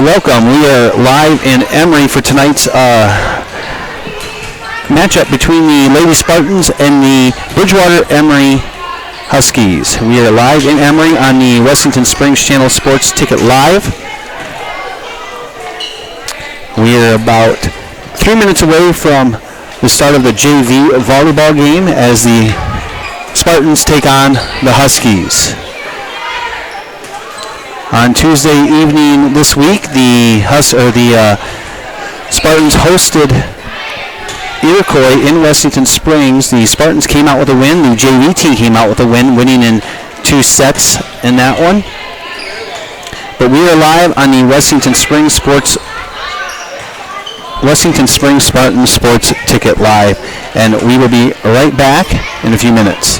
Welcome. We are live in Emery for tonight's matchup between the Lady Spartans and the Bridgewater Emery Huskies. We are live in Emery on the Wessington Springs Channel Sports Ticket Live. We are about 3 minutes away from the start of the JV volleyball game as the Spartans take on the Huskies. On Tuesday evening this week, the Spartans hosted Iroquois in Wessington Springs. The Spartans came out with a win. The JV team came out with a win, winning in 2 sets in that one. But we are live on the Wessington Springs Spartan Sports Ticket Live, and we will be right back in a few minutes.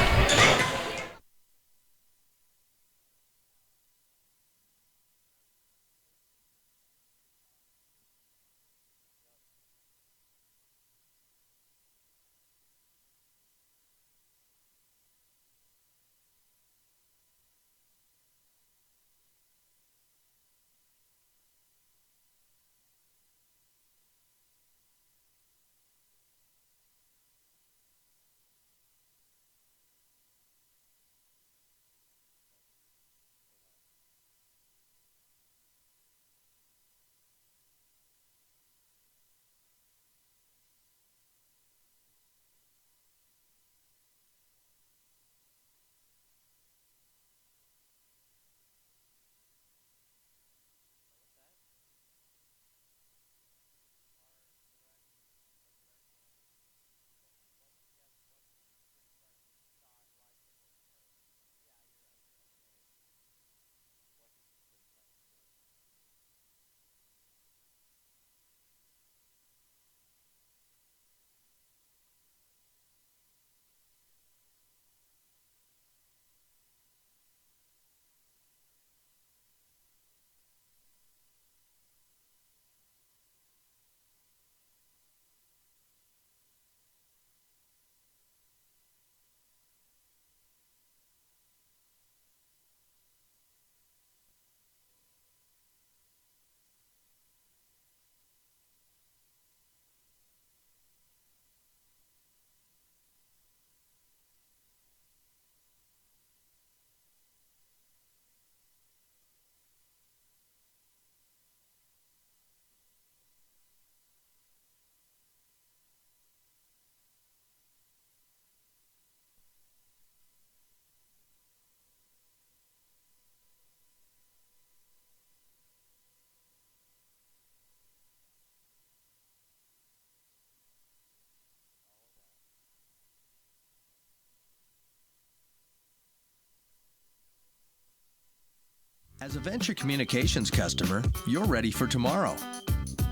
As a Venture Communications customer, you're ready for tomorrow.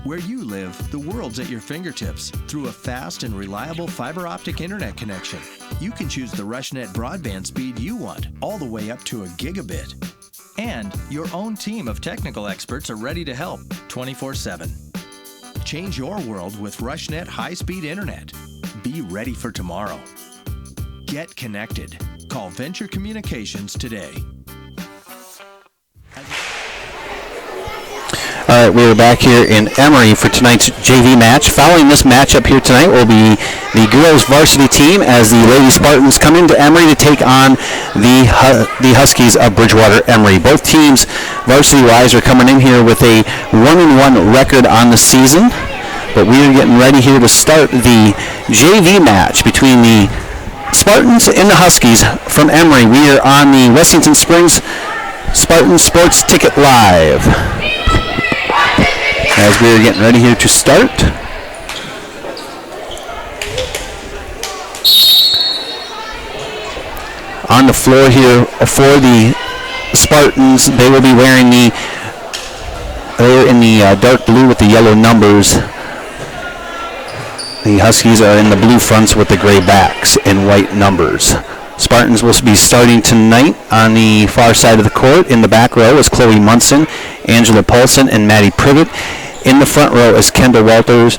Where you live, the world's at your fingertips through a fast and reliable fiber optic internet connection. You can choose the RushNet broadband speed you want, all the way up to a gigabit. And your own team of technical experts are ready to help 24/7. Change your world with RushNet high-speed internet. Be ready for tomorrow. Get connected. Call Venture Communications today. All right, we're back here in Emery for tonight's JV match. Following this matchup here tonight will be the girls' varsity team as the Lady Spartans come into Emery to take on the Huskies of Bridgewater Emery. Both teams, varsity-wise, are coming in here with a 1-1 record on the season. But we are getting ready here to start the JV match between the Spartans and the Huskies from Emery. We are on the Wessington Springs Spartan Sports Ticket Live. As we are getting ready here to start. On the floor here for the Spartans, they will be wearing they're in the dark blue with the yellow numbers. The Huskies are in the blue fronts with the gray backs and white numbers. Spartans will be starting tonight on the far side of the court. In the back row is Chloe Munson, Angela Paulson, and Maddie Privet. In the front row is Kendall Walter,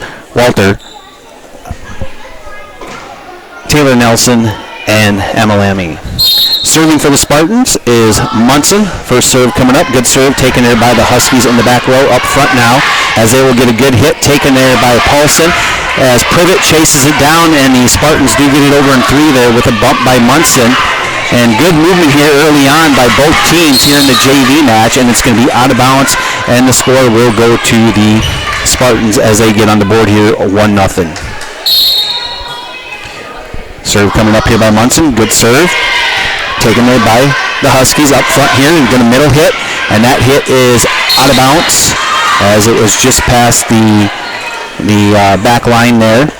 Taylor Nelson, and Emma Lammy. Serving for the Spartans is Munson. First serve coming up. Good serve taken there by the Huskies in the back row up front now, as they will get a good hit taken there by Paulson, as Privet chases it down, and the Spartans do get it over in 3 there with a bump by Munson. And good movement here early on by both teams here in the JV match, and it's going to be out of bounds, and the score will go to the Spartans as they get on the board here 1-0. Serve coming up here by Munson. Good serve. Taken there by the Huskies up front here. And get a middle hit, and that hit is out of bounds as it was just past the back line there.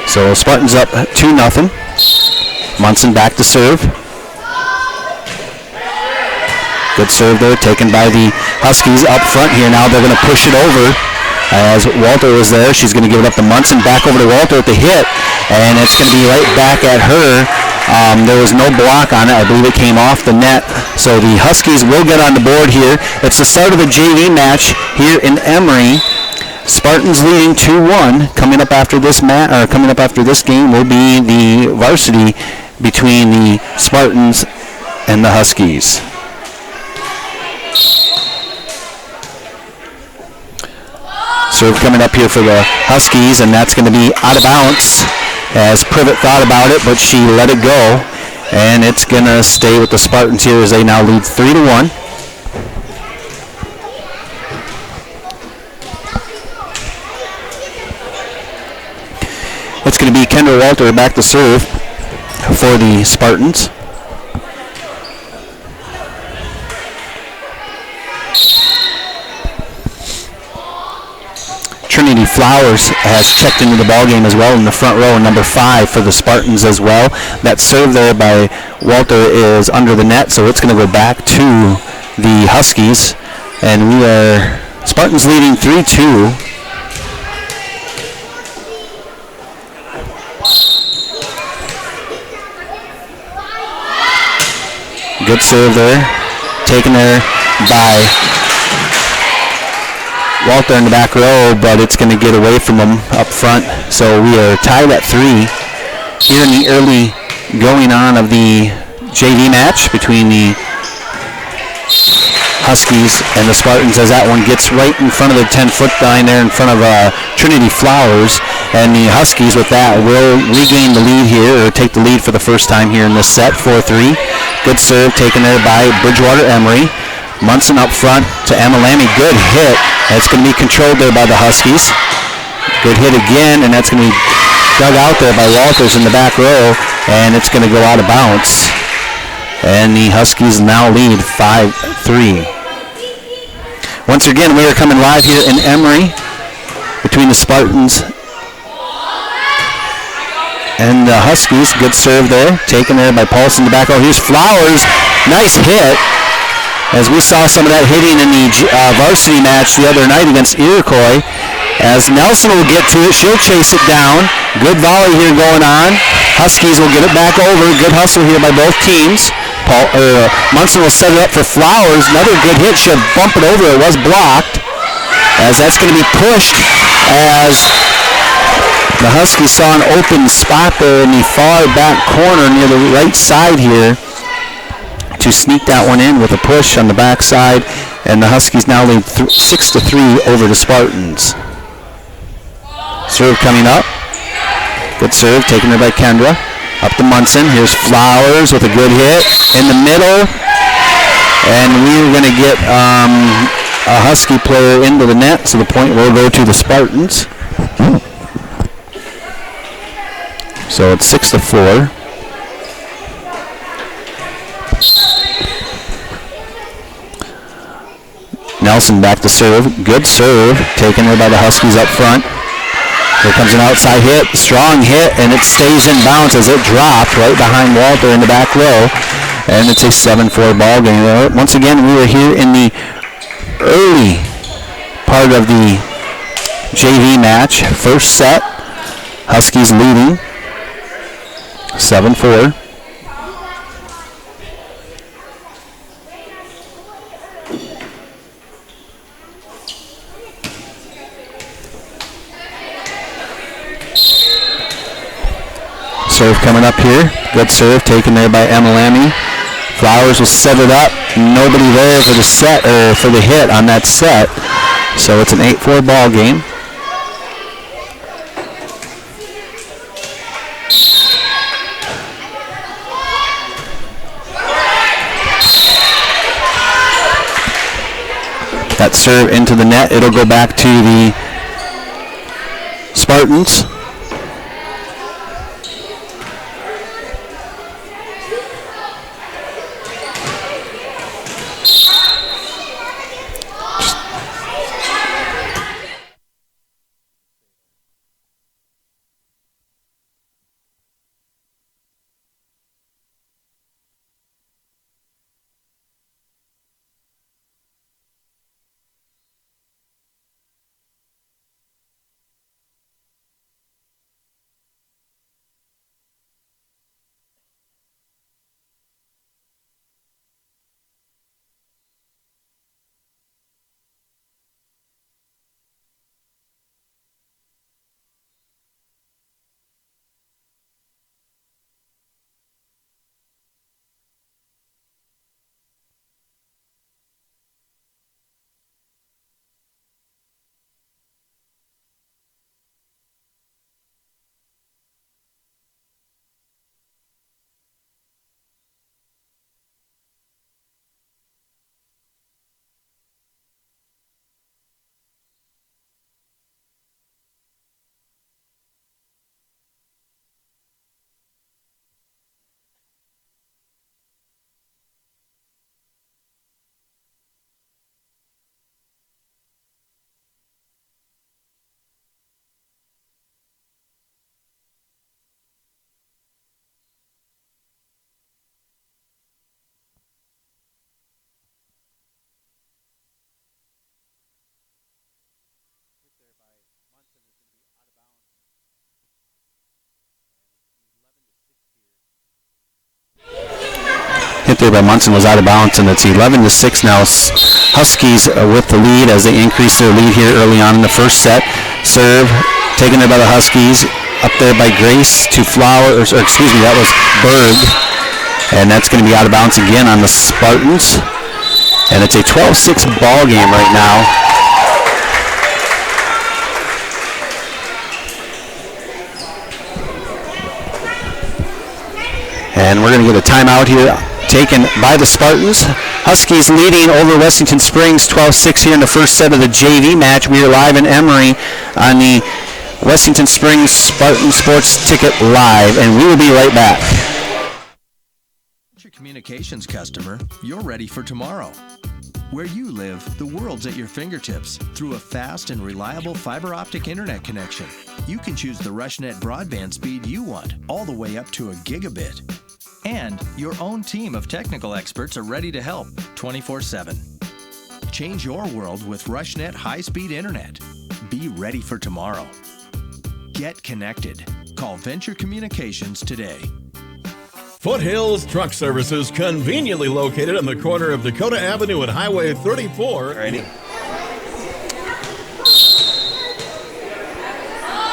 So Spartans up 2-0. Munson back to serve. Good serve there, taken by the Huskies up front here. Now they're going to push it over as Walter was there. She's going to give it up to Munson. Back over to Walter at the hit, and it's going to be right back at her. There was no block on it. I believe it came off the net. So the Huskies will get on the board here. It's the start of the JV match here in Emery. Spartans leading 2-1. Coming up after this game will be the varsity between the Spartans and the Huskies. Serve coming up here for the Huskies, and that's going to be out of bounds, as Privet thought about it, but she let it go, and it's going to stay with the Spartans here as they now lead 3-1. It's going to be Kendra Walter back to serve for the Spartans. Trinity Flowers has checked into the ballgame as well in the front row, number 5 for the Spartans as well. That serve there by Walter is under the net, so it's going to go back to the Huskies. And we are Spartans leading 3-2. Good serve there, taken there by Walter in the back row, but it's going to get away from him up front. So we are tied at 3 here in the early going on of the JV match between the Huskies and the Spartans, as that one gets right in front of the 10-foot line there in front of Trinity Flowers. And the Huskies with that will regain the lead here, or take the lead for the first time here in this set, 4-3. Good serve taken there by Bridgewater Emery. Munson up front to Emma Lammy. Good hit. That's going to be controlled there by the Huskies. Good hit again, and that's going to be dug out there by Walters in the back row, and it's going to go out of bounds. And the Huskies now lead 5-3. Once again, we are coming live here in Emery between the Spartans and the Huskies. Good serve there, taken there by Paulson in the back row. Here's Flowers. Nice hit. As we saw some of that hitting in the varsity match the other night against Iroquois. As Nelson will get to it, she'll chase it down. Good volley here going on. Huskies will get it back over. Good hustle here by both teams. Munson will set it up for Flowers. Another good hit. She'll bump it over. It was blocked. As that's going to be pushed, as the Huskies saw an open spot there in the far back corner near the right side here to sneak that one in with a push on the backside, and the Huskies now lead 6-3 over the Spartans. Serve coming up. Good serve taken there by Kendra. Up to Munson. Here's Flowers with a good hit in the middle, and we're going to get a Husky player into the net, so the point will go to the Spartans. So it's 6-4. Nelson back to serve. Good serve taken there by the Huskies up front. Here comes an outside hit. Strong hit, and it stays in bounds as it dropped right behind Walter in the back row. And it's a 7-4 ball game. Once again, we are here in the early part of the JV match. First set, Huskies leading 7-4. Serve coming up here. Good serve taken there by Emery. Flowers will set it up. Nobody there for the set or for the hit on that set. So it's an 8-4 ball game. That serve into the net. It'll go back to the Spartans. Hit there by Munson was out of bounds, and it's 11-6 now. Huskies with the lead as they increase their lead here early on in the first set. Serve taken there by the Huskies. Up there by Grace to Flowers, or excuse me, that was Berg. And that's going to be out of bounds again on the Spartans. And it's a 12-6 ball game right now. And we're going to get a timeout here taken by the Spartans. Huskies leading over Wessington Springs 12-6 here in the first set of the JV match. We are live in Emery on the Wessington Springs Spartan Sports Ticket Live, and we will be right back. Your communications customer, you're ready for tomorrow. Where you live, the world's at your fingertips through a fast and reliable fiber optic internet connection. You can choose the RushNet broadband speed you want, all the way up to a gigabit. And your own team of technical experts are ready to help 24/7. Change your world with RushNet high-speed internet. Be ready for tomorrow. Get connected. Call Venture Communications today. Foothills Truck Services, conveniently located on the corner of Dakota Avenue and Highway 34.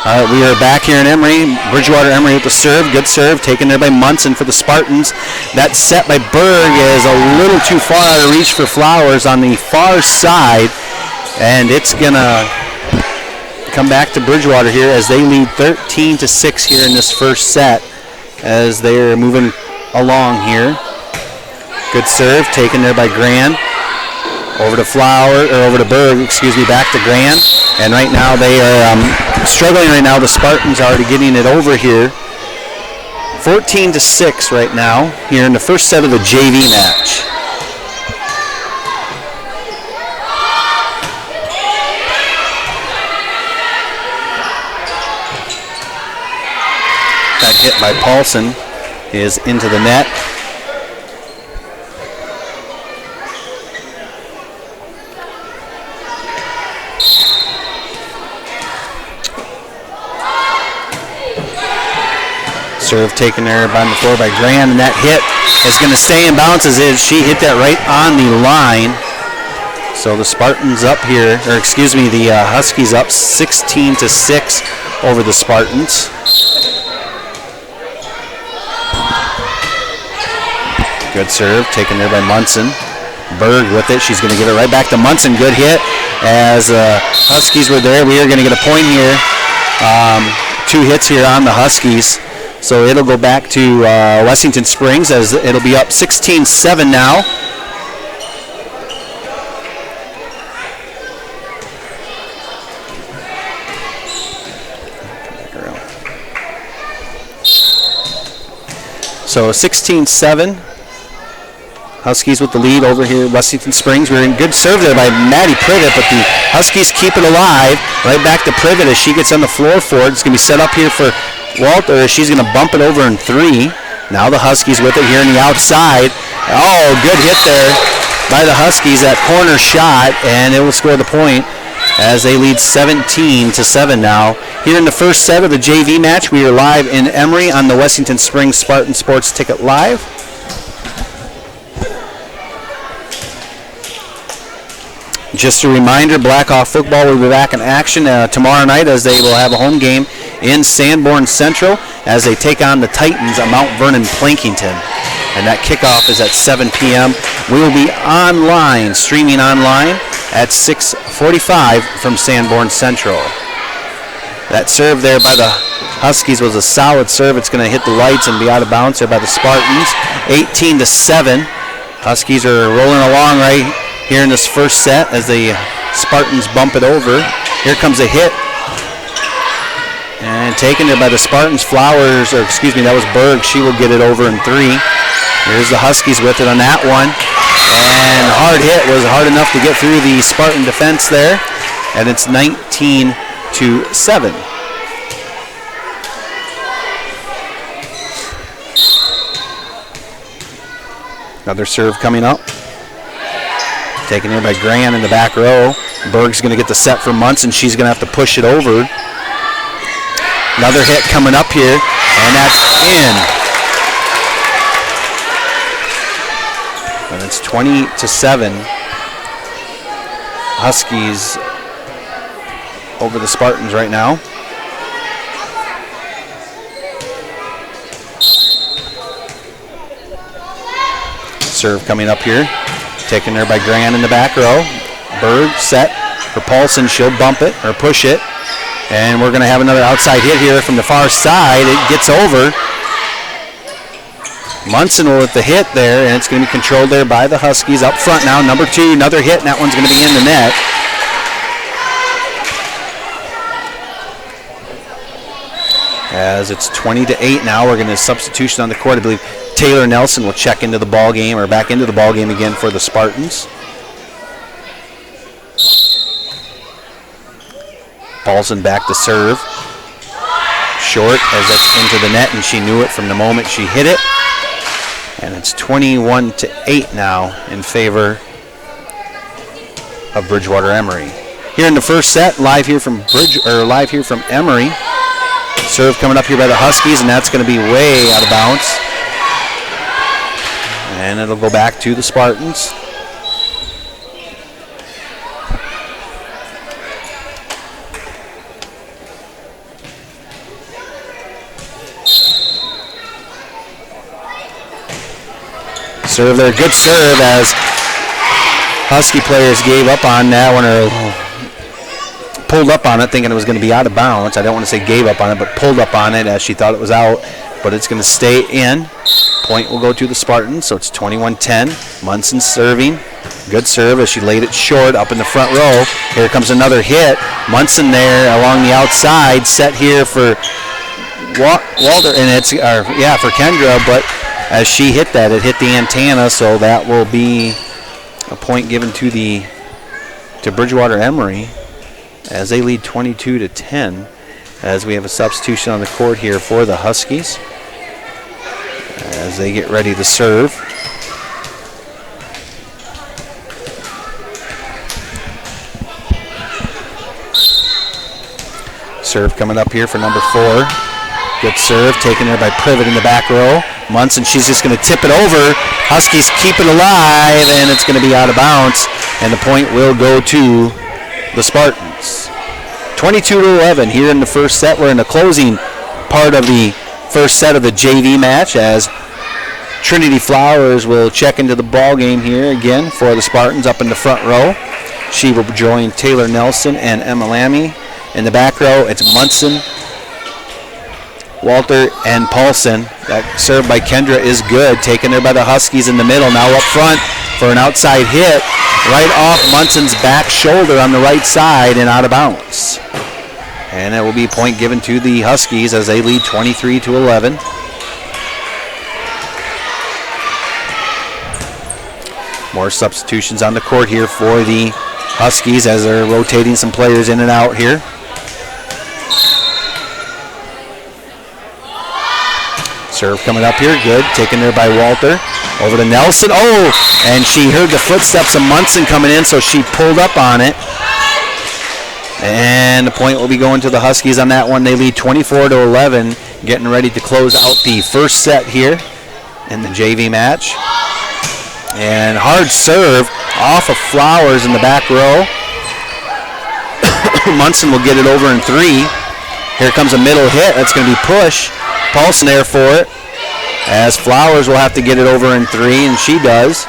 All right, we are back here in Emery. Bridgewater Emery with the serve. Good serve taken there by Munson for the Spartans. That set by Berg is a little too far out of reach for Flowers on the far side. And it's going to come back to Bridgewater here as they lead 13-6 here in this first set as they're moving along here. Good serve taken there by Grand. Over to Berg, back to Grand. And right now they are struggling right now. The Spartans are already getting it over here. 14-6 right now here in the first set of the JV match. That hit by Paulson is into the net. Serve taken there by the floor by Grand, and that hit is going to stay in bounds as she hit that right on the line. So the Spartans up here, the Huskies up 16-6 over the Spartans. Good serve, taken there by Munson. Berg with it. She's going to give it right back to Munson. Good hit as Huskies were there. We are going to get a point here. 2 hits here on the Huskies. So it'll go back to Wessington Springs as it'll be up 16-7 now. So 16-7. Huskies with the lead over here at Wessington Springs. We're in good serve there by Maddie Privet, but the Huskies keep it alive. Right back to Privet as she gets on the floor for it. It's going to be set up here for Walter. She's going to bump it over in 3. Now the Huskies with it here on the outside. Oh, good hit there by the Huskies. That corner shot, and it will score the point as they lead 17-7 now. Here in the first set of the JV match, we are live in Emery on the Wessington Springs Spartan Sports Ticket Live. Just a reminder, Blackhawk football will be back in action tomorrow night as they will have a home game in Sanborn Central as they take on the Titans at Mount Vernon Plankington. And that kickoff is at 7 p.m. We will be online, streaming online at 6:45 from Sanborn Central. That serve there by the Huskies was a solid serve. It's going to hit the lights and be out of bounds there by the Spartans. 18-7. Huskies are rolling along right here in this first set as the Spartans bump it over. Here comes a hit. And taken there by the Spartans. Flowers, or excuse me, that was Berg. She will get it over in 3. Here's the Huskies with it on that one. And hard hit was hard enough to get through the Spartan defense there. And it's 19-7. Another serve coming up. Taken here by Gran in the back row. Berg's going to get the set for Munson. She's going to have to push it over. Another hit coming up here, and that's in. And it's 20-7. Huskies over the Spartans right now. Serve coming up here. Taken there by Gran in the back row. Berg set for Paulson. She'll bump it or push it. And we're going to have another outside hit here from the far side. It gets over. Munson with the hit there, and it's going to be controlled there by the Huskies. Up front now, number 2, another hit, and that one's going to be in the net. As it's 20-8 now, we're going to substitution on the court. I believe Taylor Nelson will check into the ball game or back into the ball game again for the Spartans. Paulson back to serve. Short as that's into the net, and she knew it from the moment she hit it. And it's 21-8 now in favor of Bridgewater Emery. Here in the first set, live here from Emery. Serve coming up here by the Huskies, and that's going to be way out of bounds. And it'll go back to the Spartans. Serve there, good serve as Husky players gave up on that one or pulled up on it thinking it was going to be out of bounds. I don't want to say gave up on it, but pulled up on it as she thought it was out, but it's going to stay in. Point will go to the Spartans, so it's 21-10. Munson serving. Good serve as she laid it short up in the front row. Here comes another hit. Munson there along the outside, set here for Walter, and it's for Kendra, but as she hit that, it hit the antenna, so that will be a point given to Bridgewater Emery as they lead 22-10 as we have a substitution on the court here for the Huskies as they get ready to serve. Serve coming up here for number 4. Good serve taken there by Privet in the back row. Munson, she's just going to tip it over. Huskies keep it alive, and it's going to be out of bounds, and the point will go to the Spartans. 22-11 here in the first set. We're in the closing part of the first set of the JV match as Trinity Flowers will check into the ball game here again for the Spartans up in the front row. She will join Taylor Nelson and Emma Lammy. In the back row, it's Munson, Walter, and Paulson. That serve by Kendra is good. Taken there by the Huskies in the middle. Now up front for an outside hit. Right off Munson's back shoulder on the right side and out of bounds. And it will be a point given to the Huskies as they lead 23-11. More substitutions on the court here for the Huskies as they're rotating some players in and out here. Serve coming up here, good. Taken there by Walter. Over to Nelson. Oh, and she heard the footsteps of Munson coming in, so she pulled up on it. And the point will be going to the Huskies on that one. They lead 24-11, getting ready to close out the first set here in the JV match. And hard serve off of Flowers in the back row. Munson will get it over in 3. Here comes a middle hit. That's going to be push. Paulson there for it, as Flowers will have to get it over in 3, and she does.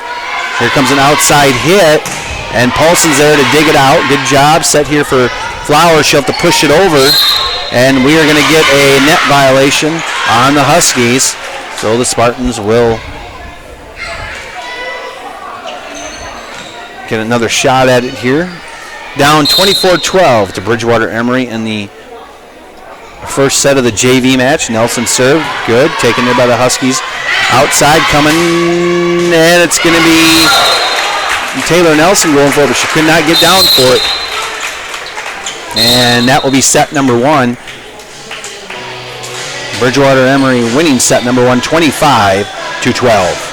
Here comes an outside hit, and Paulson's there to dig it out. Good job set here for Flowers. She'll have to push it over, and we are going to get a net violation on the Huskies. So the Spartans will get another shot at it here. Down 24-12 to Bridgewater Emery in the first set of the JV match. Nelson served, good. Taken there by the Huskies. Outside coming, and it's going to be Taylor Nelson going for it, but she could not get down for it. And that will be set number 1. Bridgewater Emery winning set number 1, 25-12.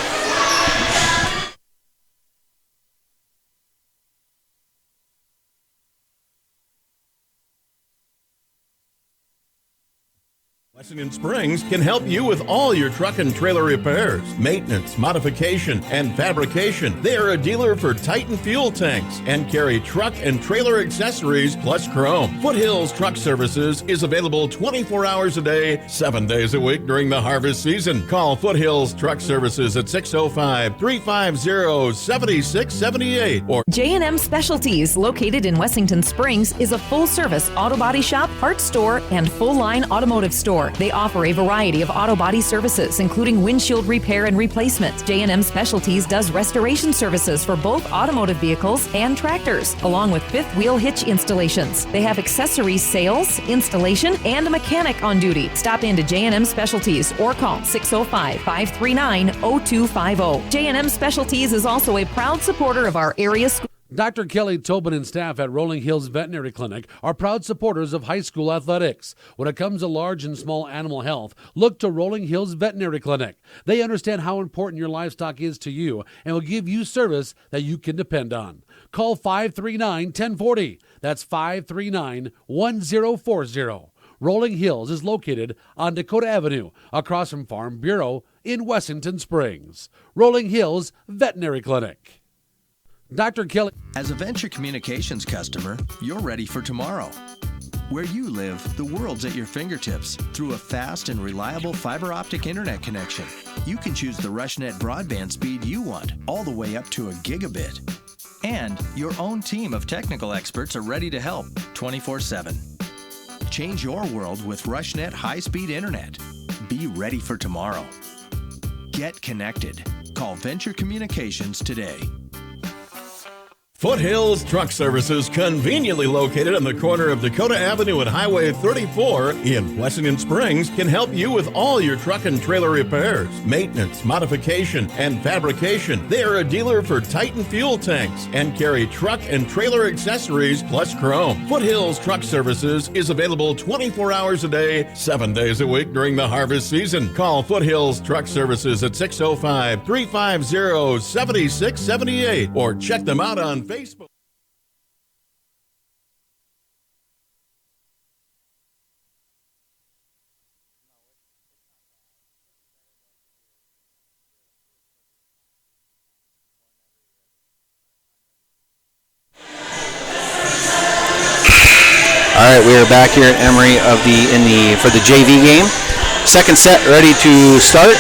Wessington Springs can help you with all your truck and trailer repairs, maintenance, modification, and fabrication. They are a dealer for Titan fuel tanks and carry truck and trailer accessories plus chrome. Foothills Truck Services is available 24 hours a day, 7 days a week during the harvest season. Call Foothills Truck Services at 605-350-7678 or J&M Specialties, located in Wessington Springs, is a full-service auto body shop, parts store, and full-line automotive store. They offer a variety of auto body services, including windshield repair and replacement. J&M Specialties does restoration services for both automotive vehicles and tractors, along with fifth wheel hitch installations. They have accessories sales, installation, and a mechanic on duty. Stop into J&M Specialties or call 605-539-0250. J&M Specialties is also a proud supporter of our area school. Dr. Kelly Tobin and staff at Rolling Hills Veterinary Clinic are proud supporters of high school athletics. When it comes to large and small animal health, look to Rolling Hills Veterinary Clinic. They understand how important your livestock is to you and will give you service that you can depend on. Call 539-1040. That's 539-1040. Rolling Hills is located on Dakota Avenue, across from Farm Bureau in Wessington Springs. Rolling Hills Veterinary Clinic. Dr. Kelly. As a Venture Communications customer, you're ready for tomorrow. Where you live, the world's at your fingertips through a fast and reliable fiber optic internet connection. You can choose the RushNet broadband speed you want, all the way up to a gigabit. And your own team of technical experts are ready to help 24/7. Change your world with RushNet high-speed internet. Be ready for tomorrow. Get connected. Call Venture Communications today. Foothills Truck Services, conveniently located on the corner of Dakota Avenue and Highway 34 in Wessington Springs, can help you with all your truck and trailer repairs, maintenance, modification, and fabrication. They are a dealer for Titan fuel tanks and carry truck and trailer accessories plus chrome. Foothills Truck Services is available 24 hours a day, 7 days a week during the harvest season. Call Foothills Truck Services at 605-350-7678 or check them out on Facebook. All right, we are back here at Emery for the JV game. Second set ready to start.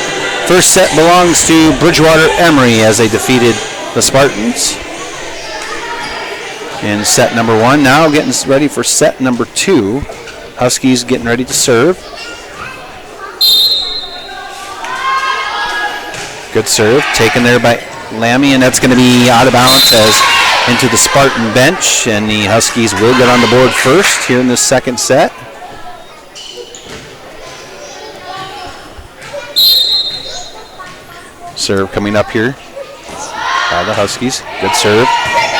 First set belongs to Bridgewater Emery as they defeated the Spartans in set number 1. Now getting ready for set number 2. Huskies getting ready to serve. Good serve, taken there by Lammy, and that's going to be out of bounds as into the Spartan bench, and the Huskies will get on the board first here in this second set. Serve coming up here by the Huskies. Good serve.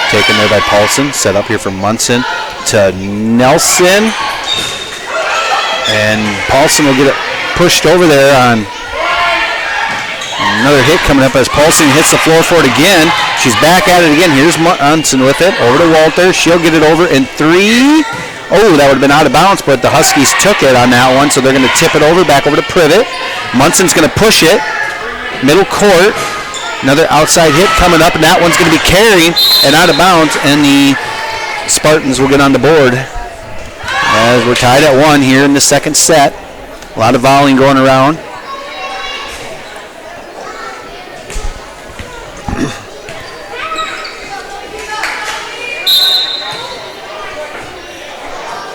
Taken there by Paulson. Set up here from Munson to Nelson. And Paulson will get it pushed over there on another hit coming up as Paulson hits the floor for it again. She's back at it again. Here's Munson with it. Over to Walter. She'll get it over in 3. Oh, that would have been out of bounds, but the Huskies took it on that one, so they're going to tip it over, back over to Privet. Munson's going to push it. Middle court, another outside hit coming up, and that one's going to be carried and out of bounds, and the Spartans will get on the board as we're tied at 1 here in the second set. A lot of volleying going around.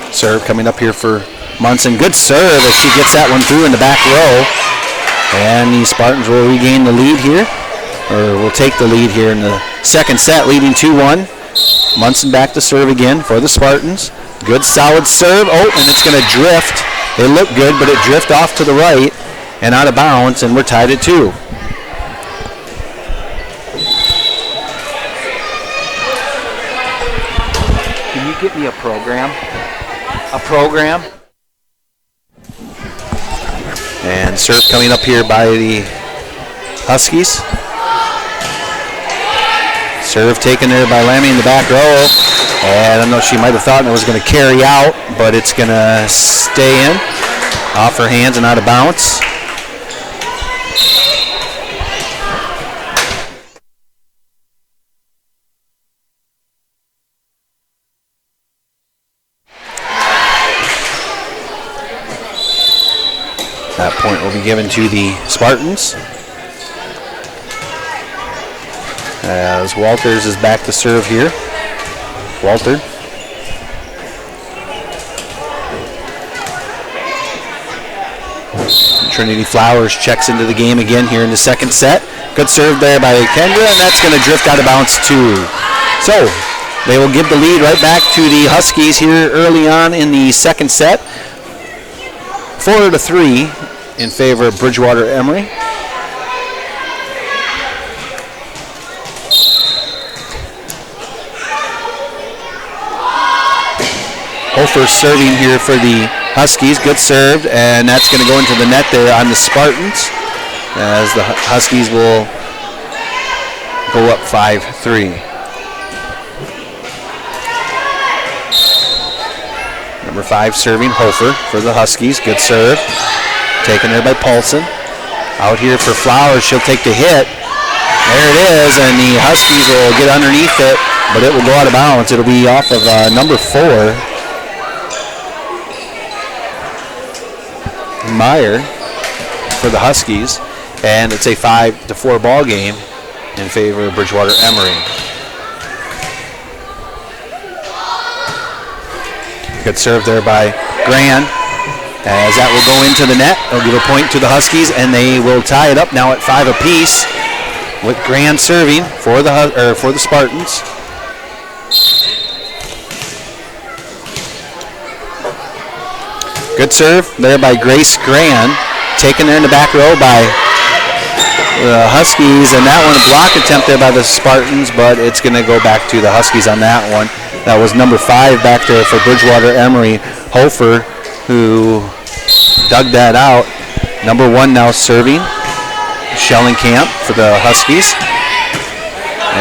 Serve coming up here for Munson. Good serve as she gets that one through in the back row. And the Spartans will regain the lead here, or will take the lead here in the second set, leading 2-1. Munson back to serve again for the Spartans. Good solid serve. Oh, and it's going to drift. It looked good, but it drifted off to the right and out of bounds, and we're tied at 2. Can you get me a program? A program? And serve coming up here by the Huskies. Serve taken there by Lammy in the back row. And I don't know, she might have thought it was going to carry out, but it's going to stay in. Off her hands and out of bounds. That point will be given to the Spartans. As Walters is back to serve here. Walter. Trinity Flowers checks into the game again here in the second set. Good serve there by Kendra, and that's going to drift out of bounds too. So they will give the lead right back to the Huskies here early on in the second set. 4-3 in favor of Bridgewater Emery. Hofer serving here for the Huskies. Good served, and that's going to go into the net there on the Spartans as the Huskies will go up 5-3. Number 5 serving, Hofer for the Huskies. Good serve. Taken there by Paulson. Out here for Flowers. She'll take the hit. There it is, and the Huskies will get underneath it, but it will go out of bounds. It'll be off of number 4, Meyer, for the Huskies, and it's a 5-4 ball game in favor of Bridgewater Emery. Good serve there by Gran, as that will go into the net. They'll give a point to the Huskies, and they will tie it up now at 5 apiece with Gran serving for the Spartans. Good serve there by Grace Gran, taken there in the back row by the Huskies, and that one a block attempt there by the Spartans, but it's going to go back to the Huskies on that one. That was number 5 back there for Bridgewater Emery, Hofer, who dug that out. Number 1 now serving, Schellenkamp for the Huskies.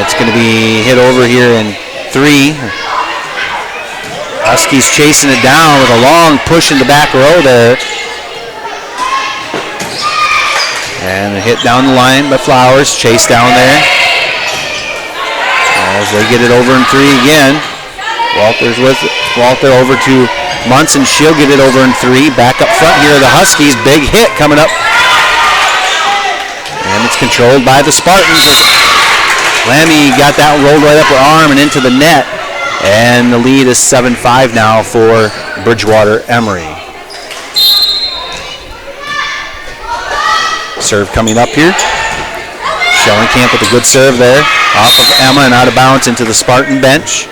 It's going to be hit over here in 3. Huskies chasing it down with a long push in the back row there. And a hit down the line by Flowers, chase down there. As they get it over in 3 again. Walter's with it. Walter over to Munson. She'll get it over in 3. Back up front here, the Huskies. Big hit coming up And it's controlled by the Spartans. Lammy got that rolled right up her arm and into the net. And the lead is 7-5 now for Bridgewater Emery. Serve coming up here. Schellenkamp with a good serve there. Off of Emma and out of bounds into the Spartan bench.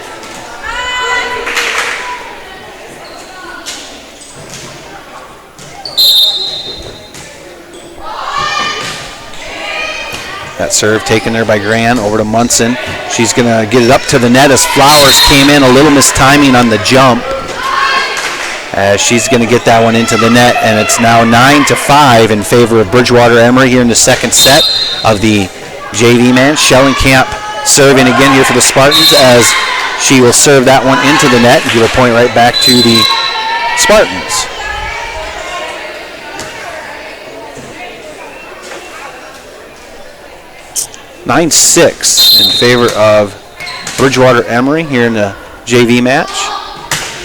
That serve taken there by Gran over to Munson. She's going to get it up to the net as Flowers came in a little mistiming on the jump. As she's going to get that one into the net, and it's now 9-5 in favor of Bridgewater Emery here in the second set of the JV match. Schellenkamp serving again here for the Spartans as she will serve that one into the net and give a point right back to the Spartans. (9-6) in favor of Bridgewater Emery here in the JV match.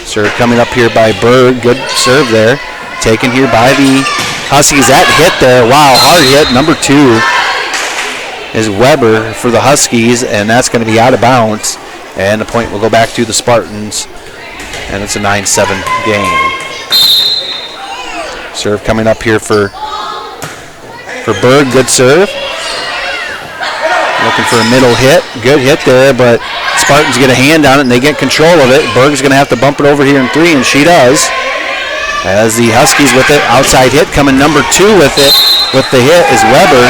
Serve coming up here by Berg. Good serve there. Taken here by the Huskies. That hit there. Wow, hard hit. Number 2 is Weber for the Huskies, and that's going to be out of bounds. And the point will go back to the Spartans, and it's a 9-7 game. Serve coming up here for Berg. Good serve. Looking for a middle hit. Good hit there, but Spartans get a hand on it and they get control of it. Berg's going to have to bump it over here in 3, and she does. As the Huskies with it. Outside hit coming number 2 with it. With the hit is Weber.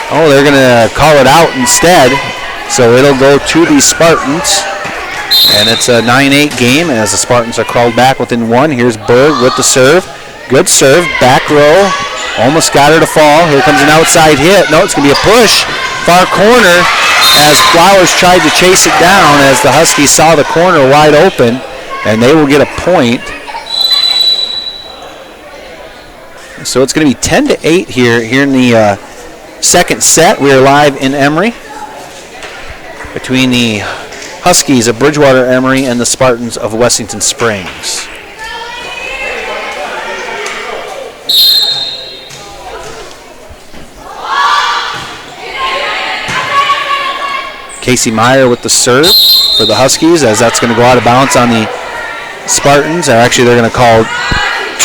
Oh, they're going to call it out instead. So it'll go to the Spartans. And it's a 9-8 game as the Spartans are crawled back within 1. Here's Berg with the serve. Good serve. Back row. Almost got her to fall. Here comes an outside hit. No, it's going to be a push. Far corner as Flowers tried to chase it down as the Huskies saw the corner wide open, and they will get a point. So it's going to be 10-8 here in the second set. We are live in Emery between the Huskies of Bridgewater Emery and the Spartans of Wessington Springs. Casey Meyer with the serve for the Huskies as that's going to go out of bounds on the Spartans. Or actually, they're going to call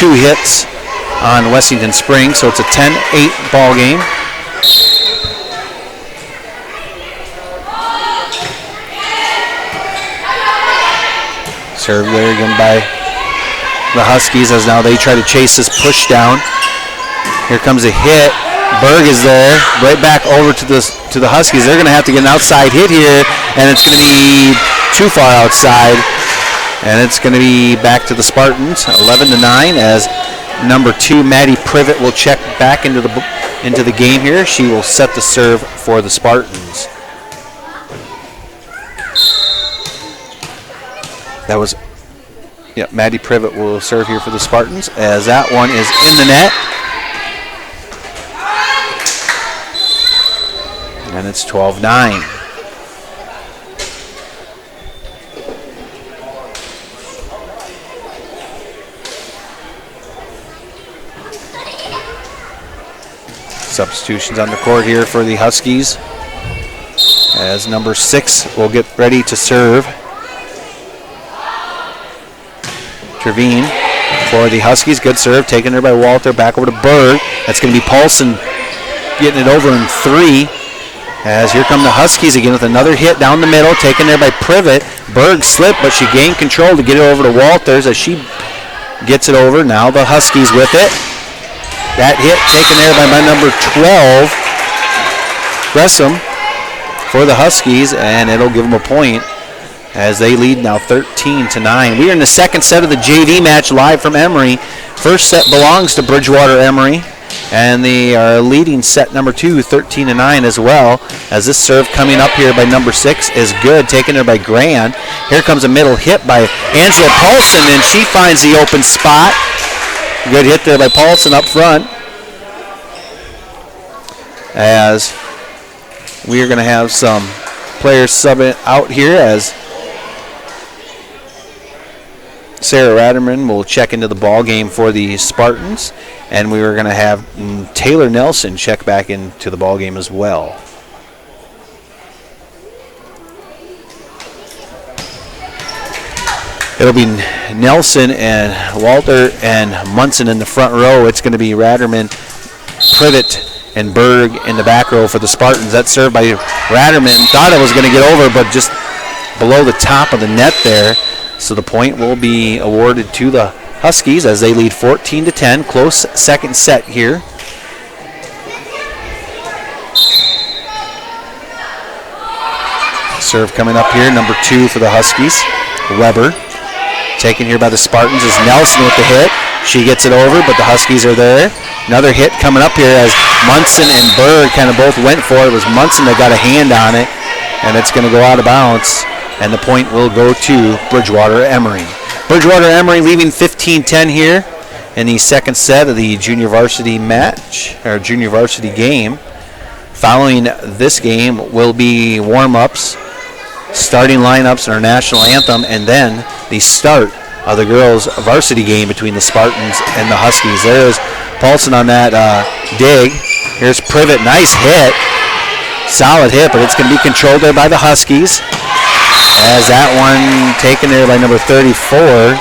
2 hits on Wessington Springs, so it's a 10-8 ball game. Serve there again by the Huskies as now they try to chase this push down. Here comes a hit. Berg is there, right back over to the Huskies. They're going to have to get an outside hit here, and it's going to be too far outside, and it's going to be back to the Spartans, 11-9, as number 2, Maddie Privet, will check back into the game here. She will set the serve for the Spartans. That was, Maddie Privet will serve here for the Spartans, as that one is in the net. And it's 12-9. Substitutions on the court here for the Huskies as number 6 will get ready to serve. Trevine for the Huskies. Good serve taken there by Walter. Back over to Berg. That's going to be Paulson getting it over in 3. As here come the Huskies again with another hit down the middle, taken there by Privet. Berg slipped, but she gained control to get it over to Walters as she gets it over. Now the Huskies with it. That hit taken there by number 12, Gresham, for the Huskies, and it'll give them a point as they lead now 13-9. We are in the second set of the JV match live from Emery. First set belongs to Bridgewater Emery. And they are leading set number 2, 13-9 as well. As this serve coming up here by number 6 is good, taken there by Grand. Here comes a middle hit by Angela Paulson, and she finds the open spot. Good hit there by Paulson up front. As we are going to have some players subbing out here as Sarah Ratterman will check into the ball game for the Spartans. and we were going to have Taylor Nelson check back into the ball game as well. It'll be Nelson and Walter and Munson in the front row. It's going to be Ratterman, Privet, and Berg in the back row for the Spartans. That's served by Ratterman. Thought it was going to get over, but just below the top of the net there. So the point will be awarded to the Huskies as they lead 14-10. Close second set here. Serve coming up here, number 2 for the Huskies, Weber. Taken here by the Spartans is Nelson with the hit. She gets it over, but the Huskies are there. Another hit coming up here as Munson and Berg kind of both went for it. It was Munson that got a hand on it, and it's going to go out of bounds, and the point will go to Bridgewater Emery. Bridgewater Emery leaving 15-10 here in the second set of the junior varsity match, or junior varsity game. Following this game will be warm-ups, starting lineups, and our national anthem, and then the start of the girls' varsity game between the Spartans and the Huskies. There's Paulson on that dig. Here's Privet, nice hit. Solid hit, but it's going to be controlled there by the Huskies. As that one taken there by number 34,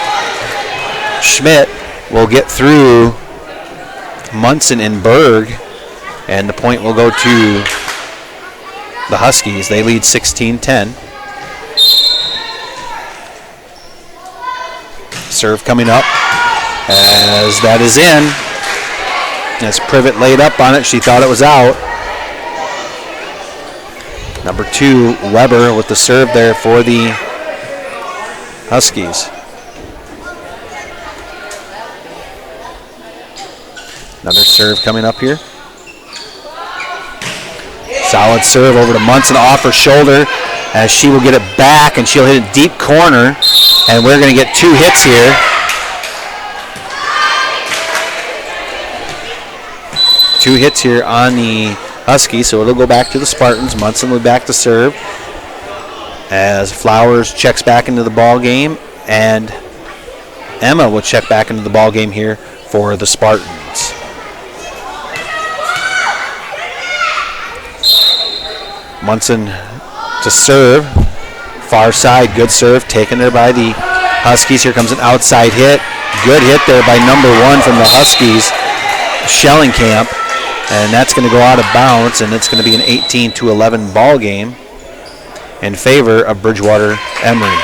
Schmidt will get through Munson and Berg, and the point will go to the Huskies. They lead 16-10. Serve coming up as that is in. As Privet laid up on it, she thought it was out. Number 2, Weber with the serve there for the Huskies. Another serve coming up here. Solid serve over to Munson off her shoulder as she will get it back, and she'll hit a deep corner, and we're going to get 2 hits here. Two hits here on the Huskies, so it'll go back to the Spartans. Munson will be back to serve as Flowers checks back into the ball game, and Emma will check back into the ball game here for the Spartans. Munson to serve, far side, good serve, taken there by the Huskies. Here comes an outside hit, good hit there by number 1 from the Huskies, Schellenkamp, and that's going to go out of bounds, and it's going to be an 18-11 ball game in favor of Bridgewater Emery.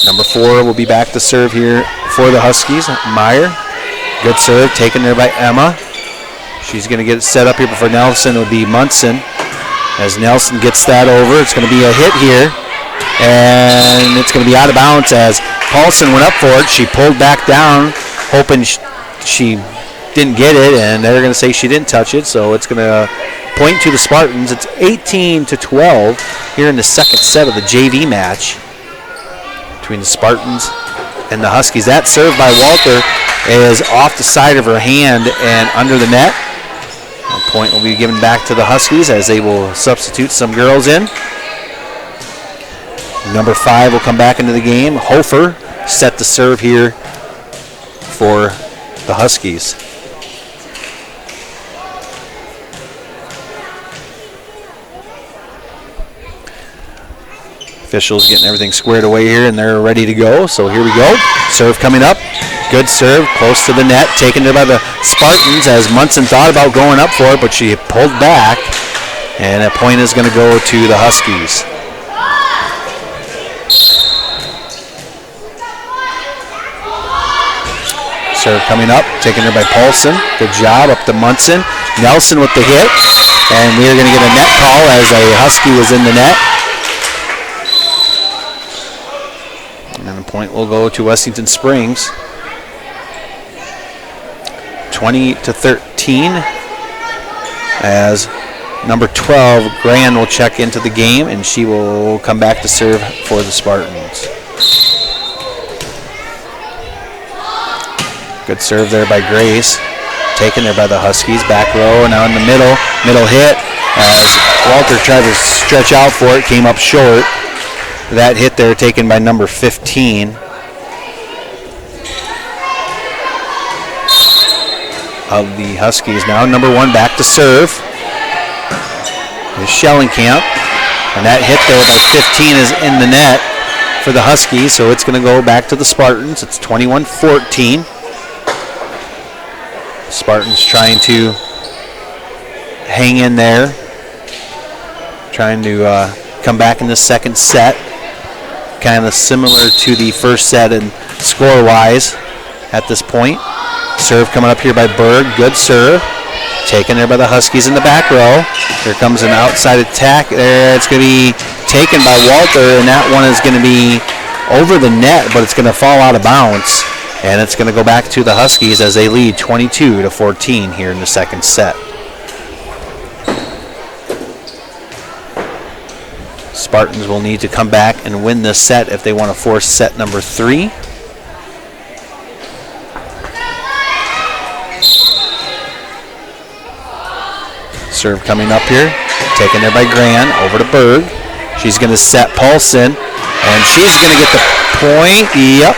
Number 4 will be back to serve here for the Huskies. Meyer, good serve, taken there by Emma. She's going to get it set up here before Nelson. It would be Munson. As Nelson gets that over, it's going to be a hit here, and it's going to be out of bounds as Paulson went up for it. She pulled back down, hoping she didn't get it, and they're going to say she didn't touch it, so it's going to point to the Spartans. It's 18-12 here in the second set of the JV match between the Spartans and the Huskies. That serve by Walter is off the side of her hand and under the net. A point will be given back to the Huskies as they will substitute some girls in. Number 5 will come back into the game. Hofer set to serve here for the Huskies. Officials getting everything squared away here, and they're ready to go. So here we go. Serve coming up. Good serve, close to the net, taken there by the Spartans as Munson thought about going up for it, but she pulled back, and a point is going to go to the Huskies. Serve coming up, taken there by Paulson. Good job, up to Munson. Nelson with the hit, and we are going to get a net call as a Husky was in the net. And the point will go to Wessington Springs. 20-13 as number 12, Gran, will check into the game, and she will come back to serve for the Spartans. Good serve there by Grace, taken there by the Huskies. Back row, now in the middle hit as Walter tried to stretch out for it, came up short. That hit there taken by number 15. Of the Huskies now. Number 1 back to serve. Is Schellenkamp. And that hit there by 15 is in the net for the Huskies, so it's going to go back to the Spartans. It's 21-14. Spartans trying to hang in there, trying to come back in the second set. Kind of similar to the first set in score-wise at this point. Serve coming up here by Berg. Good serve. Taken there by the Huskies in the back row. Here comes an outside attack there. It's going to be taken by Walter, and that one is going to be over the net, but it's going to fall out of bounds. And it's going to go back to the Huskies as they lead 22-14 here in the second set. Spartans will need to come back and win this set if they want to force set number 3. Serve coming up here, taken there by Gran, over to Berg. She's going to set Paulson, and she's going to get the point. Yep.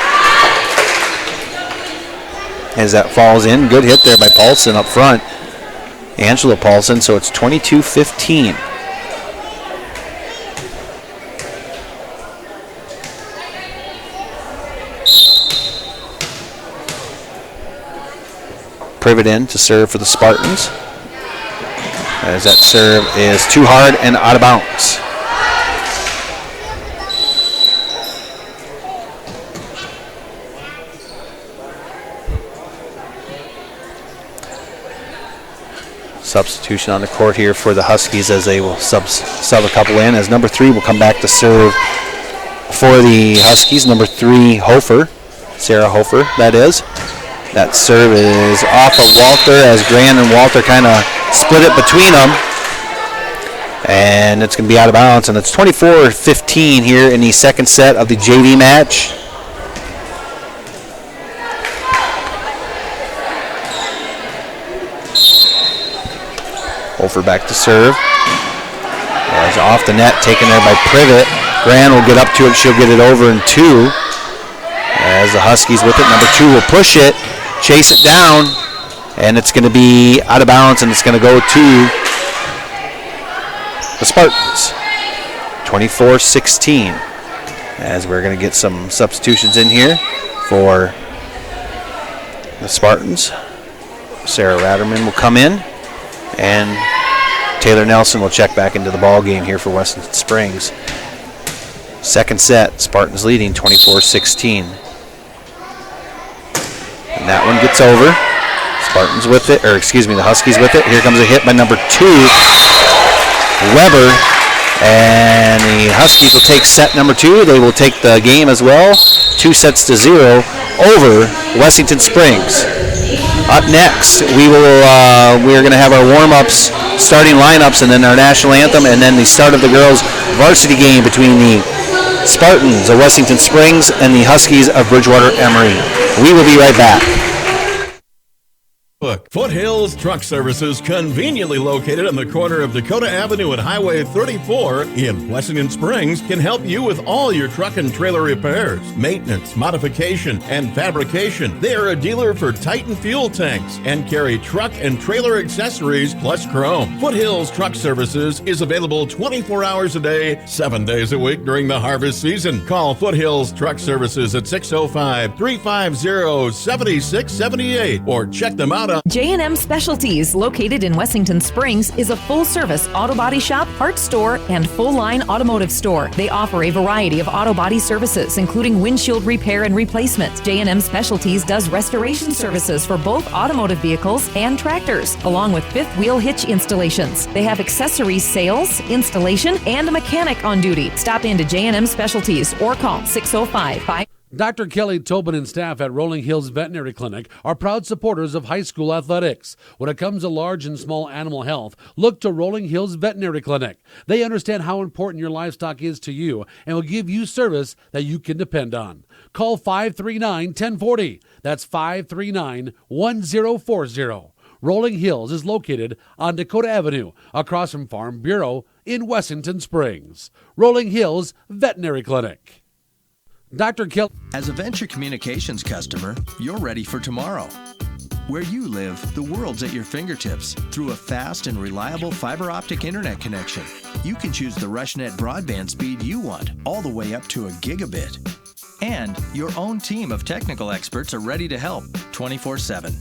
As that falls in, good hit there by Paulson up front. Angela Paulson, so it's 22-15. Privet in to serve for the Spartans. As that serve is too hard and out of bounds. Substitution on the court here for the Huskies as they will sub a couple in. As number 3 will come back to serve for the Huskies. Number 3, Hofer. Sarah Hofer, that is. That serve is off of Walter as Gran and Walter kind of split it between them. And it's going to be out of bounds. And it's 24-15 here in the second set of the JV match. Hofer back to serve. As off the net, taken there by Privet. Gran will get up to it. She'll get it over in 2. As the Huskies with it. Number 2 will push it, chase it down, and it's going to be out of bounds, and it's going to go to the Spartans. 24-16. As we're going to get some substitutions in here for the Spartans. Sarah Ratterman will come in, and Taylor Nelson will check back into the ball game here for Wessington Springs. Second set, Spartans leading 24-16. And that one gets over. Spartans with it, or excuse me, the Huskies with it. Here comes a hit by number 2, Weber. And the Huskies will take set number 2. They will take the game as well. 2-0 over Wessington Springs. Up next, we're going to have our warm-ups, starting lineups, and then our national anthem, and then the start of the girls' varsity game between the Spartans of Wessington Springs and the Huskies of Bridgewater Emery. We will be right back. Look, Foothills Truck Services, conveniently located on the corner of Dakota Avenue and Highway 34 in Wessington Springs, can help you with all your truck and trailer repairs, maintenance, modification, and fabrication. They are a dealer for Titan fuel tanks and carry truck and trailer accessories plus chrome. Foothills Truck Services is available 24 hours a day, 7 days a week during the harvest season. Call Foothills Truck Services at 605-350-7678 or check them out. J&M Specialties, located in Wessington Springs, is a full-service auto body shop, parts store, and full-line automotive store. They offer a variety of auto body services, including windshield repair and replacement. J&M Specialties does restoration services for both automotive vehicles and tractors, along with fifth wheel hitch installations. They have accessories sales, installation, and a mechanic on duty. Stop into J&M Specialties or call 605-5. Dr. Kelly Tobin and staff at Rolling Hills Veterinary Clinic are proud supporters of high school athletics. When it comes to large and small animal health, look to Rolling Hills Veterinary Clinic. They understand how important your livestock is to you and will give you service that you can depend on. Call 539-1040. That's 539-1040. Rolling Hills is located on Dakota Avenue, across from Farm Bureau in Wessington Springs. Rolling Hills Veterinary Clinic. Dr. Kelly. As a Venture Communications customer, you're ready for tomorrow. Where you live, the world's at your fingertips through a fast and reliable fiber optic internet connection. You can choose the RushNet broadband speed you want, all the way up to a gigabit. And your own team of technical experts are ready to help 24/7.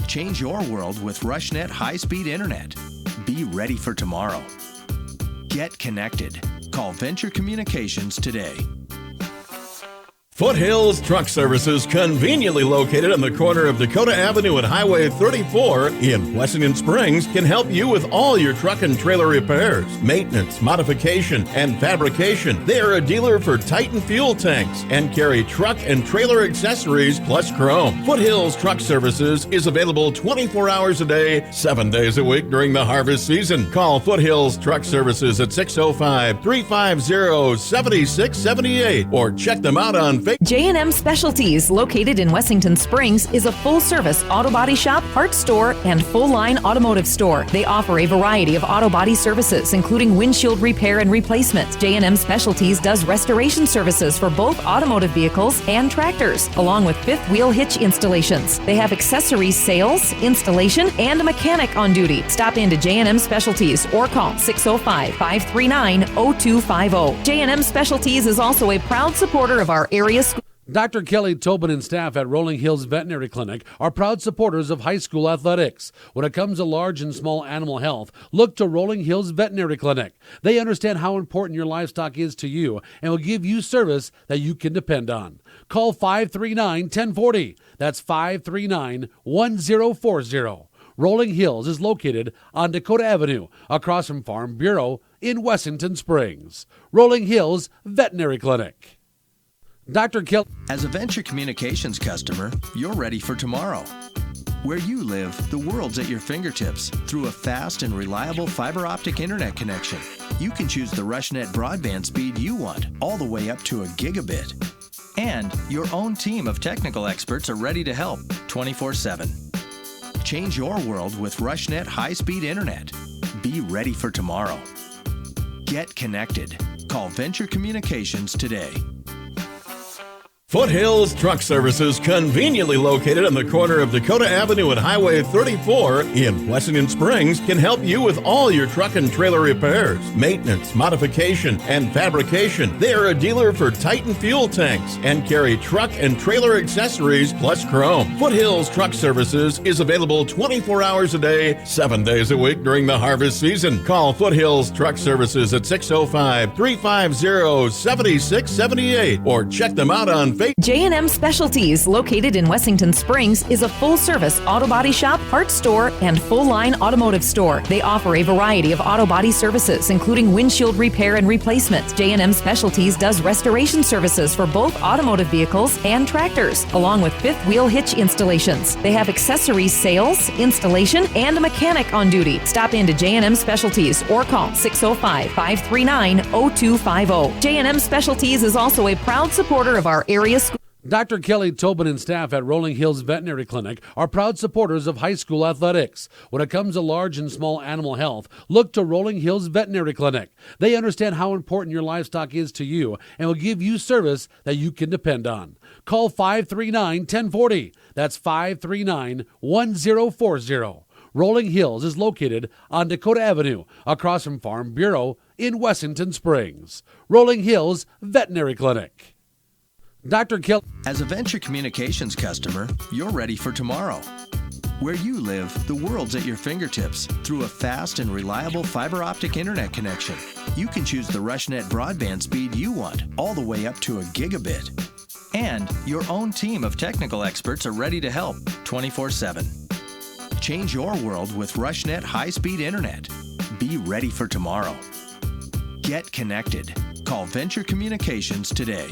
Change your world with RushNet high-speed internet. Be ready for tomorrow. Get connected. Call Venture Communications today. Foothills Truck Services, conveniently located on the corner of Dakota Avenue and Highway 34 in Wessington Springs, can help you with all your truck and trailer repairs, maintenance, modification, and fabrication. They are a dealer for Titan fuel tanks and carry truck and trailer accessories plus chrome. Foothills Truck Services is available 24 hours a day, 7 days a week during the harvest season. Call Foothills Truck Services at 605-350-7678 or check them out on Facebook. J&M Specialties, located in Wessington Springs, is a full-service auto body shop, parts store, and full-line automotive store. They offer a variety of auto body services, including windshield repair and replacement. J&M Specialties does restoration services for both automotive vehicles and tractors, along with fifth wheel hitch installations. They have accessories sales, installation, and a mechanic on duty. Stop into J&M Specialties or call 605-539-0250. J&M Specialties is also a proud supporter of our area school. Dr. Kelly Tobin and staff at Rolling Hills Veterinary Clinic are proud supporters of high school athletics. When it comes to large and small animal health, look to Rolling Hills Veterinary Clinic. They understand how important your livestock is to you and will give you service that you can depend on. Call 539-1040. That's 539-1040. Rolling Hills is located on Dakota Avenue, across from Farm Bureau in Wessington Springs. Rolling Hills Veterinary Clinic. Dr. Kelly. As a Venture Communications customer, you're ready for tomorrow. Where you live, the world's at your fingertips through a fast and reliable fiber optic internet connection. You can choose the RushNet broadband speed you want, all the way up to a gigabit. And your own team of technical experts are ready to help 24/7. Change your world with RushNet high-speed internet. Be ready for tomorrow. Get connected. Call Venture Communications today. Foothills Truck Services, conveniently located on the corner of Dakota Avenue and Highway 34 in Wessington Springs, can help you with all your truck and trailer repairs, maintenance, modification, and fabrication. They are a dealer for Titan fuel tanks and carry truck and trailer accessories plus chrome. Foothills Truck Services is available 24 hours a day, 7 days a week during the harvest season. Call Foothills Truck Services at 605-350-7678 or check them out on J&M Specialties, located in Wessington Springs, is a full-service auto body shop, parts store, and full-line automotive store. They offer a variety of auto body services, including windshield repair and replacement. J&M Specialties does restoration services for both automotive vehicles and tractors, along with fifth wheel hitch installations. They have accessories sales, installation, and a mechanic on duty. Stop into J&M Specialties or call 605-539-0250. J&M Specialties is also a proud supporter of our area school. Dr. Kelly Tobin and staff at Rolling Hills Veterinary Clinic are proud supporters of high school athletics. When it comes to large and small animal health, look to Rolling Hills Veterinary Clinic. They understand how important your livestock is to you and will give you service that you can depend on. Call 539-1040. That's 539-1040. Rolling Hills is located on Dakota Avenue, across from Farm Bureau in Wessington Springs. Rolling Hills Veterinary Clinic. Dr. Kelly. As a Venture Communications customer, you're ready for tomorrow. Where you live, the world's at your fingertips through a fast and reliable fiber optic internet connection. You can choose the RushNet broadband speed you want, all the way up to a gigabit. And your own team of technical experts are ready to help 24/7. Change your world with RushNet high-speed internet. Be ready for tomorrow. Get connected. Call Venture Communications today.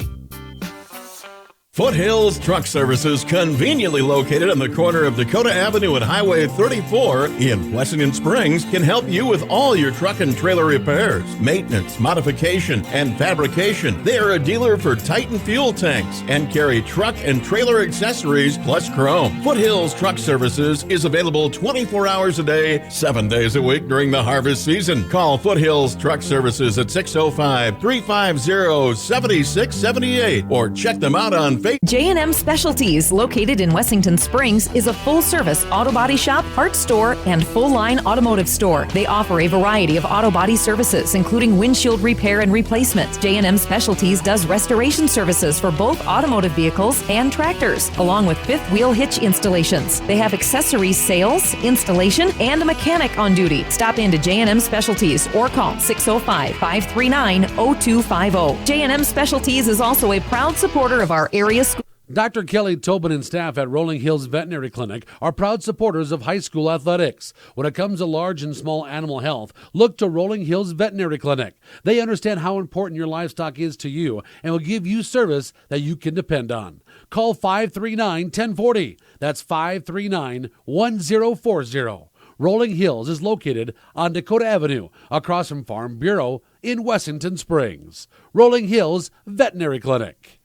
Foothills Truck Services, conveniently located on the corner of Dakota Avenue and Highway 34 in Wessington Springs, can help you with all your truck and trailer repairs, maintenance, modification, and fabrication. They are a dealer for Titan fuel tanks and carry truck and trailer accessories plus chrome. Foothills Truck Services is available 24 hours a day, 7 days a week during the harvest season. Call Foothills Truck Services at 605-350-7678 or check them out on J&M Specialties, located in Wessington Springs, is a full-service auto body shop, parts store, and full-line automotive store. They offer a variety of auto body services, including windshield repair and replacement. J&M Specialties does restoration services for both automotive vehicles and tractors, along with fifth wheel hitch installations. They have accessories sales, installation, and a mechanic on duty. Stop into J&M Specialties or call 605-539-0250. J&M Specialties is also a proud supporter of our area school. Dr. Kelly Tobin and staff at Rolling Hills Veterinary Clinic are proud supporters of high school athletics. When it comes to large and small animal health, look to Rolling Hills Veterinary Clinic. They understand how important your livestock is to you and will give you service that you can depend on. Call 539-1040. That's 539-1040. Rolling Hills is located on Dakota Avenue, across from Farm Bureau in Wessington Springs. Rolling Hills Veterinary Clinic.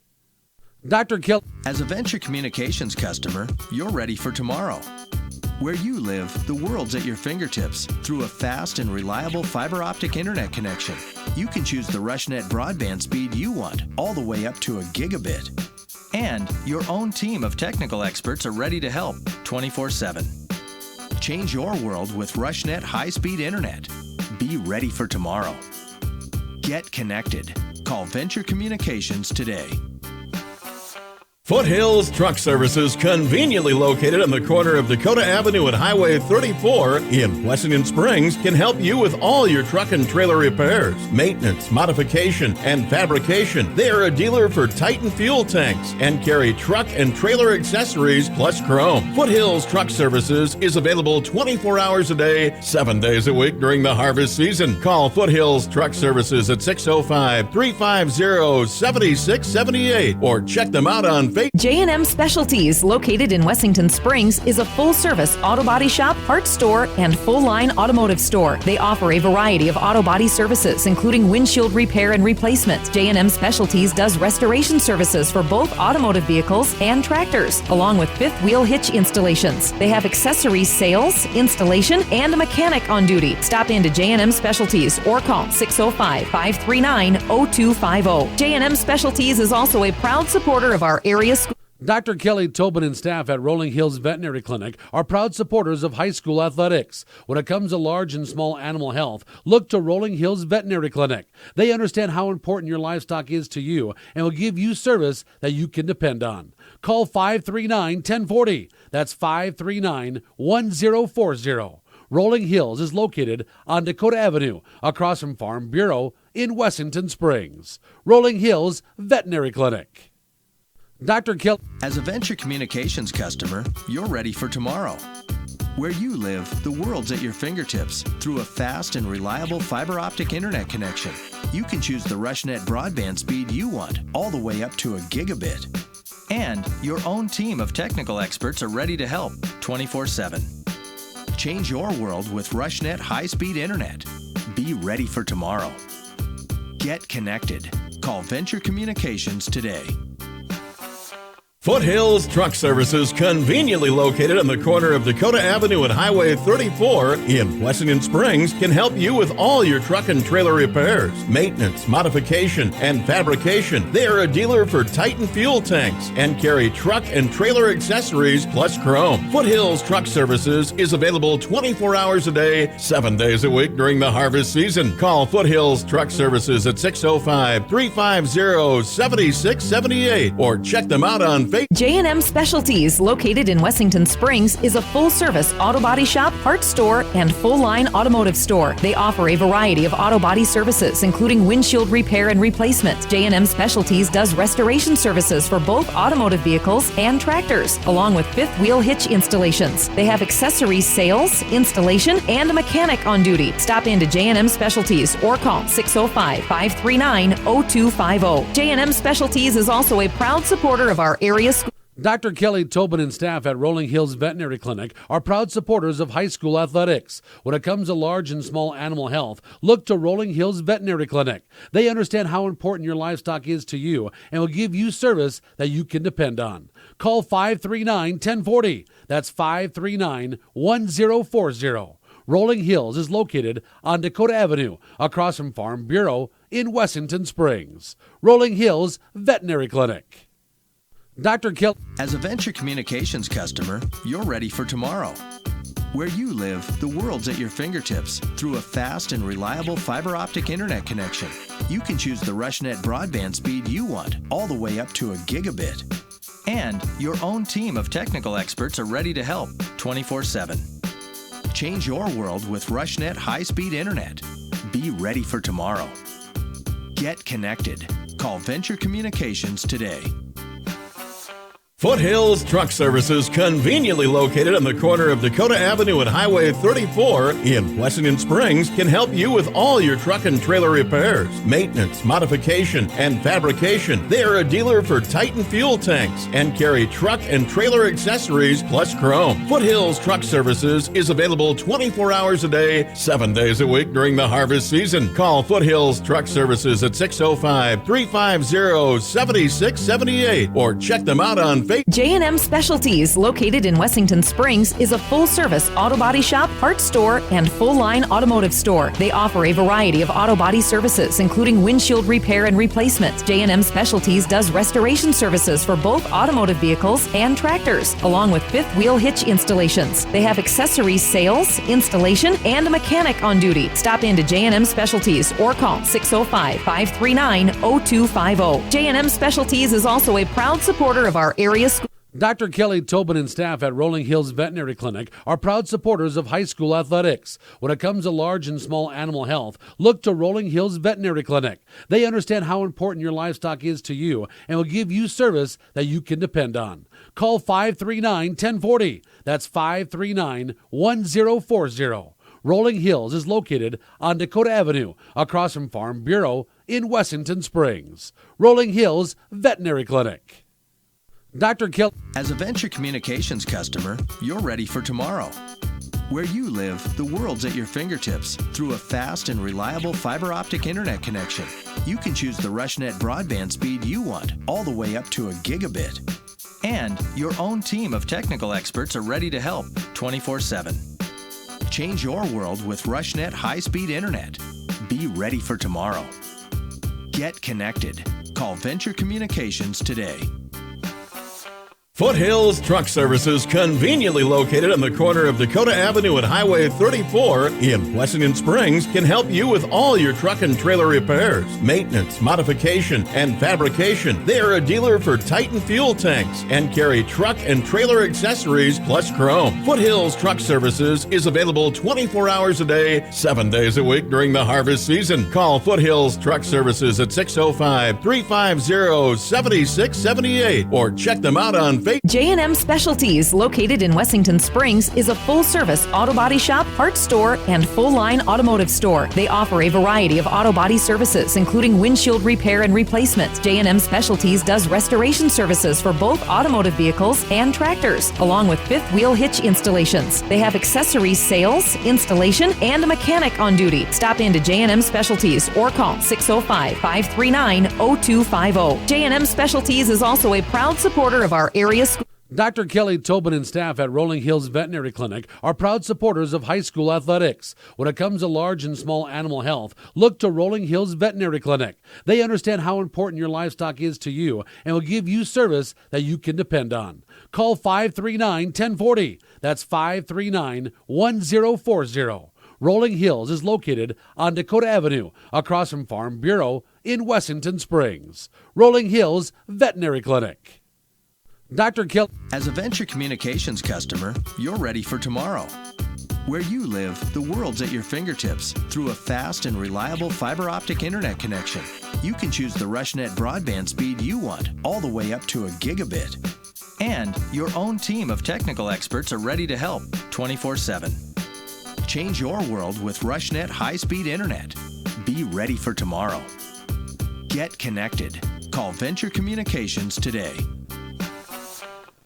Dr. Kelly. As a Venture Communications customer, you're ready for tomorrow. Where you live, the world's at your fingertips through a fast and reliable fiber optic internet connection. You can choose the RushNet broadband speed you want, all the way up to a gigabit. And your own team of technical experts are ready to help 24/7. Change your world with RushNet high-speed internet. Be ready for tomorrow. Get connected. Call Venture Communications today. Foothills Truck Services, conveniently located on the corner of Dakota Avenue and Highway 34 in Wessington Springs, can help you with all your truck and trailer repairs, maintenance, modification, and fabrication. They are a dealer for Titan fuel tanks and carry truck and trailer accessories plus chrome. Foothills Truck Services is available 24 hours a day, 7 days a week during the harvest season. Call Foothills Truck Services at 605-350-7678 or check them out on Facebook. J&M Specialties, located in Wessington Springs, is a full-service auto body shop, parts store, and full-line automotive store. They offer a variety of auto body services, including windshield repair and replacement. J&M Specialties does restoration services for both automotive vehicles and tractors, along with fifth wheel hitch installations. They have accessories sales, installation, and a mechanic on duty. Stop into J&M Specialties or call 605-539-0250. J&M Specialties is also a proud supporter of our area school. Dr. Kelly Tobin and staff at Rolling Hills Veterinary Clinic are proud supporters of high school athletics. When it comes to large and small animal health, look to Rolling Hills Veterinary Clinic. They understand how important your livestock is to you and will give you service that you can depend on. Call 539-1040. That's 539-1040. Rolling Hills is located on Dakota Avenue, across from Farm Bureau in Wessington Springs. Rolling Hills Veterinary Clinic. Dr. Kelly. As a Venture Communications customer, you're ready for tomorrow. Where you live, the world's at your fingertips through a fast and reliable fiber optic internet connection. You can choose the RushNet broadband speed you want, all the way up to a gigabit. And your own team of technical experts are ready to help 24/7. Change your world with RushNet high-speed internet. Be ready for tomorrow. Get connected. Call Venture Communications today. Foothills Truck Services, conveniently located on the corner of Dakota Avenue and Highway 34 in Wessington Springs, can help you with all your truck and trailer repairs, maintenance, modification, and fabrication. They are a dealer for Titan fuel tanks and carry truck and trailer accessories plus chrome. Foothills Truck Services is available 24 hours a day, 7 days a week during the harvest season. Call Foothills Truck Services at 605-350-7678 or check them out on Facebook. J&M Specialties, located in Wessington Springs, is a full-service auto body shop, parts store, and full-line automotive store. They offer a variety of auto body services, including windshield repair and replacement. J&M Specialties does restoration services for both automotive vehicles and tractors, along with fifth wheel hitch installations. They have accessories sales, installation, and a mechanic on duty. Stop into J&M Specialties or call 605-539-0250. J&M Specialties is also a proud supporter of our area school. Dr. Kelly Tobin and staff at Rolling Hills Veterinary Clinic are proud supporters of high school athletics. When it comes to large and small animal health, look to Rolling Hills Veterinary Clinic. They understand how important your livestock is to you and will give you service that you can depend on. Call 539-1040. That's 539-1040. Rolling Hills is located on Dakota Avenue, across from Farm Bureau in Wessington Springs. Rolling Hills Veterinary Clinic. Dr. Kelly. As a Venture Communications customer, you're ready for tomorrow. Where you live, the world's at your fingertips through a fast and reliable fiber optic internet connection. You can choose the RushNet broadband speed you want, all the way up to a gigabit. And your own team of technical experts are ready to help 24/7. Change your world with RushNet high-speed internet. Be ready for tomorrow. Get connected. Call Venture Communications today. Foothills Truck Services, conveniently located on the corner of Dakota Avenue and Highway 34 in Wessington Springs, can help you with all your truck and trailer repairs, maintenance, modification, and fabrication. They are a dealer for Titan fuel tanks and carry truck and trailer accessories plus chrome. Foothills Truck Services is available 24 hours a day, 7 days a week during the harvest season. Call Foothills Truck Services at 605-350-7678 or check them out on Facebook. J&M Specialties, located in Wessington Springs, is a full-service auto body shop, parts store, and full-line automotive store. They offer a variety of auto body services, including windshield repair and replacement. J&M Specialties does restoration services for both automotive vehicles and tractors, along with fifth wheel hitch installations. They have accessories sales, installation, and a mechanic on duty. Stop into J&M Specialties or call 605-539-0250. J&M Specialties is also a proud supporter of our area school. Dr. Kelly Tobin and staff at Rolling Hills Veterinary Clinic are proud supporters of high school athletics. When it comes to large and small animal health, look to Rolling Hills Veterinary Clinic. They understand how important your livestock is to you and will give you service that you can depend on. Call 539-1040. That's 539-1040. Rolling Hills is located on Dakota Avenue, across from Farm Bureau in Wessington Springs. Rolling Hills Veterinary Clinic. Dr. Kelly. As a Venture Communications customer, you're ready for tomorrow. Where you live, the world's at your fingertips through a fast and reliable fiber optic internet connection. You can choose the RushNet broadband speed you want, all the way up to a gigabit. And your own team of technical experts are ready to help 24/7. Change your world with RushNet high-speed internet. Be ready for tomorrow. Get connected. Call Venture Communications today. Foothills Truck Services, conveniently located on the corner of Dakota Avenue and Highway 34 in Wessington Springs, can help you with all your truck and trailer repairs, maintenance, modification, and fabrication. They are a dealer for Titan fuel tanks and carry truck and trailer accessories plus chrome. Foothills Truck Services is available 24 hours a day, 7 days a week during the harvest season. Call Foothills Truck Services at 605-350-7678 or check them out on Facebook. J&M Specialties, located in Wessington Springs, is a full-service auto body shop, parts store, and full-line automotive store. They offer a variety of auto body services, including windshield repair and replacement. J&M Specialties does restoration services for both automotive vehicles and tractors, along with fifth wheel hitch installations. They have accessories sales, installation, and a mechanic on duty. Stop into J&M Specialties or call 605-539-0250. J&M Specialties is also a proud supporter of our area school. Dr. Kelly Tobin and staff at Rolling Hills Veterinary Clinic are proud supporters of high school athletics. When it comes to large and small animal health, look to Rolling Hills Veterinary Clinic. They understand how important your livestock is to you and will give you service that you can depend on. Call 539-1040. That's 539-1040. Rolling Hills is located on Dakota Avenue, across from Farm Bureau in Wessington Springs. Rolling Hills Veterinary Clinic. Dr. Kelly. As a Venture Communications customer, you're ready for tomorrow. Where you live, the world's at your fingertips through a fast and reliable fiber optic internet connection. You can choose the RushNet broadband speed you want, all the way up to a gigabit. And your own team of technical experts are ready to help 24/7. Change your world with RushNet high-speed internet. Be ready for tomorrow. Get connected. Call Venture Communications today.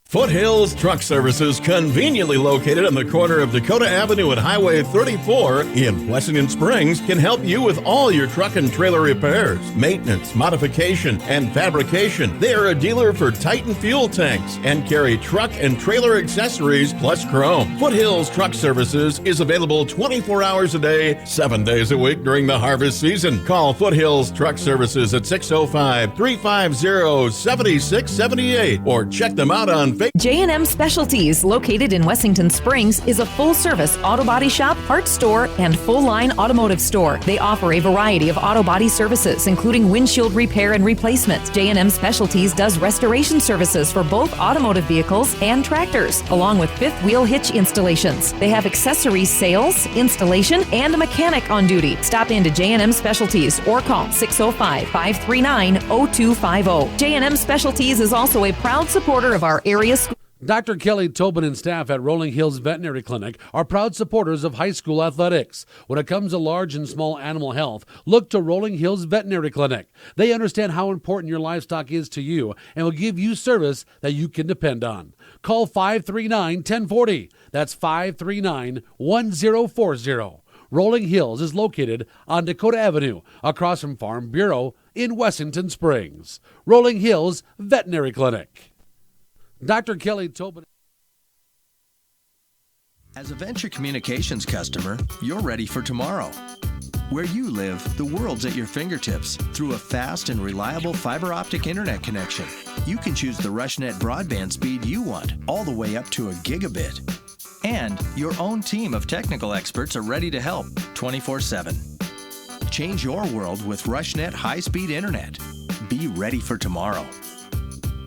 Foothills Truck Services, conveniently located on the corner of Dakota Avenue and Highway 34 in Wessington Springs, can help you with all your truck and trailer repairs, maintenance, modification, and fabrication. They are a dealer for Titan fuel tanks and carry truck and trailer accessories plus chrome. Foothills Truck Services is available 24 hours a day, 7 days a week during the harvest season. Call Foothills Truck Services at 605-350-7678 or check them out on Facebook. J&M Specialties, located in Wessington Springs, is a full-service auto body shop, parts store, and full-line automotive store. They offer a variety of auto body services, including windshield repair and replacement. J&M Specialties does restoration services for both automotive vehicles and tractors, along with fifth wheel hitch installations. They have accessories sales, installation, and a mechanic on duty. Stop into J&M Specialties or call 605-539-0250. J&M Specialties is also a proud supporter of our area school. Dr. Kelly Tobin and staff at Rolling Hills Veterinary Clinic are proud supporters of high school athletics. When it comes to large and small animal health, look to Rolling Hills Veterinary Clinic. They understand how important your livestock is to you and will give you service that you can depend on. Call 539-1040. That's 539-1040. Rolling Hills is located on Dakota Avenue, across from Farm Bureau in Wessington Springs. Rolling Hills Veterinary Clinic. Dr. Kelly Tobin. As a Venture Communications customer, you're ready for tomorrow. Where you live, the world's at your fingertips through a fast and reliable fiber optic internet connection. You can choose the RushNet broadband speed you want, all the way up to a gigabit. And your own team of technical experts are ready to help 24/7. Change your world with RushNet high-speed internet. Be ready for tomorrow.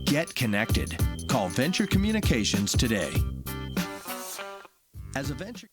Get connected. Call Venture Communications today. As a Venture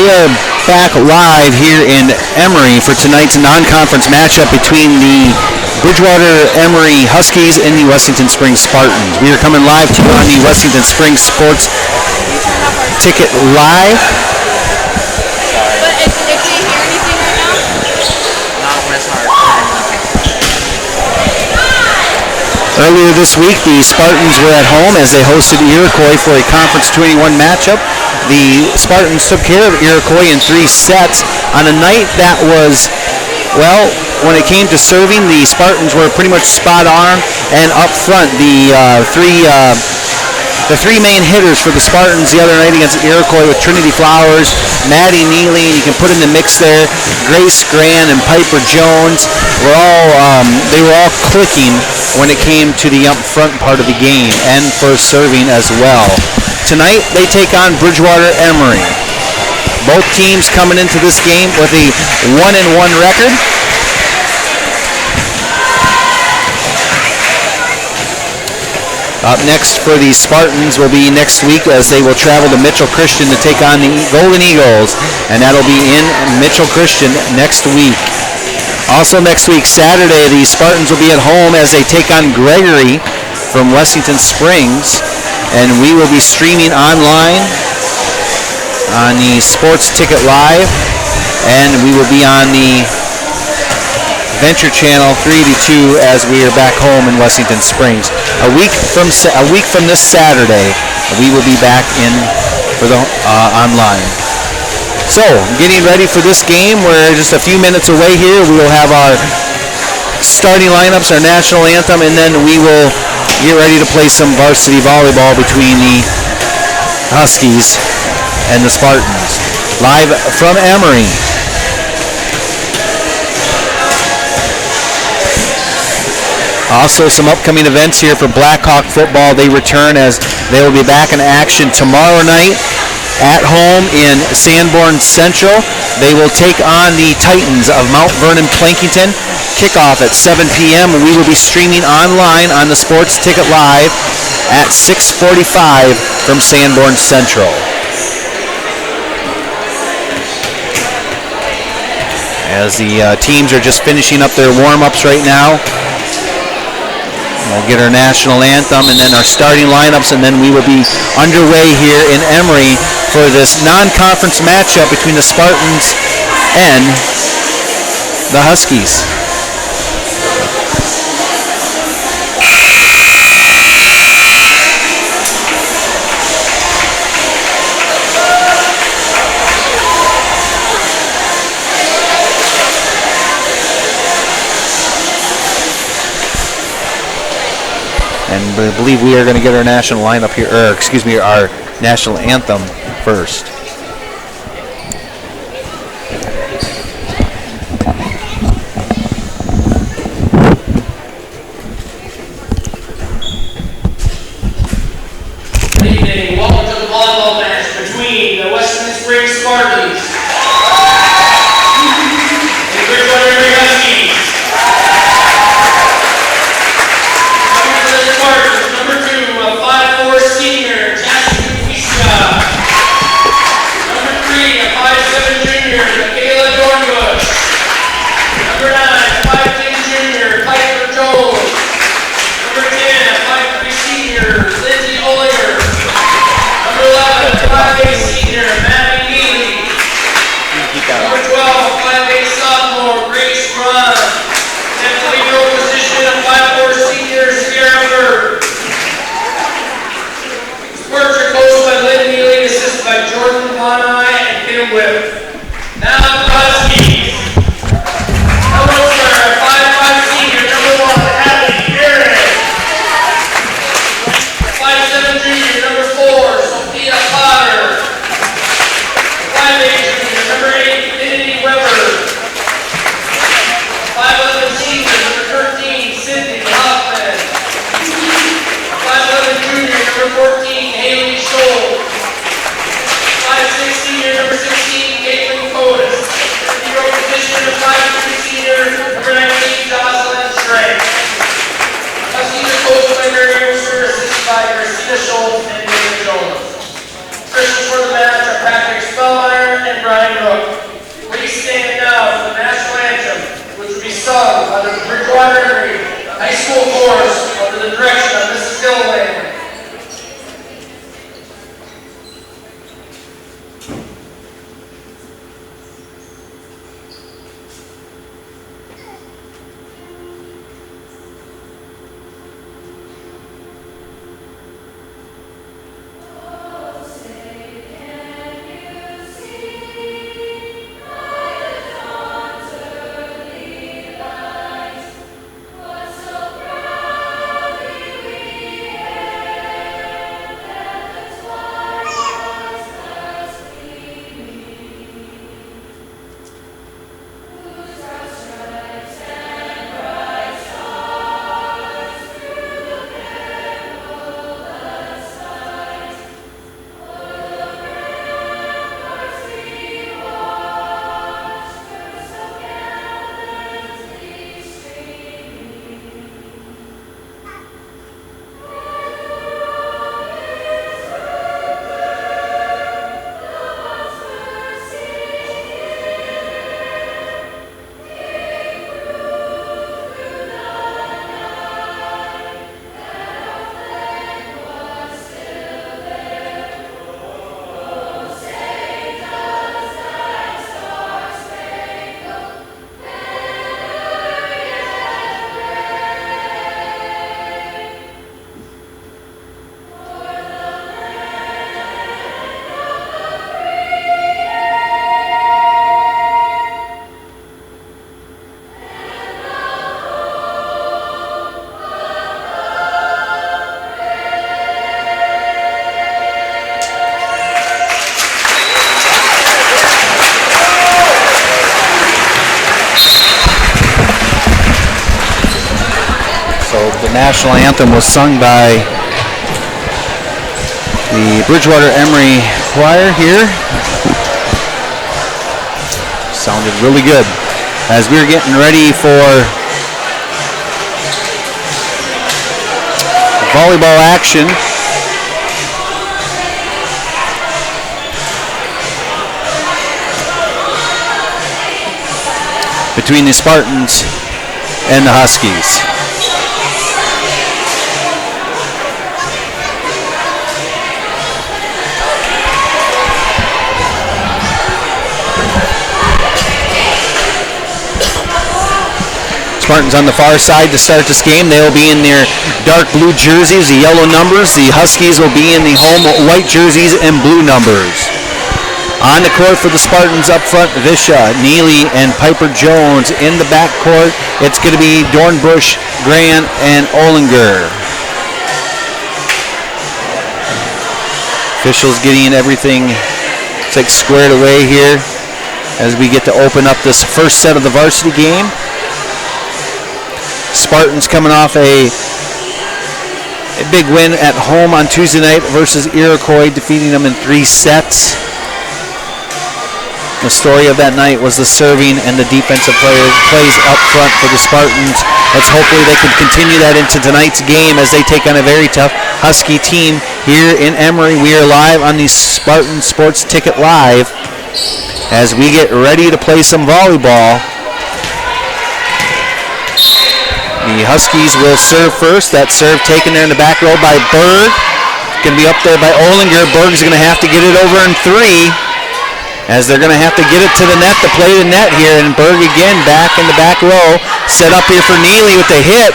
We are back live here in Emery for tonight's non-conference matchup between the Bridgewater Emery Huskies and the Wessington Springs Spartans. We are coming live to you on the Wessington Springs Sports Ticket Live. But if you hear anything right now? Not when it's hard. Earlier this week, the Spartans were at home as they hosted Iroquois for a Conference 21 matchup. The Spartans took care of Iroquois in 3 sets on a night that was, well, when it came to serving, the Spartans were pretty much spot on, and up front, the three main hitters for the Spartans the other night against Iroquois with Trinity Flowers, Maddie Neely, and you can put in the mix there, Grace Gran and Piper Jones, they were all clicking when it came to the up front part of the game and for serving as well. Tonight, they take on Bridgewater Emery. Both teams coming into this game with a 1-1 record. Up next for the Spartans will be next week as they will travel to Mitchell Christian to take on the Golden Eagles, and that'll be in Mitchell Christian next week. Also next week, Saturday, the Spartans will be at home as they take on Gregory from Wessington Springs, and we will be streaming online on the Sports Ticket Live, and we will be on the Venture Channel 382 as we are back home in Wessington Springs. A week from this Saturday, we will be back in for the online. So, getting ready for this game. We're just a few minutes away here. We will have our starting lineups, our national anthem, and then we will get ready to play some varsity volleyball between the Huskies and the Spartans. Live from Emery. Also, some upcoming events here for Blackhawk football. They return as they will be back in action tomorrow night at home in Sanborn Central. They will take on the Titans of Mount Vernon Plankington. Kickoff at 7 p.m. We will be streaming online on the Sports Ticket Live at 6:45 from Sanborn Central. As the teams are just finishing up their warm-ups right now. We'll get our national anthem and then our starting lineups, and then we will be underway here in Emery for this non-conference matchup between the Spartans and the Huskies. And I believe we are going to get our national lineup here, our national anthem first. Good evening. Welcome to the volleyball match between the Western Springs Spartans and the Bridgewater Emery Huskies. Number 2, a 5'4" senior, Jasmine Fisha. Number 3, a 5'7" junior, Michaela Dornbush. Number 9, a 5'10" junior, Piper Jones. Number 10, a 5'3" senior, Lindsay Oliver. Number 11, a 5'8" senior, Maddie Neely. Number 12, a 5'8" sophomore, Grace Grun. And the lead row position, a 5'4" senior, Sierra Bird. Sports are coached by Lynn Neely, assisted by Jordan Bonai and Kim Whip. Now the Huskies. Number under the Bridgewater Emery High School course under the direction of Mrs. Dillway. The national anthem was sung by the Bridgewater Emery choir here. Sounded really good. As we're getting ready for volleyball action, between the Spartans and the Huskies. Spartans on the far side to start this game. They'll be in their dark blue jerseys, the yellow numbers. The Huskies will be in the home white jerseys and blue numbers. On the court for the Spartans up front, Visha, Neely, and Piper Jones. In the back court, it's going to be Dornbush, Grant, and Olinger. Officials getting everything squared away here as we get to open up this first set of the varsity game. Spartans coming off a big win at home on Tuesday night versus Iroquois, defeating them in 3 sets. The story of that night was the serving and the defensive plays up front for the Spartans. Let's hopefully they can continue that into tonight's game as they take on a very tough Husky team here in Emery. We are live on the Spartan Sports Ticket Live as we get ready to play some volleyball. The Huskies will serve first. That serve taken there in the back row by Berg. Going to be up there by Olinger. Berg's going to have to get it over in 3 as they're going to have to get it to the net to play the net here. And Berg again back in the back row. Set up here for Neely with the hit.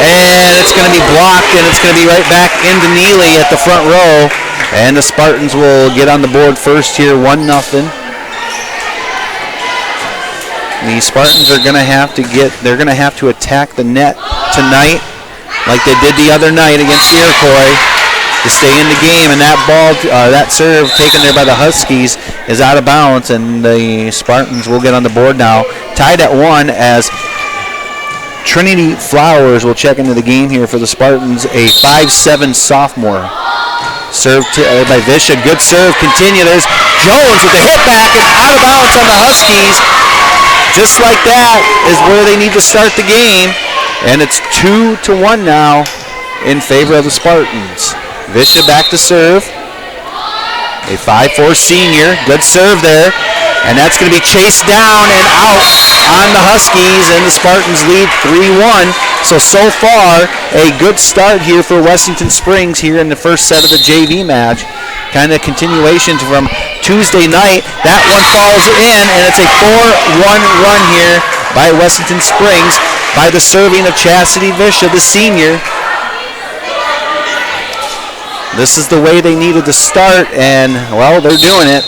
And it's going to be blocked, and it's going to be right back into Neely at the front row. And the Spartans will get on the board first here, 1-0. The Spartans are going to have to attack the net tonight like they did the other night against Iroquois to stay in the game. And that ball, that serve taken there by the Huskies is out of bounds, and the Spartans will get on the board now. Tied at 1 as Trinity Flowers will check into the game here for the Spartans, a 5'7" sophomore. Serve by Visha. Good serve. Continue. There's Jones with the hit back and out of bounds on the Huskies. Just like that is where they need to start the game. And it's 2-1 now in favor of the Spartans. Visha back to serve. A 5'4" senior. Good serve there. And that's going to be chased down and out on the Huskies, and the Spartans lead 3-1. So far, a good start here for Wessington Springs here in the first set of the JV match. Kind of continuation from Tuesday night. That one falls in, and it's a 4-1 run here by Wessington Springs by the serving of Chastity Visha, the senior. This is the way they needed to start, and, well, they're doing it.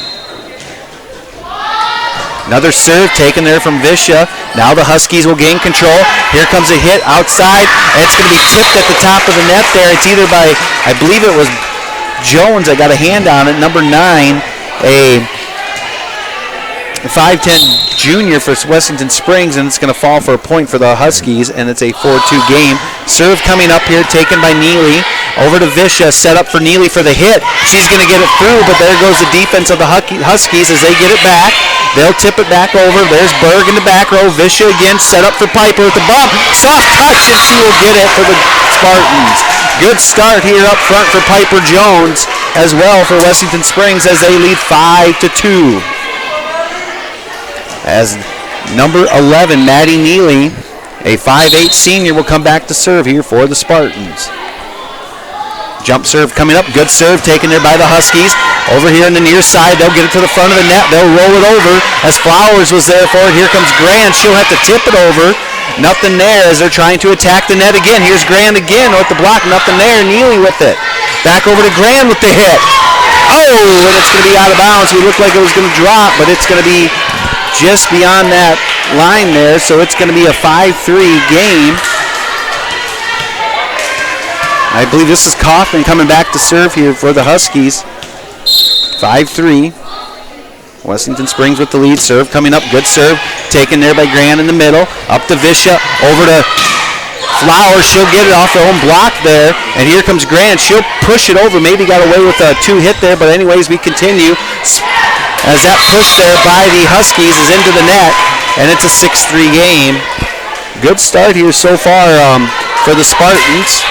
Another serve taken there from Visha. Now the Huskies will gain control. Here comes a hit outside, and it's going to be tipped at the top of the net there. It's either by, I believe it was Jones. I got a hand on it, number 9, a 5'10 junior for Wessington Springs, and it's going to fall for a point for the Huskies, and it's a 4-2 game. Serve coming up here, taken by Neely. Over to Visha, set up for Neely for the hit. She's going to get it through, but there goes the defense of the Huskies as they get it back. They'll tip it back over. There's Berg in the back row. Visha again, set up for Piper at the bump. Soft touch, and she will get it for the Spartans. Good start here up front for Piper Jones as well for Wessington Springs as they lead 5-2. As number 11, Maddie Neely, a 5'8 senior, will come back to serve here for the Spartans. Jump serve coming up. Good serve taken there by the Huskies. Over here on the near side, they'll get it to the front of the net. They'll roll it over as Flowers was there for it. Here comes Grand. She'll have to tip it over. Nothing there as they're trying to attack the net again. Here's Grand again with the block. Nothing there. Neely with it. Back over to Grand with the hit. Oh, and it's going to be out of bounds. It looked like it was going to drop, but it's going to be just beyond that line there. So it's going to be a 5-3 game. I believe this is Kaufman coming back to serve here for the Huskies. 5-3. Wessington Springs with the lead. Serve coming up. Good serve. Taken there by Grant in the middle. Up to Visha. Over to Flowers. She'll get it off her own block there. And here comes Grant. She'll push it over. Maybe got away with a 2-hit there. But anyways, we continue. As that push there by the Huskies is into the net. And it's a 6-3 game. Good start here so far for the Spartans.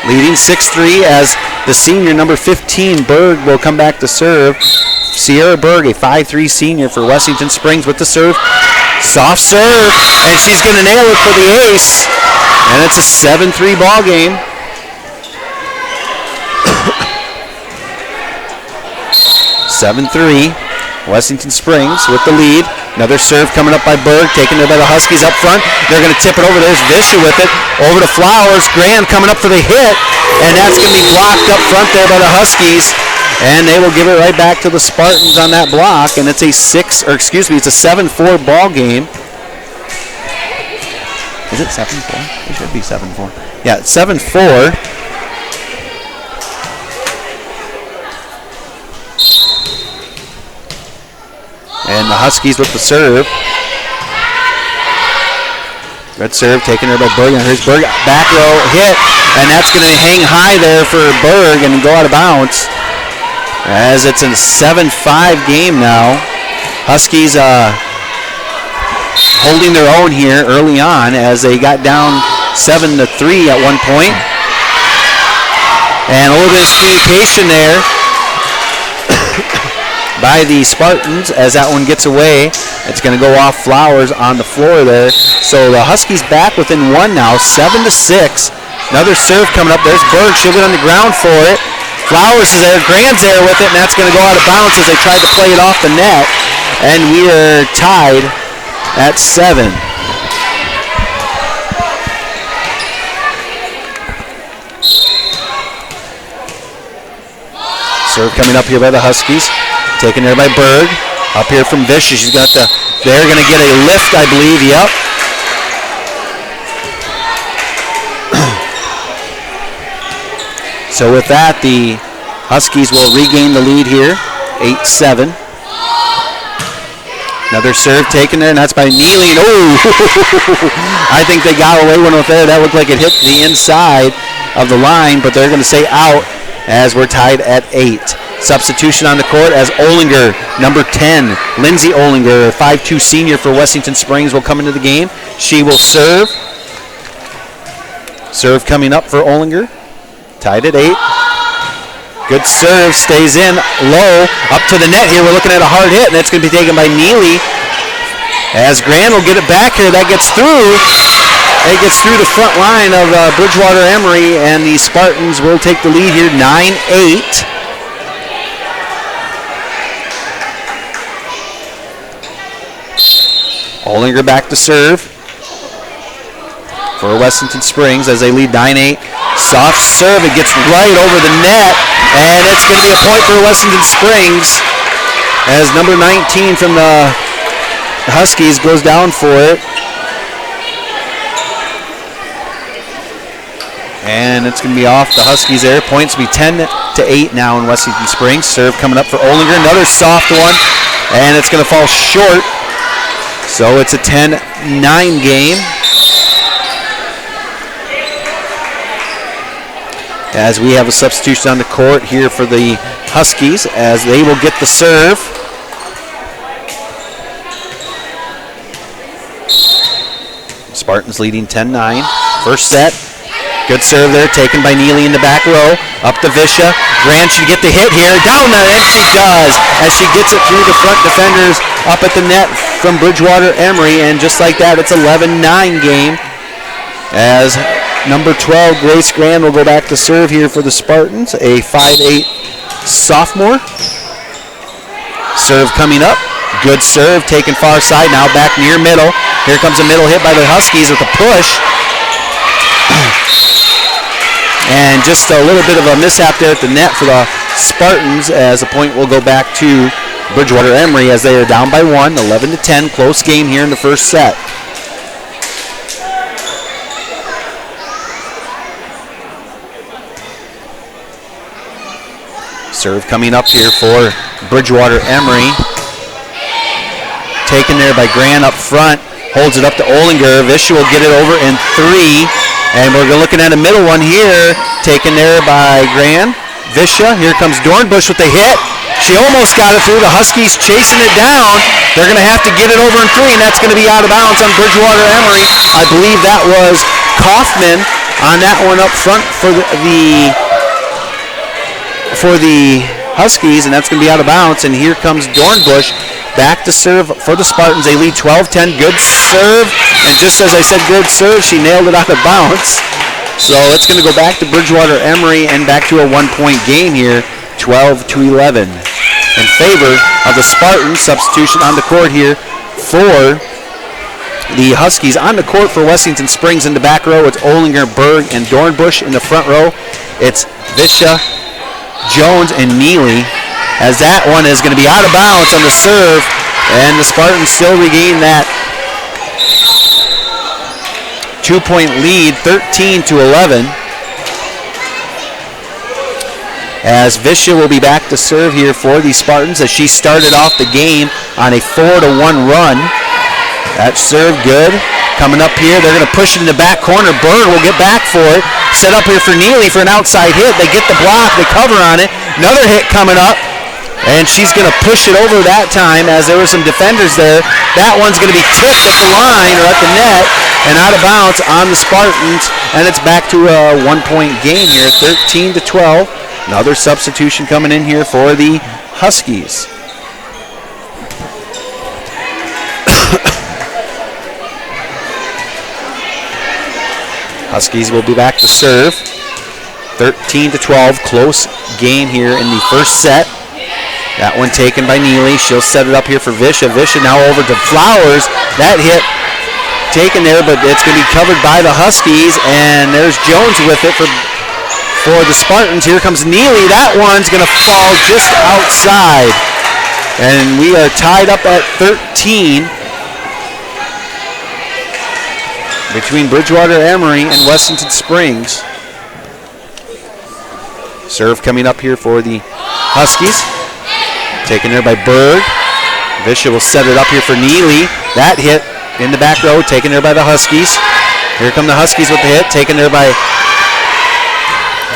Leading 6-3 as the senior, number 15, Berg, will come back to serve. Sierra Berg, a 5'3 senior for Wessington Springs with the serve. Soft serve, and she's going to nail it for the ace. And it's a 7-3 ball game. 7-3. Wessington Springs with the lead. Another serve coming up by Berg, taken there by the Huskies up front. They're going to tip it over. There's Visha with it. Over to Flowers. Graham coming up for the hit, and that's going to be blocked up front there by the Huskies. And they will give it right back to the Spartans on that block, and it's a 7-4 ball game. Is it 7-4? It should be 7-4. Yeah, 7-4. And the Huskies with the serve. Good serve taken there by Berg. And here's Berg. Back row hit. And that's going to hang high there for Berg and go out of bounds. As it's a 7-5 game now. Huskies holding their own here early on as they got down 7-3 at one point. And a little bit of communication there by the Spartans as that one gets away. It's going to go off Flowers on the floor there. So the Huskies back within one now, 7-6. Another serve coming up. There's Berg. She'll get on the ground for it. Flowers is there. Grand's there with it, and that's going to go out of bounds as they tried to play it off the net. And we are tied at 7. Serve coming up here by the Huskies. Taken there by Berg. Up here from Visha. She's got the, they're going to get a lift, I believe. Yep. So with that, the Huskies will regain the lead here. 8-7. Another serve taken there, and that's by Neely. Oh, I think they got away with it there. That looked like it hit the inside of the line, but they're going to say out as we're tied at 8. Substitution on the court as Olinger, number 10, Lindsay Olinger, a 5'2 senior for Wessington Springs, will come into the game. She will serve. Serve coming up for Olinger. Tied at 8. Good serve, stays in low, up to the net here. We're looking at a hard hit, and it's going to be taken by Neely. As Grand will get it back here, that gets through. It gets through the front line of Bridgewater Emery, and the Spartans will take the lead here, 9-8. Olinger back to serve for Wessington Springs as they lead 9-8. Soft serve, it gets right over the net, and it's going to be a point for Wessington Springs as number 19 from the Huskies goes down for it. And it's going to be off the Huskies there. Points will be 10-8 now in Wessington Springs. Serve coming up for Olinger, another soft one, and it's going to fall short. So it's a 10-9 game. As we have a substitution on the court here for the Huskies as they will get the serve. Spartans leading 10-9. First set. Good serve there, taken by Neely in the back row. Up to Visha. Grand should get the hit here. Down the net she does as she gets it through the front defenders up at the net from Bridgewater Emery. And just like that, it's 11-9 game. As number 12, Grace Grand, will go back to serve here for the Spartans. A 5'8" sophomore. Serve coming up. Good serve, taken far side, now back near middle. Here comes a middle hit by the Huskies with a push. And just a little bit of a mishap there at the net for the Spartans as a point will go back to Bridgewater Emery as they are down by 1, 11-10. Close game here in the first set. Serve coming up here for Bridgewater Emery. Taken there by Grant up front. Holds it up to Olinger. Visha will get it over in 3. And we're looking at a middle one here. Taken there by Grant. Visha. Here comes Dornbush with the hit. She almost got it through. The Huskies chasing it down. They're going to have to get it over in 3, and that's going to be out of bounds on Bridgewater Emery. I believe that was Kaufman on that one up front for the Huskies, and that's going to be out of bounds. And here comes Dornbush back to serve for the Spartans. They lead 12-10. Good serve, and just as I said good serve, she nailed it out of bounds. So it's going to go back to Bridgewater Emery and back to a 1-point game here, 12-11. In favor of the Spartans. Substitution on the court here for the Huskies. On the court for Wessington Springs in the back row, it's Olinger, Berg, and Dornbush. In the front row, it's Visha, Jones, and Neely, as that one is going to be out of bounds on the serve, and the Spartans still regain that 2-point lead, 13-11. As Visha will be back to serve here for the Spartans as she started off the game on a 4-1 run. That serve good. Coming up here, they're going to push it in the back corner. Berg will get back for it. Set up here for Neely for an outside hit. They get the block, they cover on it. Another hit coming up. And she's going to push it over that time as there were some defenders there. That one's going to be tipped at the line or at the net and out of bounds on the Spartans. And it's back to a 1-point game here, 13-12. Another substitution coming in here for the Huskies. Huskies will be back to serve. 13-12, close game here in the first set. That one taken by Neely. She'll set it up here for Visha. Visha now over to Flowers. That hit taken there, but it's going to be covered by the Huskies. And there's Jones with it for the Spartans. Here comes Neely. That one's going to fall just outside. And we are tied up at 13 between Bridgewater Emery and Wessington Springs. Serve coming up here for the Huskies. Taken there by Berg. Visha will set it up here for Neely. That hit in the back row, taken there by the Huskies. Here come the Huskies with the hit, taken there by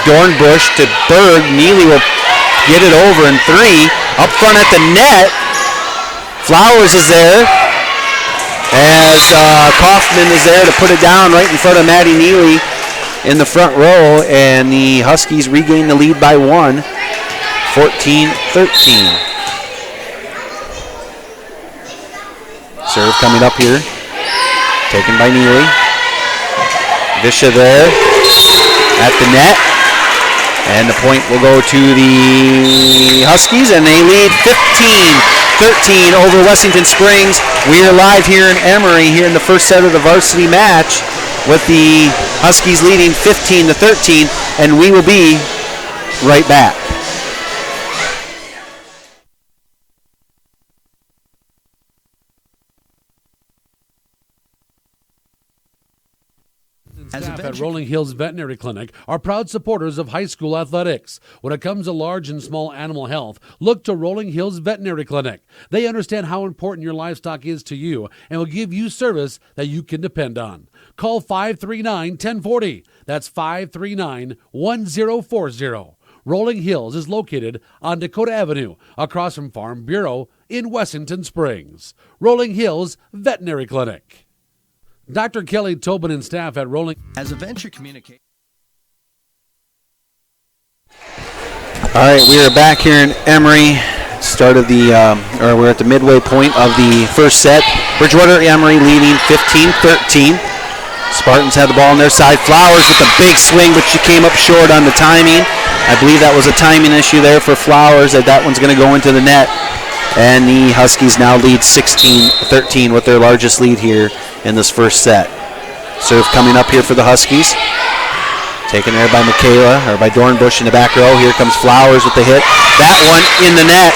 Dornbush to Berg. Neely will get it over in 3. Up front at the net, Flowers is there as Kaufman is there to put it down right in front of Maddie Neely in the front row, and the Huskies regain the lead by 1. 14-13. Serve coming up here. Taken by Neely. Visha there at the net. And the point will go to the Huskies, and they lead 15-13 over Wessington Springs. We are live here in Emery here in the first set of the varsity match with the Huskies leading 15-13, and we will be right back. Staff at Rolling Hills Veterinary Clinic are proud supporters of high school athletics. When it comes to large and small animal health, look to Rolling Hills Veterinary Clinic. They understand how important your livestock is to you and will give you service that you can depend on. Call 539-1040. That's 539-1040. Rolling Hills is located on Dakota Avenue, across from Farm Bureau in Wessington Springs. Rolling Hills Veterinary Clinic. Dr. Kelly Tobin and staff at Rolling. As a venture communication. All right, we are back here in Emery. We're at the midway point of the first set. Bridgewater Emery leading 15-13. Spartans had the ball on their side. Flowers with a big swing, but she came up short on the timing. I believe that was a timing issue there for Flowers, that one's going to go into the net. And the Huskies now lead 16-13 with their largest lead here in this first set. Serve coming up here for the Huskies. Taken there by Michaela, or by Dornbush in the back row. Here comes Flowers with the hit. That one in the net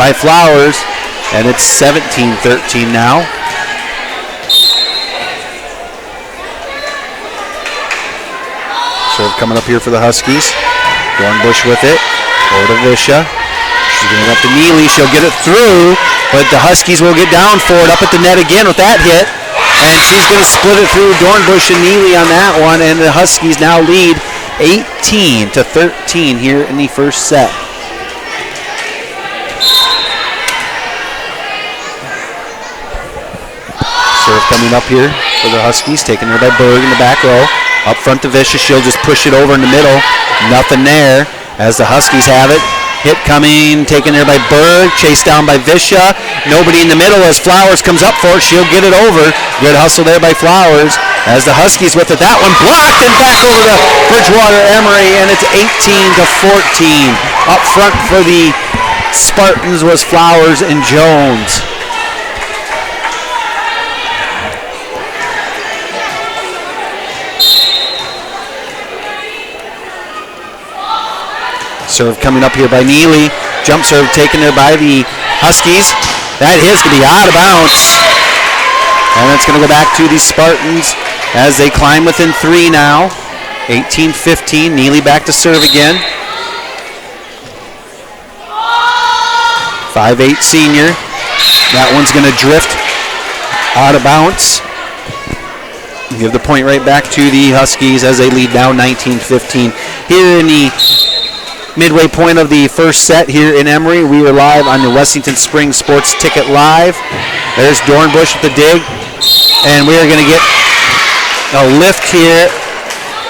by Flowers. And it's 17-13 now. Serve coming up here for the Huskies. Dornbush with it. Over to Visha. She's going up to Neely. She'll get it through, but the Huskies will get down for it up at the net again with that hit. And she's going to split it through Dornbush and Neely on that one, and the Huskies now lead 18-13 here in the first set. Serve coming up here for the Huskies, taken there by Berg in the back row. Up front to Visha. She'll just push it over in the middle. Nothing there as the Huskies have it. Hit coming, taken there by Berg, chased down by Visha. Nobody in the middle as Flowers comes up for it. She'll get it over. Good hustle there by Flowers as the Huskies with it. That one blocked and back over to Bridgewater Emery, and it's 18-14. Up front for the Spartans was Flowers and Jones. Serve coming up here by Neely. Jump serve taken there by the Huskies. That is going to be out of bounds. And it's going to go back to the Spartans as they climb within 3 now. 18-15. Neely back to serve again. 5'8" senior. That one's going to drift out of bounds. Give the point right back to the Huskies as they lead now 19-15. Here in the midway point of the first set here in Emery. We are live on the Wessington Springs Sports Ticket Live. There's Dornbush with the dig. And we are going to get a lift here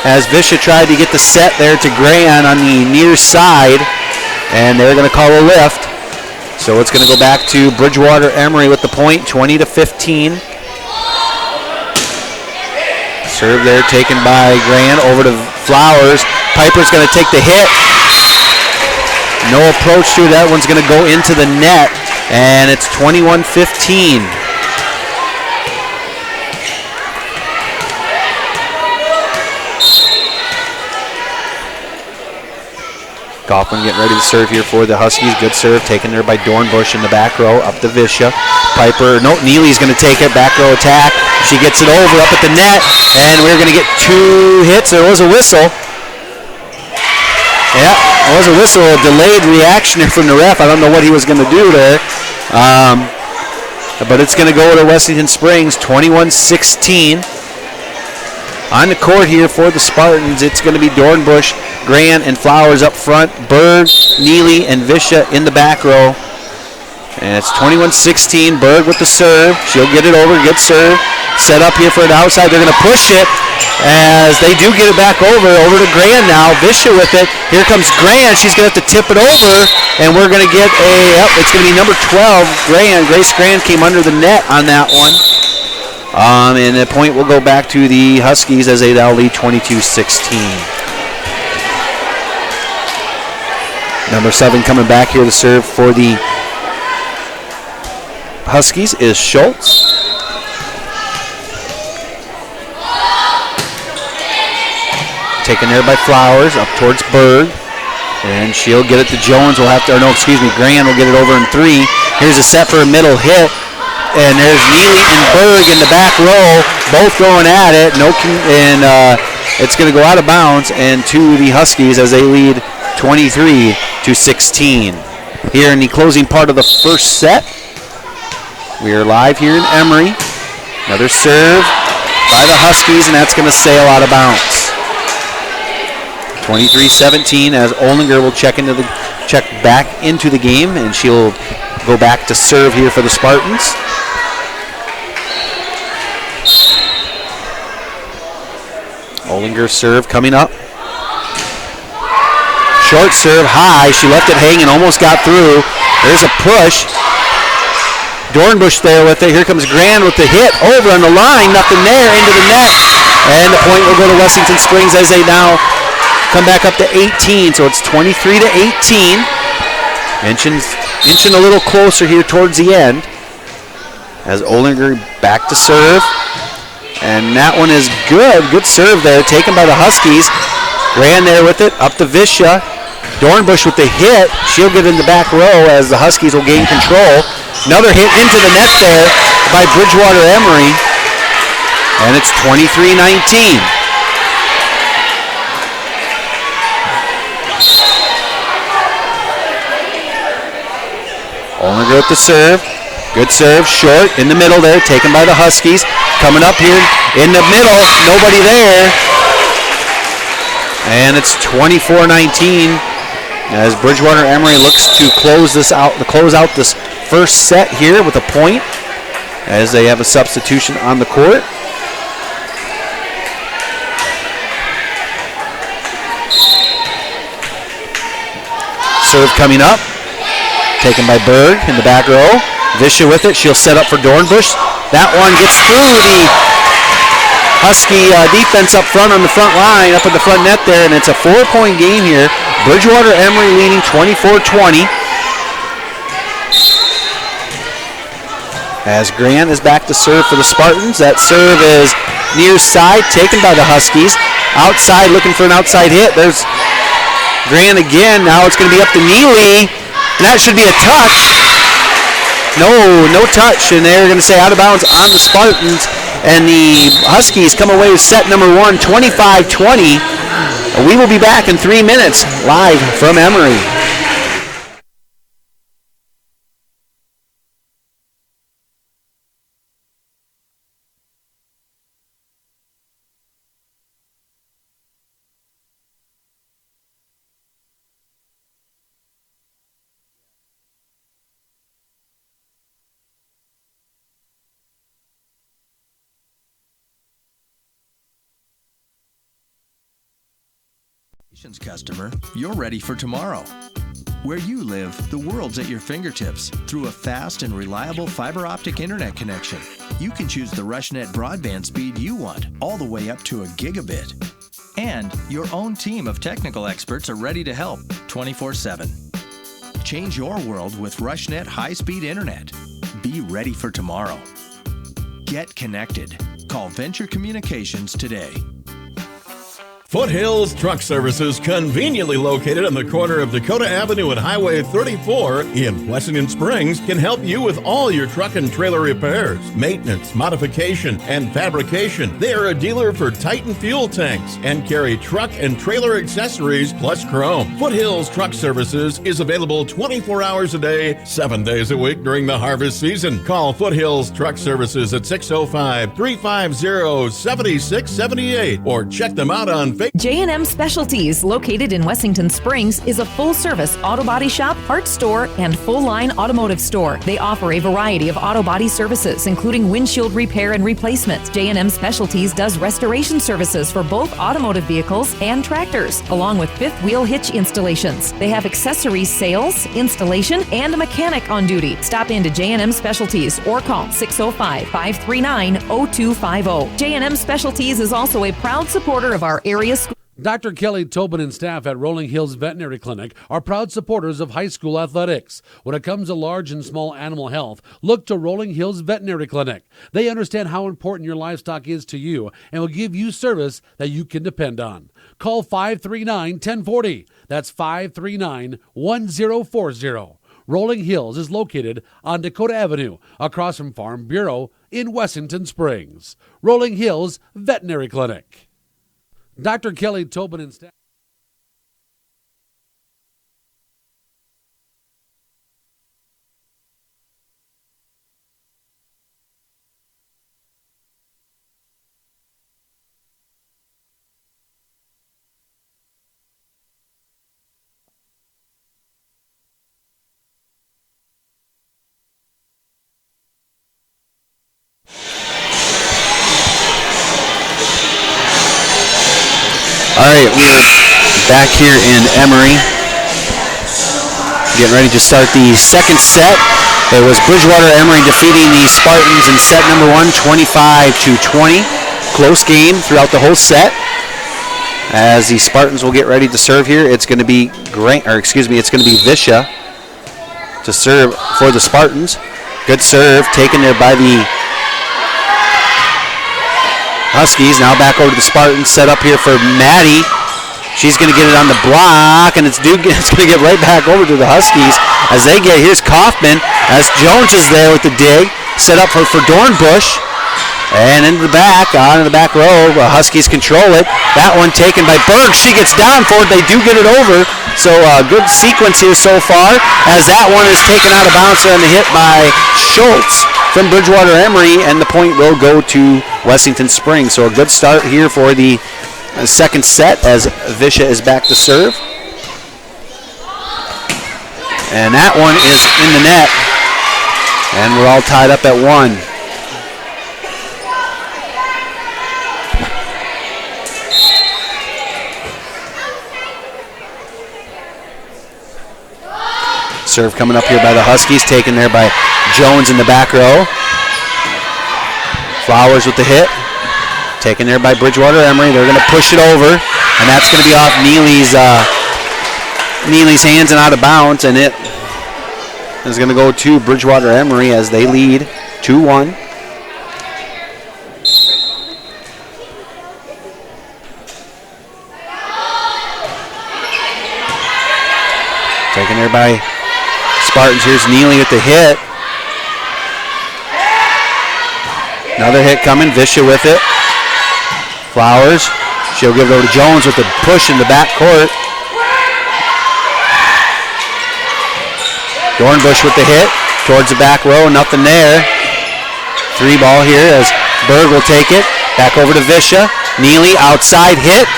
as Visha tried to get the set there to Gran on the near side. And they're going to call a lift. So it's going to go back to Bridgewater Emery with the point, 20-15. Serve there taken by Gran over to Flowers. Piper's going to take the hit. No approach to it. That one's going to go into the net, and it's 21-15. Kaufman getting ready to serve here for the Huskies. Good serve taken there by Dornbush in the back row. Up to Visha. Piper. No, Neely's going to take it. Back row attack. She gets it over up at the net, and we're going to get 2 hits. There was a whistle. Yeah, it was a whistle, a delayed reaction from the ref. I don't know what he was going to do there. But it's going to go to Wessington Springs, 21-16. On the court here for the Spartans, it's going to be Dornbush, Gran, and Flowers up front. Berg, Neely, and Visha in the back row. And it's 21-16. Berg with the serve. She'll get it over, good serve. Set up here for an outside. They're going to push it. as they do get it back over to Grand now. Visha with it. Here comes Grand. She's going to have to tip it over, and we're going to get it's going to be number 12, Grand. Grace Grand came under the net on that one. And the point will go back to the Huskies as they now lead 22-16. Number 7 coming back here to serve for the Huskies is Schultz. Taken there by Flowers up towards Berg. And she'll get it to Jones. Grand will get it over in 3. Here's a set for a middle hit. And there's Neely and Berg in the back row, both going at it. It's going to go out of bounds and to the Huskies as they lead 23-16. Here in the closing part of the first set, we are live here in Emery. Another serve by the Huskies, and that's going to sail out of bounds. 23-17 as Olinger will check back into the game, and she'll go back to serve here for the Spartans. Olinger serve coming up. Short serve high. She left it hanging, almost got through. There's a push. Dornbush there with it. Here comes Grand with the hit over on the line. Nothing there, into the net. And the point will go to Wessington Springs as they now come back up to 18. So it's 23-18. Inching a little closer here towards the end. As Olinger back to serve. And that one is good. Good serve there, taken by the Huskies. Grand there with it, up to Visha. Dornbush with the hit. She'll get in the back row as the Huskies will gain control. Another hit into the net there by Bridgewater Emery. And it's 23-19. Olinger with the serve. Good serve, short, in the middle there, taken by the Huskies. Coming up here in the middle, nobody there. And it's 24-19 as Bridgewater Emery looks to close out this first set here with a point as they have a substitution on the court. Serve coming up, taken by Berg in the back row. Visha with it. She'll set up for Dornbush. That one gets through the Husky defense up front on the front line, up at the front net there, and it's a 4-point game here. Bridgewater Emery leading 24-20. As Grant is back to serve for the Spartans. That serve is near side, taken by the Huskies. Outside, looking for an outside hit. There's Grant again. Now it's going to be up to Neely, and that should be a touch. No touch, and they're going to say out of bounds on the Spartans, and the Huskies come away with set number 1, 25-20. We will be back in 3 minutes, live from Emery. Customer, you're ready for tomorrow. Where you live, the world's at your fingertips through a fast and reliable fiber optic internet connection. You can choose the RushNet broadband speed you want, all the way up to a gigabit. And your own team of technical experts are ready to help 24/7. Change your world with RushNet high-speed internet. Be ready for tomorrow. Get connected. Call Venture Communications today. Foothills Truck Services, conveniently located on the corner of Dakota Avenue and Highway 34 in Wessington Springs, can help you with all your truck and trailer repairs, maintenance, modification, and fabrication. They are a dealer for Titan fuel tanks and carry truck and trailer accessories plus chrome. Foothills Truck Services is available 24 hours a day, 7 days a week during the harvest season. Call Foothills Truck Services at 605-350-7678 or check them out on J&M Specialties, located in Wessington Springs, is a full-service auto body shop, parts store, and full-line automotive store. They offer a variety of auto body services, including windshield repair and replacement. J&M Specialties does restoration services for both automotive vehicles and tractors, along with fifth wheel hitch installations. They have accessories sales, installation, and a mechanic on duty. Stop into J&M Specialties or call 605-539-0250. J&M Specialties is also a proud supporter of our area school. Dr. Kelly Tobin and staff at Rolling Hills Veterinary Clinic are proud supporters of high school athletics. When it comes to large and small animal health, look to Rolling Hills Veterinary Clinic. They understand how important your livestock is to you and will give you service that you can depend on. Call 539-1040. That's 539-1040. Rolling Hills is located on Dakota Avenue, across from Farm Bureau in Wessington Springs. Rolling Hills Veterinary Clinic. Dr. Kelly Tobin and staff. All right, we're back here in Emery, getting ready to start the second set. It was Bridgewater Emery defeating the Spartans in set number 1, 25-20. Close game throughout the whole set. As the Spartans will get ready to serve here, it's going to be it's going to be Visha to serve for the Spartans. Good serve taken there by the Huskies. Now back over to the Spartans. Set up here for Maddie. She's going to get it on the block, and it's going to get right back over to the Huskies as they get. Here's Kaufman as Jones is there with the dig. Set up for Dornbush. And into the back, on the back row. Huskies control it. That one taken by Berg. She gets down for it. They do get it over. So good sequence here so far as that one is taken out of bounds and hit by Schultz from Bridgewater Emery, and the point will go to Wessington Springs. So a good start here for the second set as Visha is back to serve. And that one is in the net. And we're all tied up at 1. Serve coming up here by the Huskies, taken there by Jones in the back row. Flowers with the hit. Taken there by Bridgewater Emery. They're going to push it over, and that's going to be off Neely's hands and out of bounds, and it is going to go to Bridgewater Emery as they lead 2-1. Taken there by Spartans. Here's Neely with the hit. Another hit coming. Visha with it. Flowers. She'll give it over to Jones with the push in the back court. Dornbush with the hit towards the back row. Nothing there. 3 ball here as Berg will take it. Back over to Visha. Neely outside hit.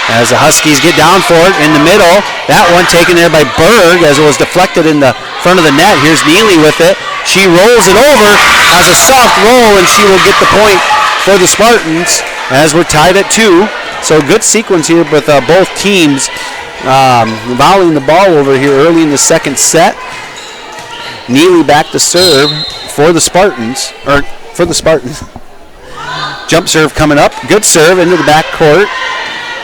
As the Huskies get down for it in the middle. That one taken there by Berg as it was deflected in the front of the net. Here's Neely with it. She rolls it over as a soft roll, and she will get the point for the Spartans as we're tied at 2. So good sequence here with both teams volleying the ball over here early in the second set. Neely back to serve for the Spartans. Jump serve coming up. Good serve into the back court.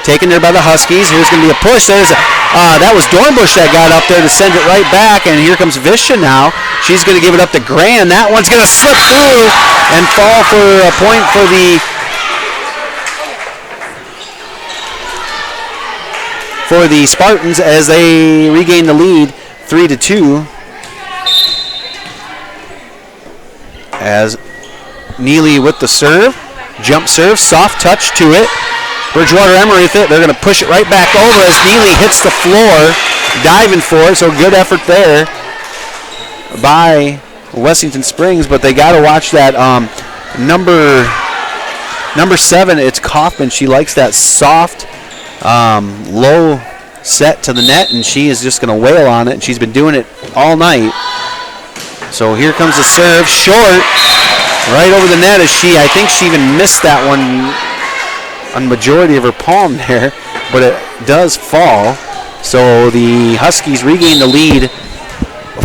Taken there by the Huskies. Here's going to be a push. That was Dornbush that got up there to send it right back, and here comes Visha now. She's going to give it up to Grand. That one's going to slip through and fall for a point for the Spartans as they regain the lead 3-2. As Neely with the serve. Jump serve, soft touch to it. Bridgewater Emery with it. They're going to push it right back over as Neely hits the floor, diving for it. So good effort there by Wessington Springs, but they got to watch that number Number 7, it's Kaufman. She likes that soft, low set to the net, and she is just going to wail on it, and she's been doing it all night. So here comes the serve, short, right over the net. I think she even missed that one on the majority of her palm there, but it does fall. So the Huskies regain the lead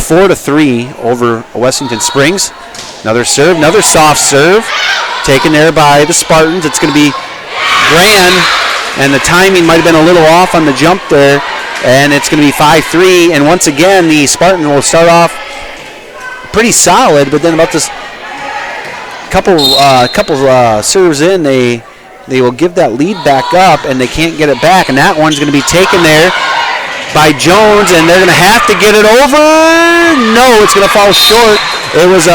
4-3 over Wessington Springs. Another serve, another soft serve, taken there by the Spartans. It's going to be Gran, and the timing might have been a little off on the jump there, and it's going to be 5-3. And once again, the Spartans will start off pretty solid, but then about this couple serves in, they will give that lead back up, and they can't get it back. And that one's going to be taken there by Jones, and they're going to have to get it over. No, it's going to fall short. It was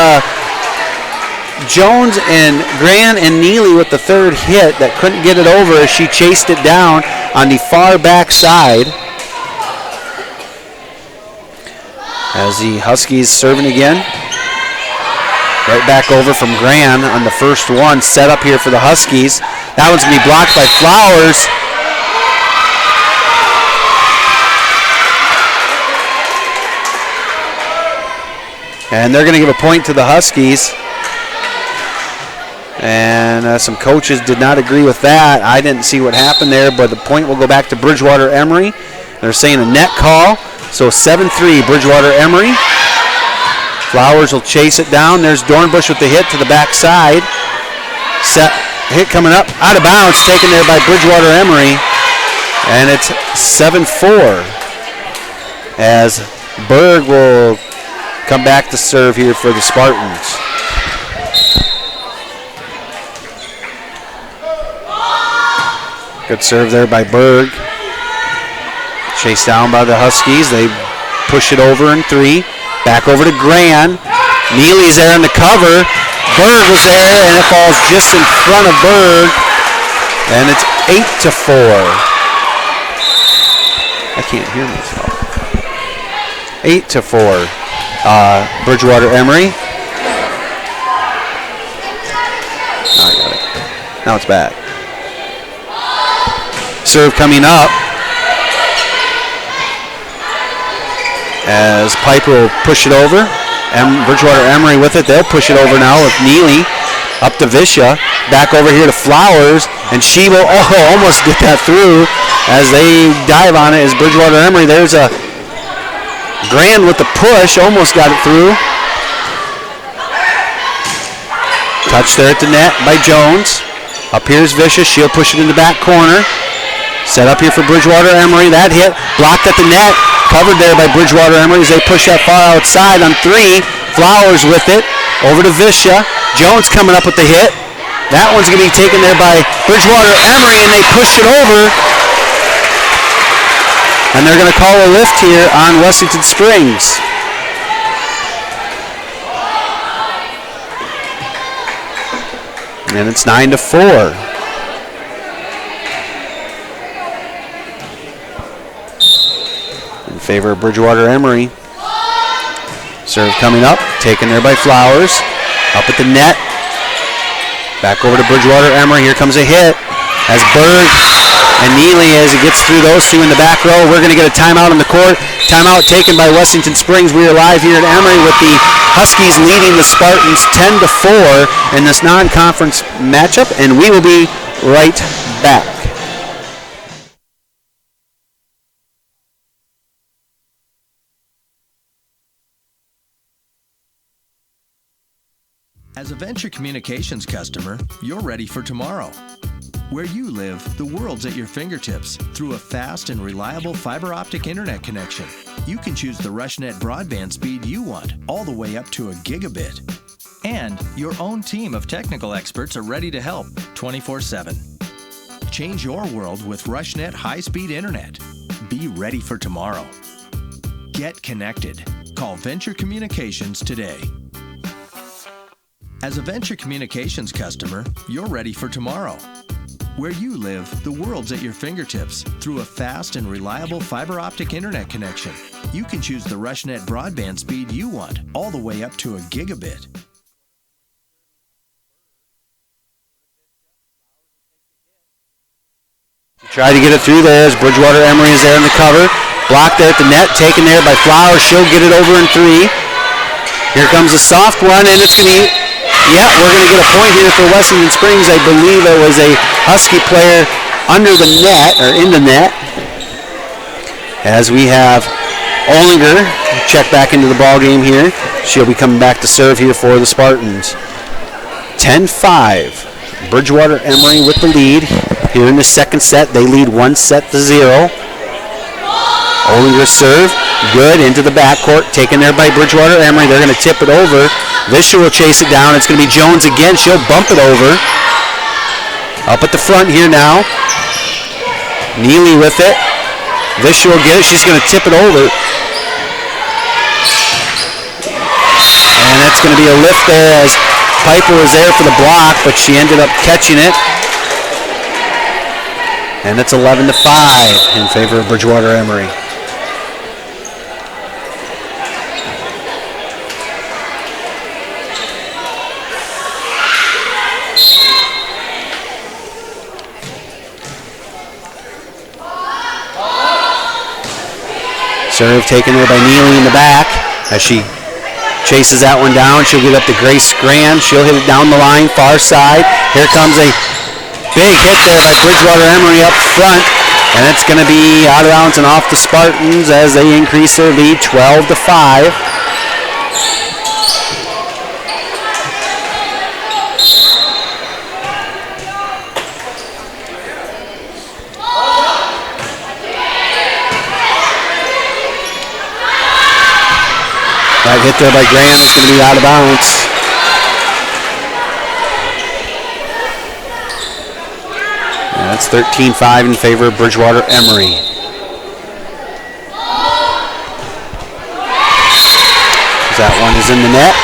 Jones and Gran and Neely with the third hit that couldn't get it over as she chased it down on the far back side. As the Huskies serving again. Right back over from Gran on the first one. Set up here for the Huskies. That one's going to be blocked by Flowers. And they're going to give a point to the Huskies. And some coaches did not agree with that. I didn't see what happened there, but the point will go back to Bridgewater Emery. They're saying a net call. So 7-3, Bridgewater Emery. Flowers will chase it down. There's Dornbush with the hit to the back side. Set hit coming up, out of bounds, taken there by Bridgewater Emery. And it's 7-4 as Berg will come back to serve here for the Spartans. Good serve there by Berg. Chased down by the Huskies. They push it over in 3. Back over to Gran. Neely's there in the cover. Berg was there, and it falls just in front of Berg. And it's 8-4. I can't hear myself. 8-4. Bridgewater Emery. Oh, I got it. Now it's back. Serve coming up. As Piper will push it over. Bridgewater Emery with it. They'll push it over now with Neely. Up to Visha. Back over here to Flowers. And she will almost get that through as they dive on it as Bridgewater Emery. There's a Grand with the push. Almost got it through. Touch there at the net by Jones. Up here's Visha. She'll push it in the back corner. Set up here for Bridgewater Emery. That hit blocked at the net. Covered there by Bridgewater Emery as they push that far outside on 3. Flowers with it. Over to Visha. Jones coming up with the hit. That one's going to be taken there by Bridgewater Emery, and they push it over. And they're going to call a lift here on Wessington Springs. And it's 9-4. In favor of Bridgewater Emery. Serve coming up, taken there by Flowers. Up at the net. Back over to Bridgewater Emery. Here comes a hit as Berg and Neely as he gets through those two in the back row. We're going to get a timeout on the court. Timeout taken by Wessington Springs. We are live here at Emery with the Huskies leading the Spartans 10-4 in this non-conference matchup, and we will be right back. As a Venture Communications customer, you're ready for tomorrow. Where you live, the world's at your fingertips through a fast and reliable fiber optic internet connection. You can choose the RushNet broadband speed you want, all the way up to a gigabit. And your own team of technical experts are ready to help 24/7. Change your world with RushNet high-speed internet. Be ready for tomorrow. Get connected. Call Venture Communications today. As a Venture Communications customer, you're ready for tomorrow. Where you live, the world's at your fingertips through a fast and reliable fiber optic internet connection. You can choose the RushNet broadband speed you want, all the way up to a gigabit. Tried to get it through there as Bridgewater Emery is there in the cover. Blocked there at the net, taken there by Flowers. She'll get it over in 3. Here comes a soft one, and it's going to be, we're going to get a point here for Wessington Springs. I believe it was a Husky player under the net, or in the net. As we have Olinger check back into the ball game here. She'll be coming back to serve here for the Spartans. 10-5. Bridgewater Emery with the lead. Here in the second set, they lead 1-0. Olinger serve, good into the backcourt, taken there by Bridgewater Emery. They're going to tip it over. Vischer will chase it down. It's going to be Jones again. She'll bump it over. Up at the front here now. Neely with it. Vischer will get it. She's going to tip it over. And that's going to be a lift there as Piper was there for the block, but she ended up catching it. And it's 11-5 in favor of Bridgewater Emery. Serve taken there by Neely in the back as she chases that one down. She'll get up to Grace Graham. She'll hit it down the line, far side. Here comes a big hit there by Bridgewater Emery up front, and it's going to be out of bounds and off the Spartans as they increase their lead 12-5. That hit there by Graham is going to be out of bounds. That's 13-5 in favor of Bridgewater Emery. That one is in the net.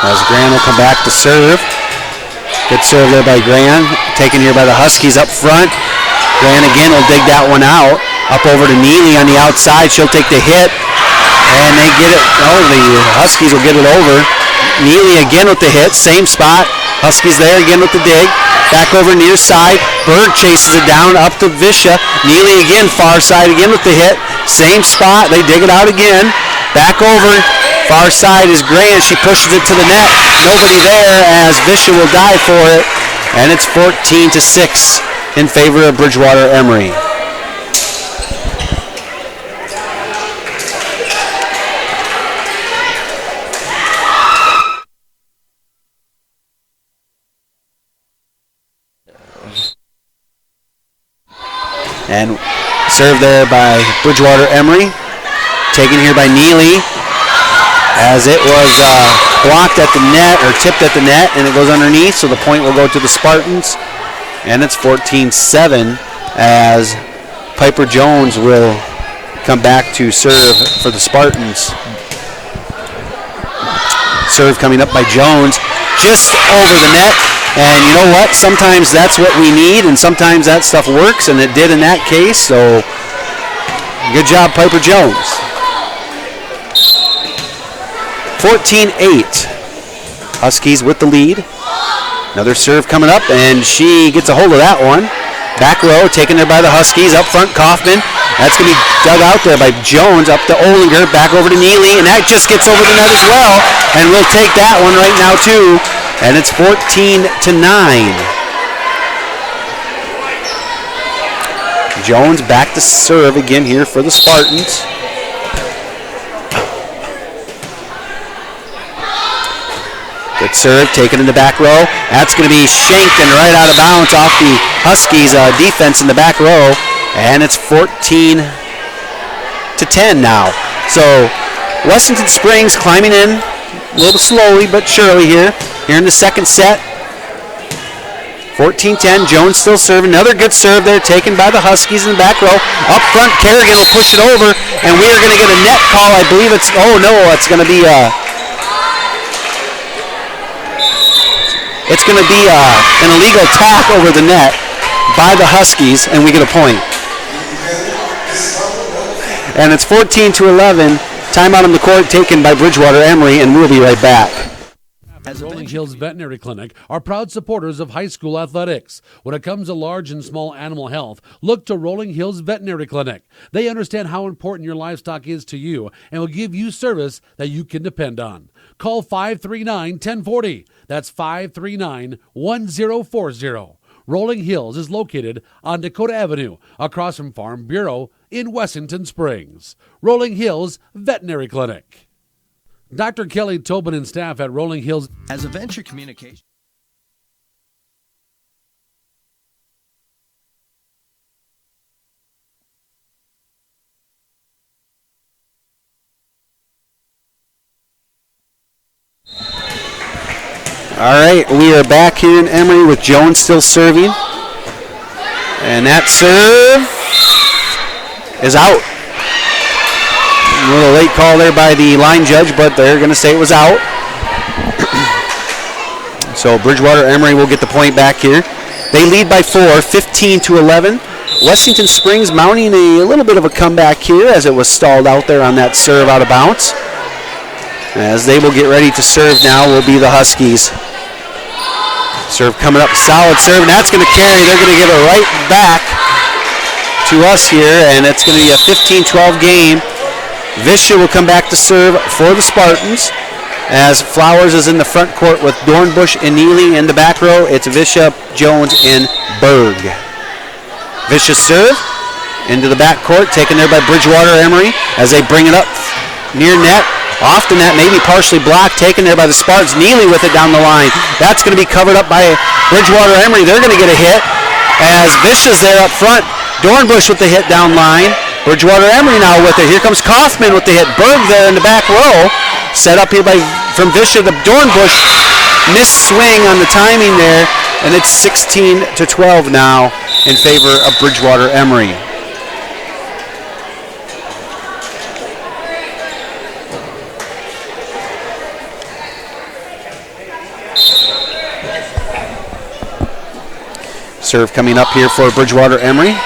As Graham will come back to serve. Good serve there by Graham. Taken here by the Huskies up front. Graham again will dig that one out. Up over to Neely on the outside. She'll take the hit. And they get it. Oh, the Huskies will get it over. Neely again with the hit. Same spot. Huskies there again with the dig. Back over near side. Berg chases it down up to Vischer. Neely again far side again with the hit. Same spot. They dig it out again. Back over. Far side is Grant. She pushes it to the net. Nobody there as Vischer will dive for it. And it's 14-6 in favor of Bridgewater Emery. And served there by Bridgewater Emery. Taken here by Neely. As it was blocked at the net, or tipped at the net, and it goes underneath, so the point will go to the Spartans. And it's 14-7 as Piper Jones will come back to serve for the Spartans. Serve coming up by Jones, just over the net. And you know what? Sometimes that's what we need, and sometimes that stuff works, and it did in that case, so good job, Piper Jones. 14-8. Huskies with the lead. Another serve coming up, and she gets a hold of that one. Back row, taken there by the Huskies. Up front, Kaufman. That's going to be dug out there by Jones. Up to Olinger, back over to Neely, and that just gets over the net as well. And we'll take that one right now, too. And it's 14-9. Jones back to serve again here for the Spartans. Good serve, taken in the back row. That's going to be shanked and right out of bounds off the Huskies defense in the back row. And it's 14-10 now. So Wessington Springs climbing in a little slowly but surely here in the second set. 14-10, Jones still serving. Another good serve there taken by the Huskies in the back row. Up front, Kerrigan will push it over, and we are going to get a net call. I believe it's, oh no, it's going to be an illegal tap over the net by the Huskies, and we get a point. And it's 14-11. Timeout on the court taken by Bridgewater Emery, and we'll be right back. Rolling Hills Veterinary Clinic are proud supporters of high school athletics. When it comes to large and small animal health, look to Rolling Hills Veterinary Clinic. They understand how important your livestock is to you and will give you service that you can depend on. Call 539-1040. That's 539-1040. Rolling Hills is located on Dakota Avenue, across from Farm Bureau in Wessington Springs. Rolling Hills Veterinary Clinic. Dr. Kelly Tobin and staff at Rolling Hills. As a venture communication. All right, we are back here in Emery with Jones still serving. And that serve is out. A little late call there by the line judge, but they're going to say it was out. So Bridgewater Emery will get the point back here. They lead by 4, 15-11. Wessington Springs mounting a little bit of a comeback here as it was stalled out there on that serve out of bounds. As they will get ready to serve now will be the Huskies. Serve coming up, solid serve, and that's going to carry. They're going to give it right back to us here, and it's going to be a 15-12 game. Visha will come back to serve for the Spartans as Flowers is in the front court with Dornbush and Neely in the back row. It's Visha, Jones, and Berg. Visha serve into the back court, taken there by Bridgewater Emery as they bring it up near net. Off the net, maybe partially blocked, taken there by the Spartans. Neely with it down the line. That's going to be covered up by Bridgewater Emery. They're going to get a hit as Visha's there up front. Dornbush with the hit down line. Bridgewater Emery now with it. Here comes Kaufman with the hit. Berg there in the back row. Set up here from Visha to Dornbush. Missed swing on the timing there. And it's 16-12 now in favor of Bridgewater Emery. Serve coming up here for Bridgewater Emery.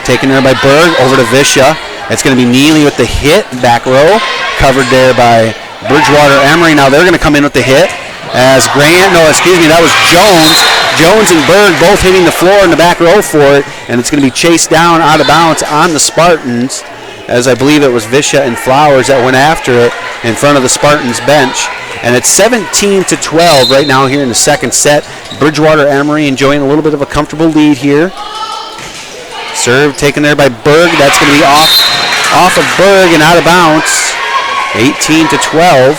Taken there by Berg, over to Visha. It's going to be Neely with the hit, back row. Covered there by Bridgewater Emery. Now they're going to come in with the hit. As that was Jones. Jones and Berg both hitting the floor in the back row for it. And it's going to be chased down out of bounds on the Spartans. As I believe it was Visha and Flowers that went after it in front of the Spartans bench. And it's 17-12 right now here in the second set. Bridgewater Emery enjoying a little bit of a comfortable lead here. Serve taken there by Berg. That's going to be off of Berg and out of bounds. 18-12.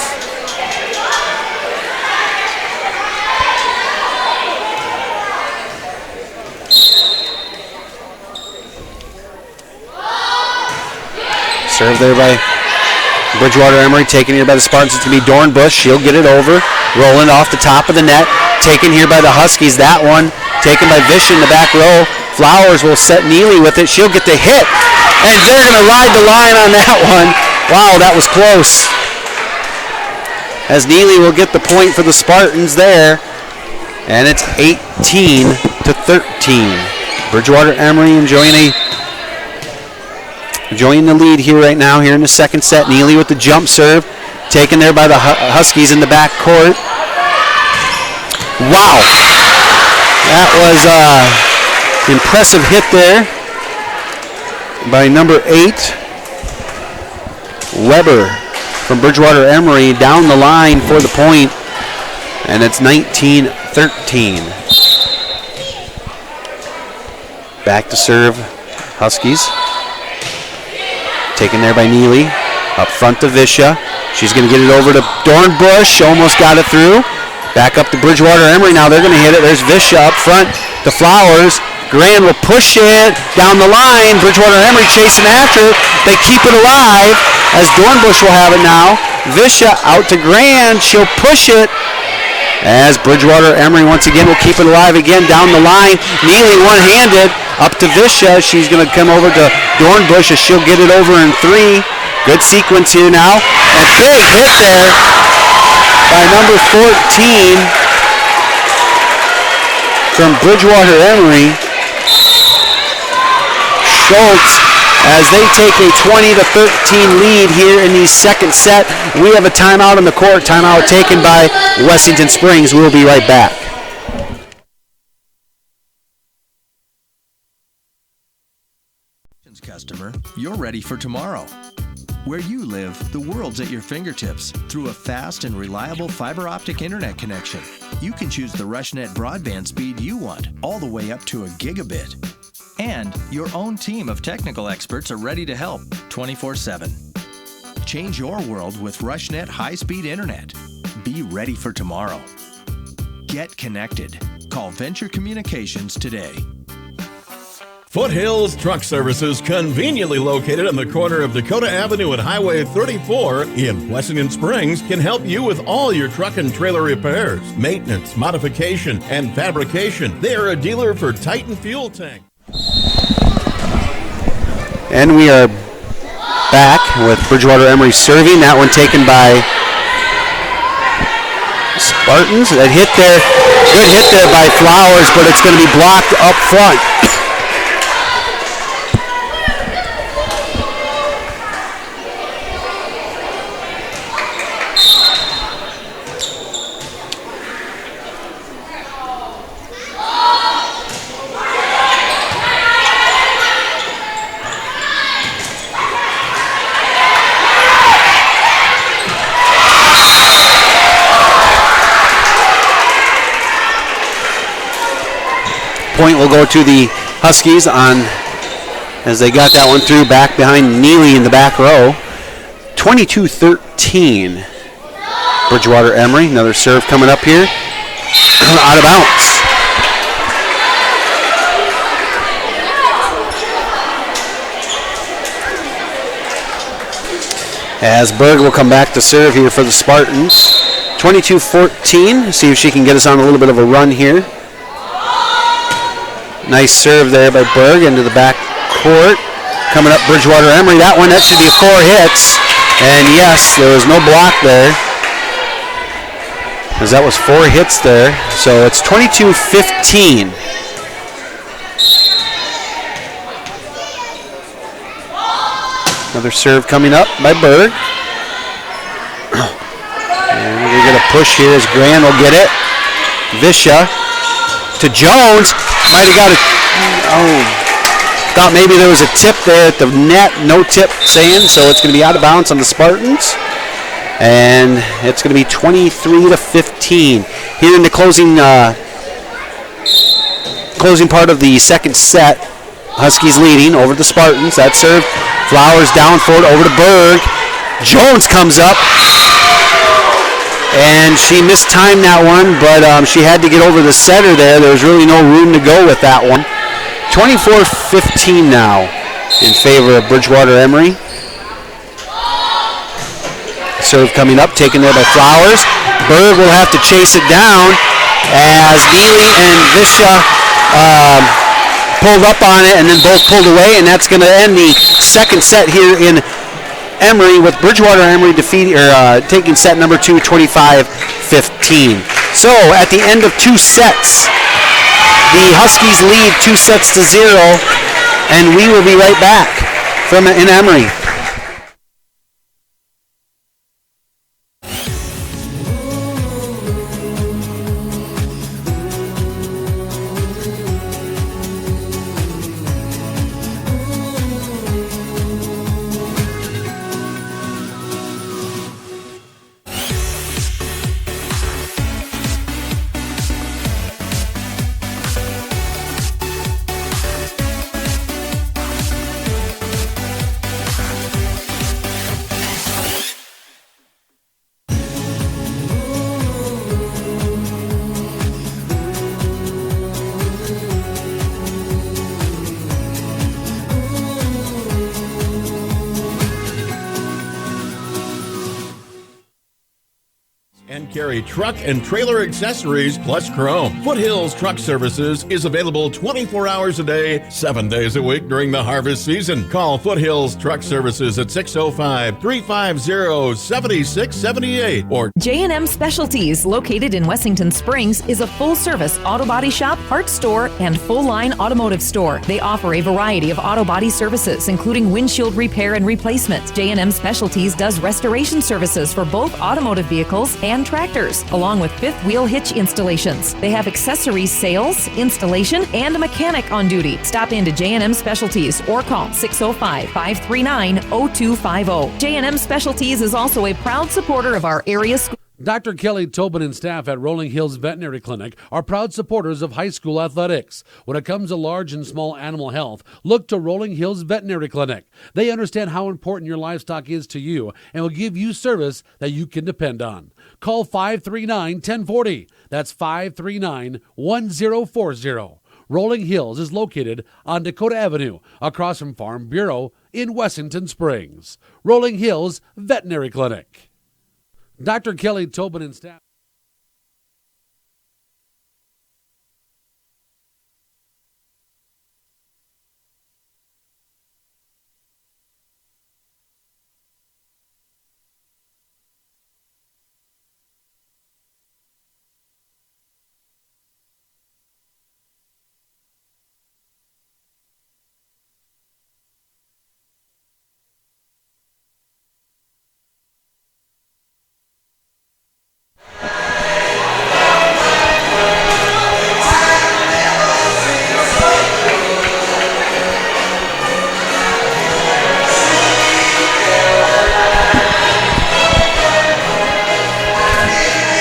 Serve there by Bridgewater Emery, taken here by the Spartans. It's going to be Dornbush. She'll get it over. Rolling off the top of the net. Taken here by the Huskies. That one taken by Visha in the back row. Flowers will set Neely with it. She'll get the hit. And they're going to ride the line on that one. Wow, that was close. As Neely will get the point for the Spartans there. And it's 18-13. Bridgewater Emery enjoying the lead here right now here in the second set. Neely with the jump serve. Taken there by the Huskies in the back court. Wow. That was an impressive hit there by number 8. Weber from Bridgewater Emery down the line for the point. And it's 19-13. Back to serve Huskies. Taken there by Neely. Up front to Visha. She's going to get it over to Dornbush. Almost got it through. Back up to Bridgewater Emery. Now they're going to hit it. There's Visha up front to Flowers. Grand will push it down the line. Bridgewater Emery chasing after. They keep it alive as Dornbush will have it now. Visha out to Grand. She'll push it as Bridgewater Emery once again will keep it alive again down the line. Neely one-handed up to Visha. She's going to come over to Dornbush as she'll get it over in 3. Good sequence here now. And big hit there by number 14 from Bridgewater Emery. Schultz as they take a 20-13 lead here in the second set. We have a timeout on the court. Timeout taken by Wessington Springs. We'll be right back. Customer, you're ready for tomorrow. Where you live, the world's at your fingertips through a fast and reliable fiber optic internet connection. You can choose the RushNet broadband speed you want, all the way up to a gigabit. And your own team of technical experts are ready to help 24/7. Change your world with RushNet high-speed internet. Be ready for tomorrow. Get connected. Call Venture Communications today. Foothills Truck Services, conveniently located on the corner of Dakota Avenue and Highway 34 in Wessington Springs, can help you with all your truck and trailer repairs, maintenance, modification, and fabrication. They are a dealer for Titan Fuel Tank. And we are back with Bridgewater Emery serving. That one taken by Spartans. That hit there, good hit there by Flowers, but it's going to be blocked up front. Point will go to the Huskies as they got that one through back behind Neely in the back row. 22-13. Bridgewater Emery, another serve coming up here. Out of bounds. As Berg will come back to serve here for the Spartans. 22-14. See if she can get us on a little bit of a run here. Nice serve there by Berg into the back court. Coming up Bridgewater Emery. That one, that should be 4 hits. And yes, there was no block there, as that was 4 hits there. So it's 22-15. Another serve coming up by Berg. And we're going to push here as Grand will get it. Visha to Jones. Might have got a, thought maybe there was a tip there at the net. No tip saying, so it's going to be out of bounds on the Spartans. And it's going to be 23-15. Here in the closing part of the second set, Huskies leading over the Spartans. That serve, Flowers down for it, over to Berg. Jones comes up. And she mistimed that one, but she had to get over the setter there. There was really no room to go with that one. 24-15 now in favor of Bridgewater Emery. Serve coming up, taken there by Flowers. Berg will have to chase it down as Neely and Visha pulled up on it and then both pulled away, and that's going to end the second set here in Emery, with Bridgewater Emery taking set number 2, 25-15. So at the end of 2 sets, the Huskies lead 2-0, and we will be right back in Emery. carry truck and trailer accessories plus chrome. Foothills Truck Services is available 24 hours a day, 7 days a week during the harvest season. Call Foothills Truck Services at 605-350-7678 or J&M Specialties, located in Wessington Springs, is a full-service auto body shop, parts store, and full-line automotive store. They offer a variety of auto body services, including windshield repair and replacement. J&M Specialties does restoration services for both automotive vehicles and tractors, along with fifth wheel hitch installations. They have accessories sales, installation, and a mechanic on duty. Stop into J&M Specialties or call 605-539-0250. J&M Specialties is also a proud supporter of our area school. Dr. Kelly Tobin and staff at Rolling Hills Veterinary Clinic are proud supporters of high school athletics. When it comes to large and small animal health, look to Rolling Hills Veterinary Clinic. They understand how important your livestock is to you and will give you service that you can depend on. Call 539-1040. That's 539-1040. Rolling Hills is located on Dakota Avenue, across from Farm Bureau in Wessington Springs. Rolling Hills Veterinary Clinic. Dr. Kelly Tobin and staff.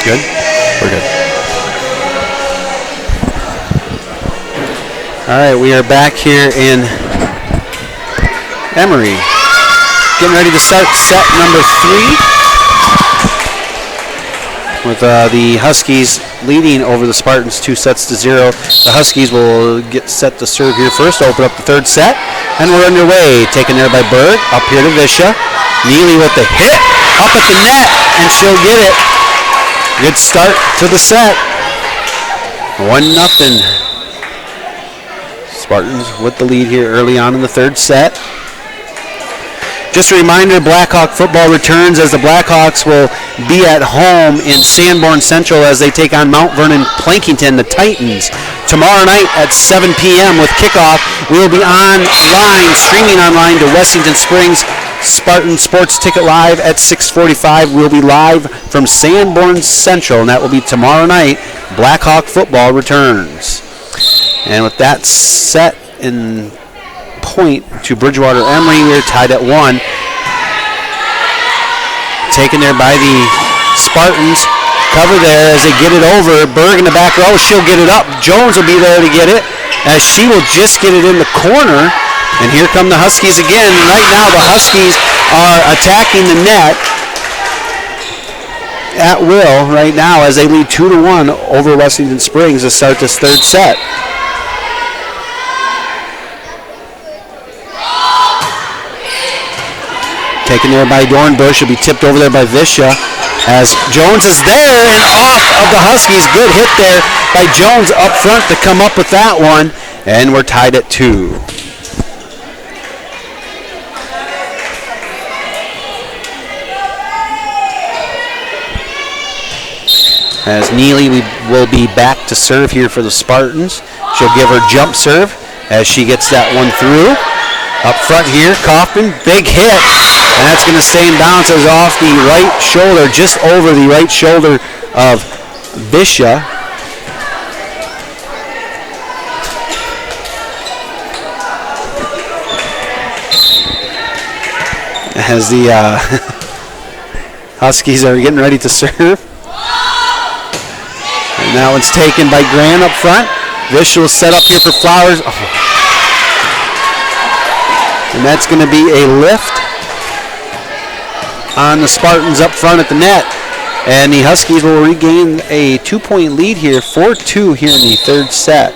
Good? We're good. All right, we are back here in Emery. Getting ready to start set number 3 with the Huskies leading over the Spartans 2-0. The Huskies will get set to serve here first, open up the third set, and we're underway. Taken there by Berg, up here to Visha. Neely with the hit, up at the net, and she'll get it. Good start to the set. 1-0. Spartans with the lead here early on in the third set. Just a reminder, Blackhawk football returns as the Blackhawks will be at home in Sanborn Central as they take on Mount Vernon Plankington, the Titans. Tomorrow night at 7 p.m. with kickoff, we will be online, streaming online to Wessington Springs Spartan Sports Ticket Live at 6:45. We'll be live from Sanborn Central, and that will be tomorrow night. Blackhawk football returns. And with that set in point to Bridgewater Emery, we're tied at 1. Taken there by the Spartans. Cover there as they get it over. Berg in the back row. She'll get it up. Jones will be there to get it as she will just get it in the corner. And here come the Huskies again. Right now the Huskies are attacking the net at will right now as they lead 2-1 over Wessington Springs to start this third set. Taken there by Dornbush. It'll be tipped over there by Visha as Jones is there and off of the Huskies. Good hit there by Jones up front to come up with that one. And we're tied at 2. As Neely will be back to serve here for the Spartans. She'll give her jump serve as she gets that one through. Up front here, Kaufman, big hit. And that's going to stay in bounds as off the right shoulder, just over the right shoulder of Visha. As the Huskies are getting ready to serve. And that one's taken by Grant up front. Visha will set up here for Flowers. Oh. And that's going to be a lift on the Spartans up front at the net. And the Huskies will regain a 2-point lead here, 4-2 here in the third set.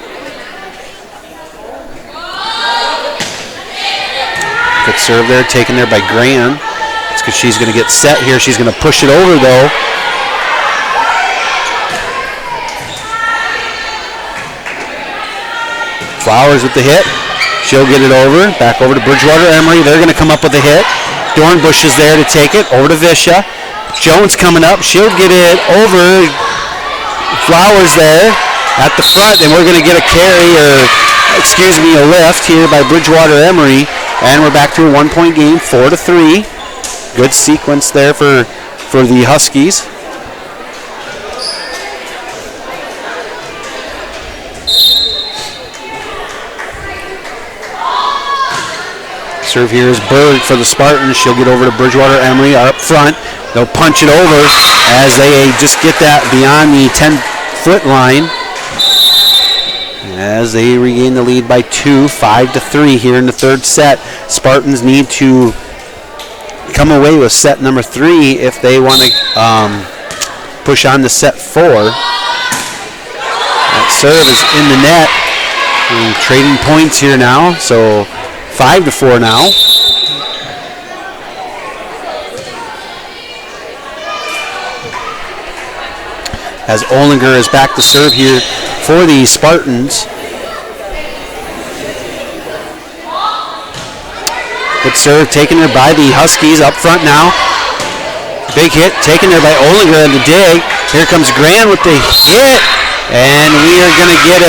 Good serve there, taken there by Graham. It's because she's going to get set here. She's going to push it over, though. Flowers with the hit. She'll get it over. Back over to Bridgewater Emery. They're going to come up with a hit. Dornbush is there to take it. Over to Visha. Jones coming up. She'll get it over. Flowers there at the front, and we're going to get a carry, or a lift here by Bridgewater Emery, and we're back to a 1-point game, 4-3. Good sequence there for the Huskies. Serve here is Berg for the Spartans. She'll get over to Bridgewater Emery up front. They'll punch it over as they just get that beyond the 10-foot line. As they regain the lead by 2, 5-3 here in the third set. Spartans need to come away with set number 3 if they want to push on to set 4. That serve is in the net. Trading points here now, so 5-4 now. As Olinger is back to serve here for the Spartans. Good serve taken there by the Huskies up front now. Big hit taken there by Olinger in the dig. Here comes Grand with the hit. And we are going to get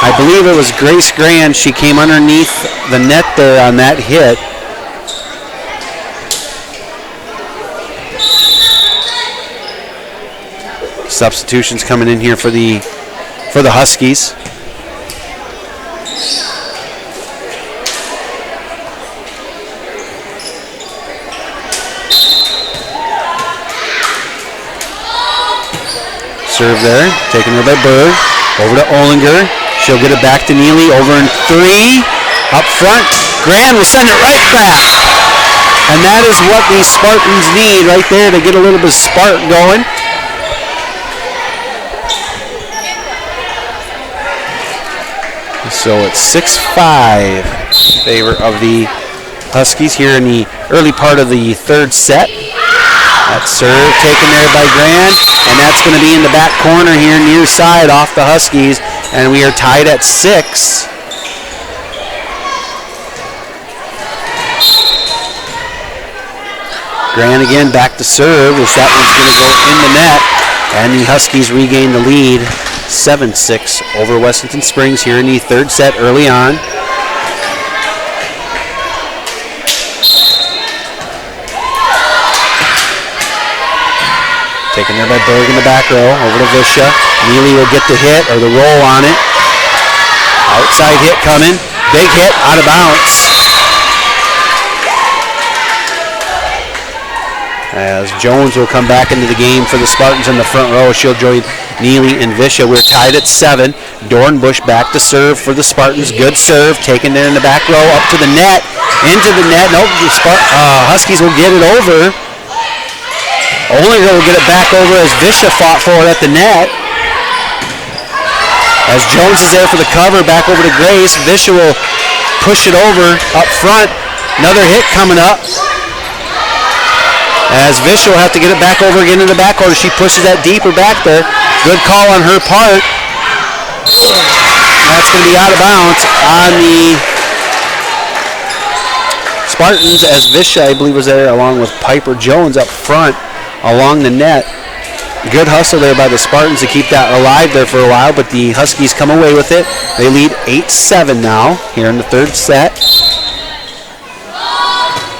I believe it was Grace Grand. She came underneath the net there on that hit. Substitutions coming in here for the Huskies. Serve there, taken there by Berg. Over to Olinger. She'll get it back to Neely. Over in 3. Up front. Grand will send it right back. And that is what the Spartans need right there to get a little bit of spark going. So it's 6-5 in favor of the Huskies here in the early part of the third set. That serve taken there by Grand, and that's going to be in the back corner here near side off the Huskies, and we are tied at 6. Grand again back to serve as that one's going to go in the net, and the Huskies regain the lead 7-6 over Wessington Springs here in the third set early on. Taken there by Berg in the back row. Over to Visha. Neely will get the hit or the roll on it. Outside hit coming. Big hit out of bounds. As Jones will come back into the game for the Spartans in the front row. She'll join Neely and Visha. We're tied at 7. Dornbush back to serve for the Spartans. Good serve. Taken there in the back row. Up to the net. Into the net. Nope. The Huskies will get it over. Olinger will get it back over as Visha fought for it at the net. As Jones is there for the cover, back over to Grace. Visha will push it over up front. Another hit coming up. As Visha will have to get it back over again in the back corner. She pushes that deeper back there. Good call on her part. That's going to be out of bounds on the Spartans as Visha, I believe, was there along with Piper Jones up front along the net. Good hustle there by the Spartans to keep that alive there for a while, but the Huskies come away with it. They lead 8-7 now here in the third set.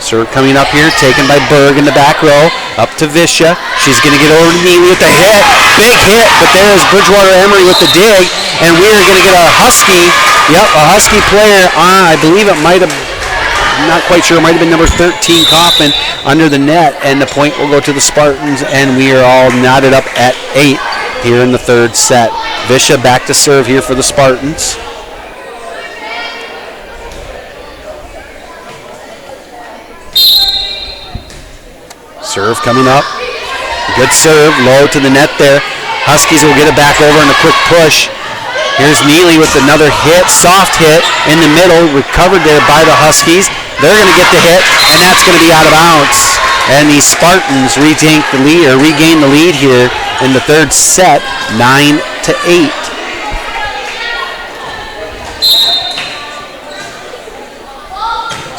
Serve coming up here, taken by Berg in the back row, up to Visha. She's going to get over to Neely with the hit. Big hit, but there is Bridgewater Emery with the dig, and we are going to get a Husky player on, I believe it might have, I'm not quite sure, it might have been number 13, Kaufman, under the net, and the point will go to the Spartans, and we are all knotted up at 8 here in the third set. Visha back to serve here for the Spartans. Serve coming up. Good serve, low to the net there. Huskies will get it back over in a quick push. Here's Neely with another hit, soft hit in the middle, recovered there by the Huskies. They're going to get the hit, and that's going to be out of bounds. And the Spartans regain the lead here in the third set, 9-8.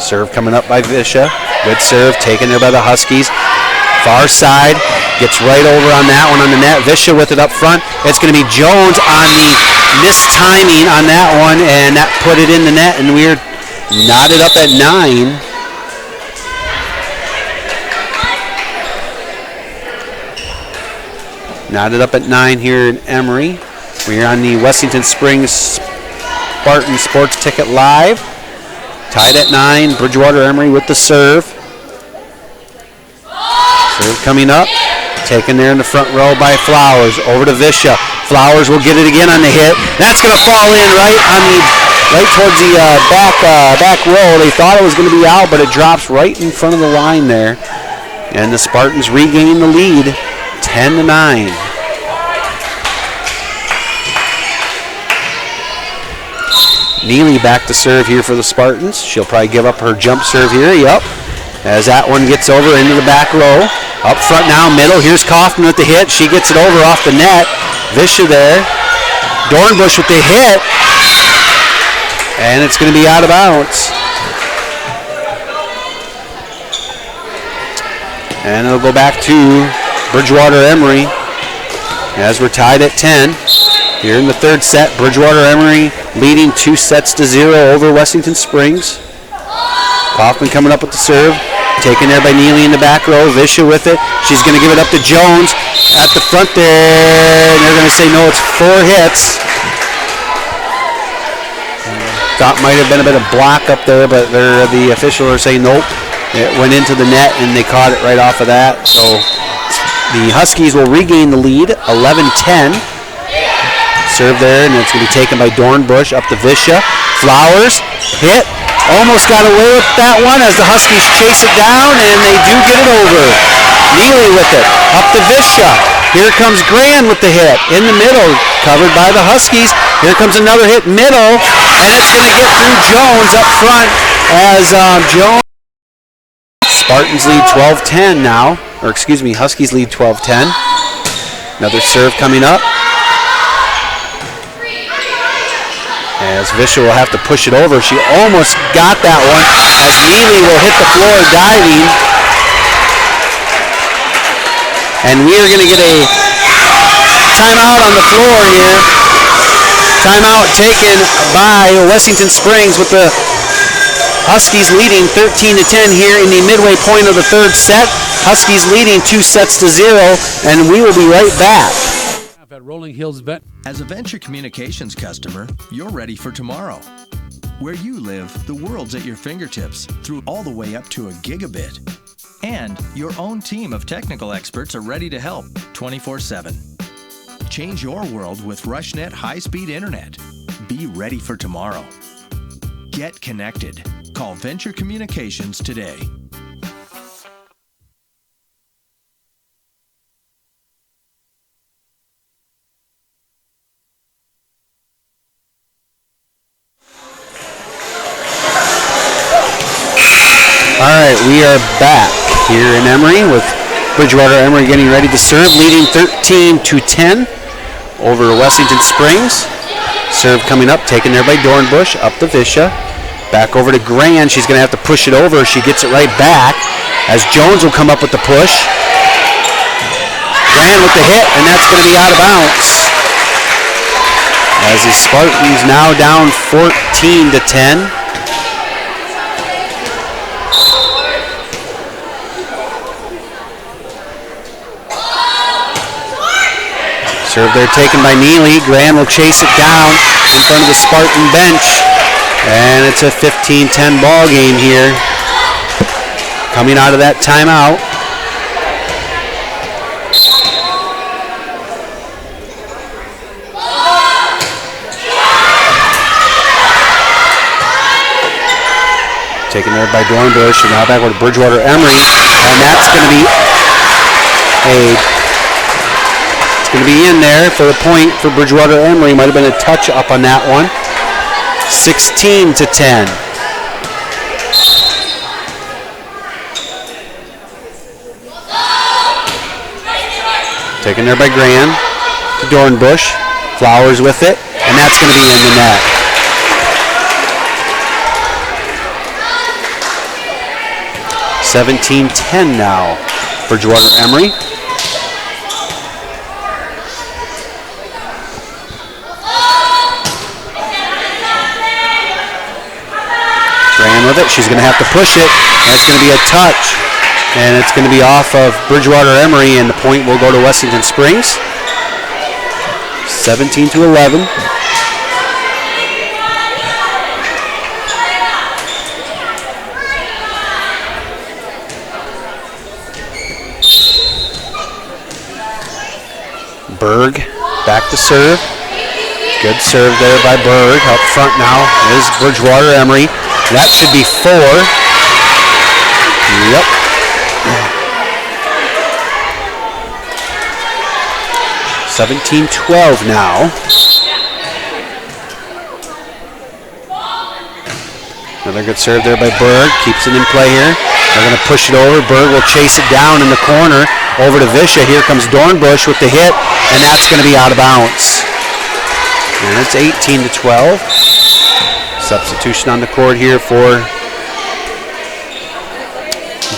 Serve coming up by Visha. Good serve, taken there by the Huskies. Far side, gets right over on that one on the net. Visha with it up front. It's going to be Jones on the mistiming on that one, and that put it in the net, and we're knotted up at 9. Knotted up at 9 here in Emery. We're on the Wessington Springs Spartan Sports Ticket Live. Tied at 9. Bridgewater Emery with the serve. Serve coming up. Taken there in the front row by Flowers. Over to Visha. Flowers will get it again on the hit. That's going to fall in right towards the back row. They thought it was going to be out, but it drops right in front of the line there. And the Spartans regain the lead, 10-9. Neely back to serve here for the Spartans. She'll probably give up her jump serve here. Yep. As that one gets over into the back row. Up front now, middle. Here's Kaufman with the hit. She gets it over off the net. Visha there. Dornbush with the hit. And it's going to be out of bounds. And it'll go back to Bridgewater Emery as we're tied at 10. Here in the third set, Bridgewater Emery leading 2-0 over Wessington Springs. Kaufman coming up with the serve. Taken there by Neely in the back row. Visha with it. She's going to give it up to Jones at the front there. And they're going to say no, it's 4 hits. Thought might have been a bit of block up there, but the officials are saying nope. It went into the net and they caught it right off of that. So the Huskies will regain the lead, 11-10. Serve there, and it's going to be taken by Dornbush up to Visha. Flowers, hit, almost got away with that one as the Huskies chase it down, and they do get it over. Neely with it, up to Visha. Here comes Grand with the hit, in the middle, covered by the Huskies. Here comes another hit, middle, and it's going to get through Jones up front as Jones. Spartans lead 12-10 now, or excuse me, Huskies lead 12-10. Another serve coming up. As Visha will have to push it over. She almost got that one as Neely will hit the floor diving. And we are going to get a timeout on the floor here. Timeout taken by Wessington Springs with the Huskies leading 13-10 here in the midway point of the third set. Huskies leading 2-0, and we will be right back. At Rolling Hills Vet. As a Venture Communications customer, you're ready for tomorrow. Where you live, the world's at your fingertips through all the way up to a gigabit. And your own team of technical experts are ready to help 24/7. Change your world with RushNet high-speed internet. Be ready for tomorrow. Get connected. Call Venture Communications today. All right, we are back here in Emery with Bridgewater Emery getting ready to serve, leading 13-10 over Wessington Springs. Serve coming up, taken there by Dornbush, up to Visha. Back over to Grand. She's going to have to push it over. She gets it right back as Jones will come up with the push. Grand with the hit, and that's going to be out of bounds. As the Spartans now down 14-10. Serve there taken by Neely. Grand will chase it down in front of the Spartan bench. And it's a 15-10 ball game here. Coming out of that timeout. Taken there by Dornbush, and now back with Bridgewater Emery. And that's going to be going to be in there for the point for Bridgewater Emery. Might have been a touch up on that one. 16-10. Taken there by Grand to Dornbush. Flowers with it, and that's going to be in the net. 17-10 now. Bridgewater Emery. Graham with it. She's going to have to push it. That's going to be a touch. And it's going to be off of Bridgewater Emery, and the point will go to Wessington Springs. 17-11. Berg back to serve. Good serve there by Berg. Up front now is Bridgewater Emery. That should be 4. Yep. (17-12) now. Another good serve there by Berg. Keeps it in play here. They're going to push it over. Berg will chase it down in the corner. Over to Visha. Here comes Dornbush with the hit, and that's going to be out of bounds. And it's 18-12. Substitution on the court here for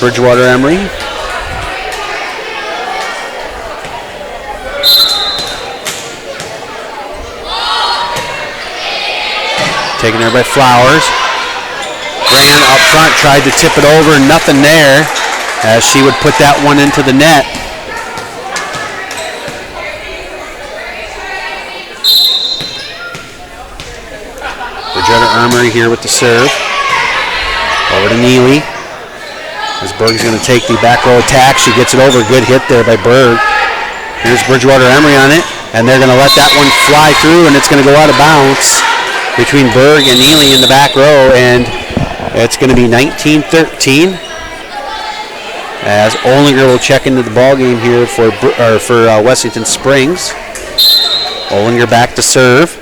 Bridgewater Emery. Taken there by Flowers. Graham up front tried to tip it over, nothing there, as she would put that one into the net. Bridgewater Emery here with the serve. Over to Neely. As Berg's going to take the back row attack, she gets it over. Good hit there by Berg. Here's Bridgewater Emery on it, and they're going to let that one fly through, and it's going to go out of bounds between Berg and Neely in the back row, and it's going to be 19-13. As Olinger will check into the ball game here for Wessington Springs. Olinger back to serve.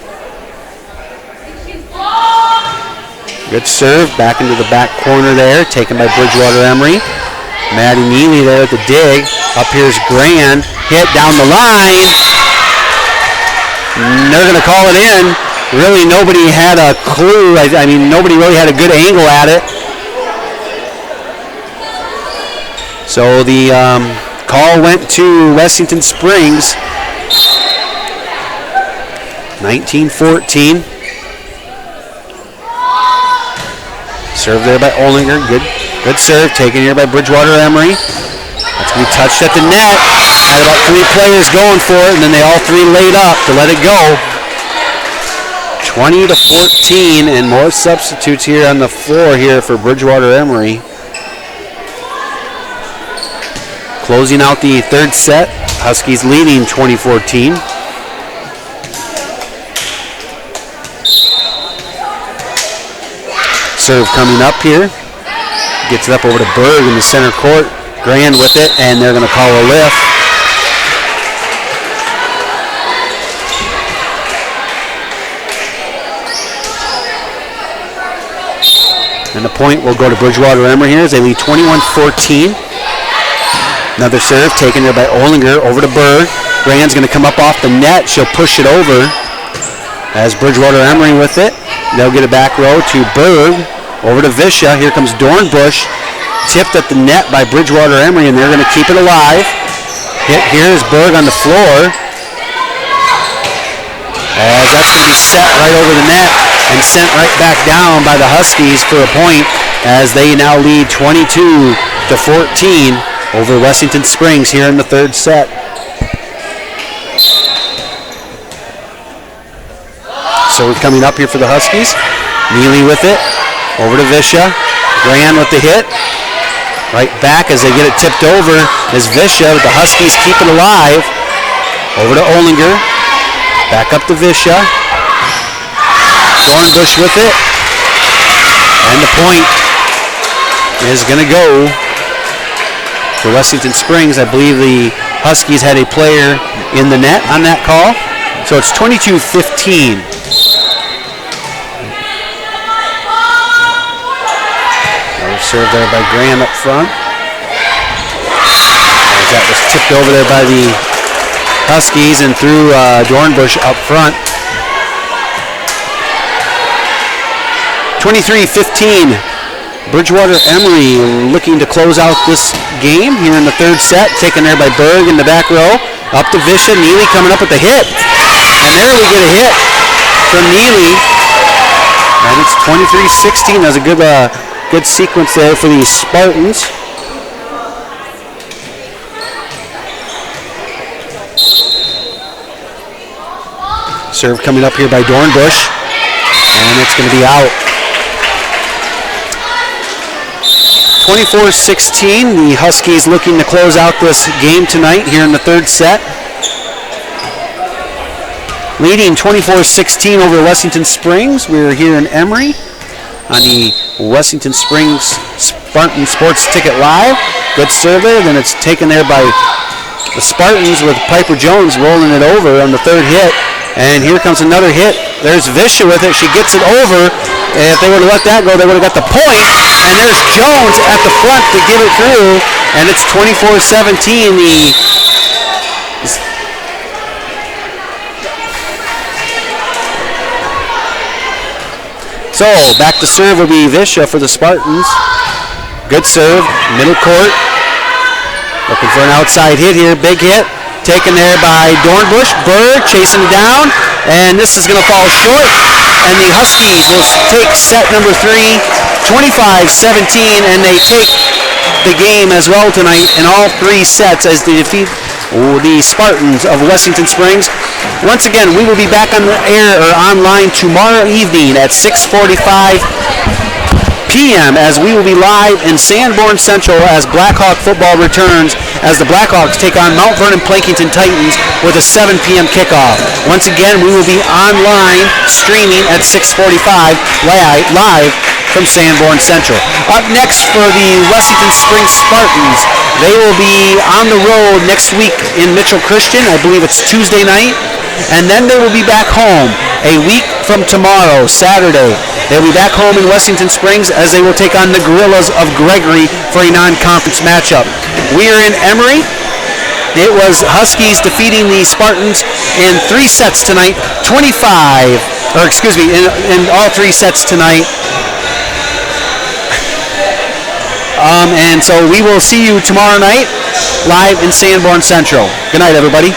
Good serve back into the back corner there, taken by Bridgewater Emery. Maddie Neely there at the dig. Up here's Grand, hit down the line. And they're going to call it in. Really, nobody had a clue. I mean, nobody really had a good angle at it. So the call went to Wessington Springs. 19-14. Serve there by Olinger. Good serve taken here by Bridgewater Emery. That's going to be touched at the net. Had about 3 players going for it, and then they all 3 laid up to let it go. 20-14, and more substitutes here on the floor here for Bridgewater Emery. Closing out the third set, Huskies leading 20-14. Serve coming up here. Gets it up over to Berg in the center court. Grand with it, and they're going to call a lift. And the point will go to Bridgewater Emery here as they lead 21-14. Another serve taken there by Olinger over to Berg. Grand's going to come up off the net. She'll push it over as Bridgewater Emery with it. They'll get it back row to Berg. Over to Visha. Here comes Dornbush. Tipped at the net by Bridgewater Emery, and they're going to keep it alive. Hit here is Berg on the floor. As that's going to be set right over the net and sent right back down by the Huskies for a point, as they now lead 22-14 over Wessington Springs here in the third set. So we're coming up here for the Huskies. Neely with it. Over to Visha. Grand with the hit. Right back as they get it tipped over is Visha, but the Huskies keep it alive. Over to Olinger. Back up to Visha. Dornbush with it. And the point is going to go for Wessington Springs. I believe the Huskies had a player in the net on that call. So it's 22-15. Another serve there by Graham up front. As that was tipped over there by the Huskies and through Dornbush up front. 23-15. Bridgewater Emery looking to close out this game here in the third set. Taken there by Berg in the back row. Up to Visha. Neely coming up with the hit. And there we get a hit from Neely. And it's 23-16. That's a good sequence there for the Spartans. Serve coming up here by Dornbush. And it's going to be out. 24-16, the Huskies looking to close out this game tonight here in the third set. Leading 24-16 over Wessington Springs. We're here in Emery on the Wessington Springs Spartan Sports Ticket Live. Good serve there, then it's taken there by the Spartans with Piper Jones rolling it over on the third hit. And here comes another hit. There's Visha with it. She gets it over. If they would have let that go, they would have got the point. And there's Jones at the front to give it through. And it's 24-17. So back to serve will be Visha for the Spartans. Good serve, middle court. Looking for an outside hit here. Big hit. Taken there by Dornbush. Berg chasing down. And this is going to fall short. And the Huskies will take set number 3, 25-17. And they take the game as well tonight in all 3 sets as they defeat the Spartans of Wessington Springs. Once again, we will be back on the air or online tomorrow evening at 6:45 p.m. as we will be live in Sanborn Central as Blackhawk football returns as the Blackhawks take on Mount Vernon Plankinton Titans with a 7 p.m. kickoff. Once again, we will be online streaming at 6:45 live from Sanborn Central. Up next for the Wessington Springs Spartans, they will be on the road next week in Mitchell Christian. I believe it's Tuesday night. And then they will be back home a week from tomorrow, Saturday. They'll be back home in Wessington Springs as they will take on the Gorillas of Gregory for a non-conference matchup. We are in Emery. It was Huskies defeating the Spartans in 3 sets tonight, in all 3 sets tonight. And so we will see you tomorrow night live in Sanborn Central. Good night, everybody.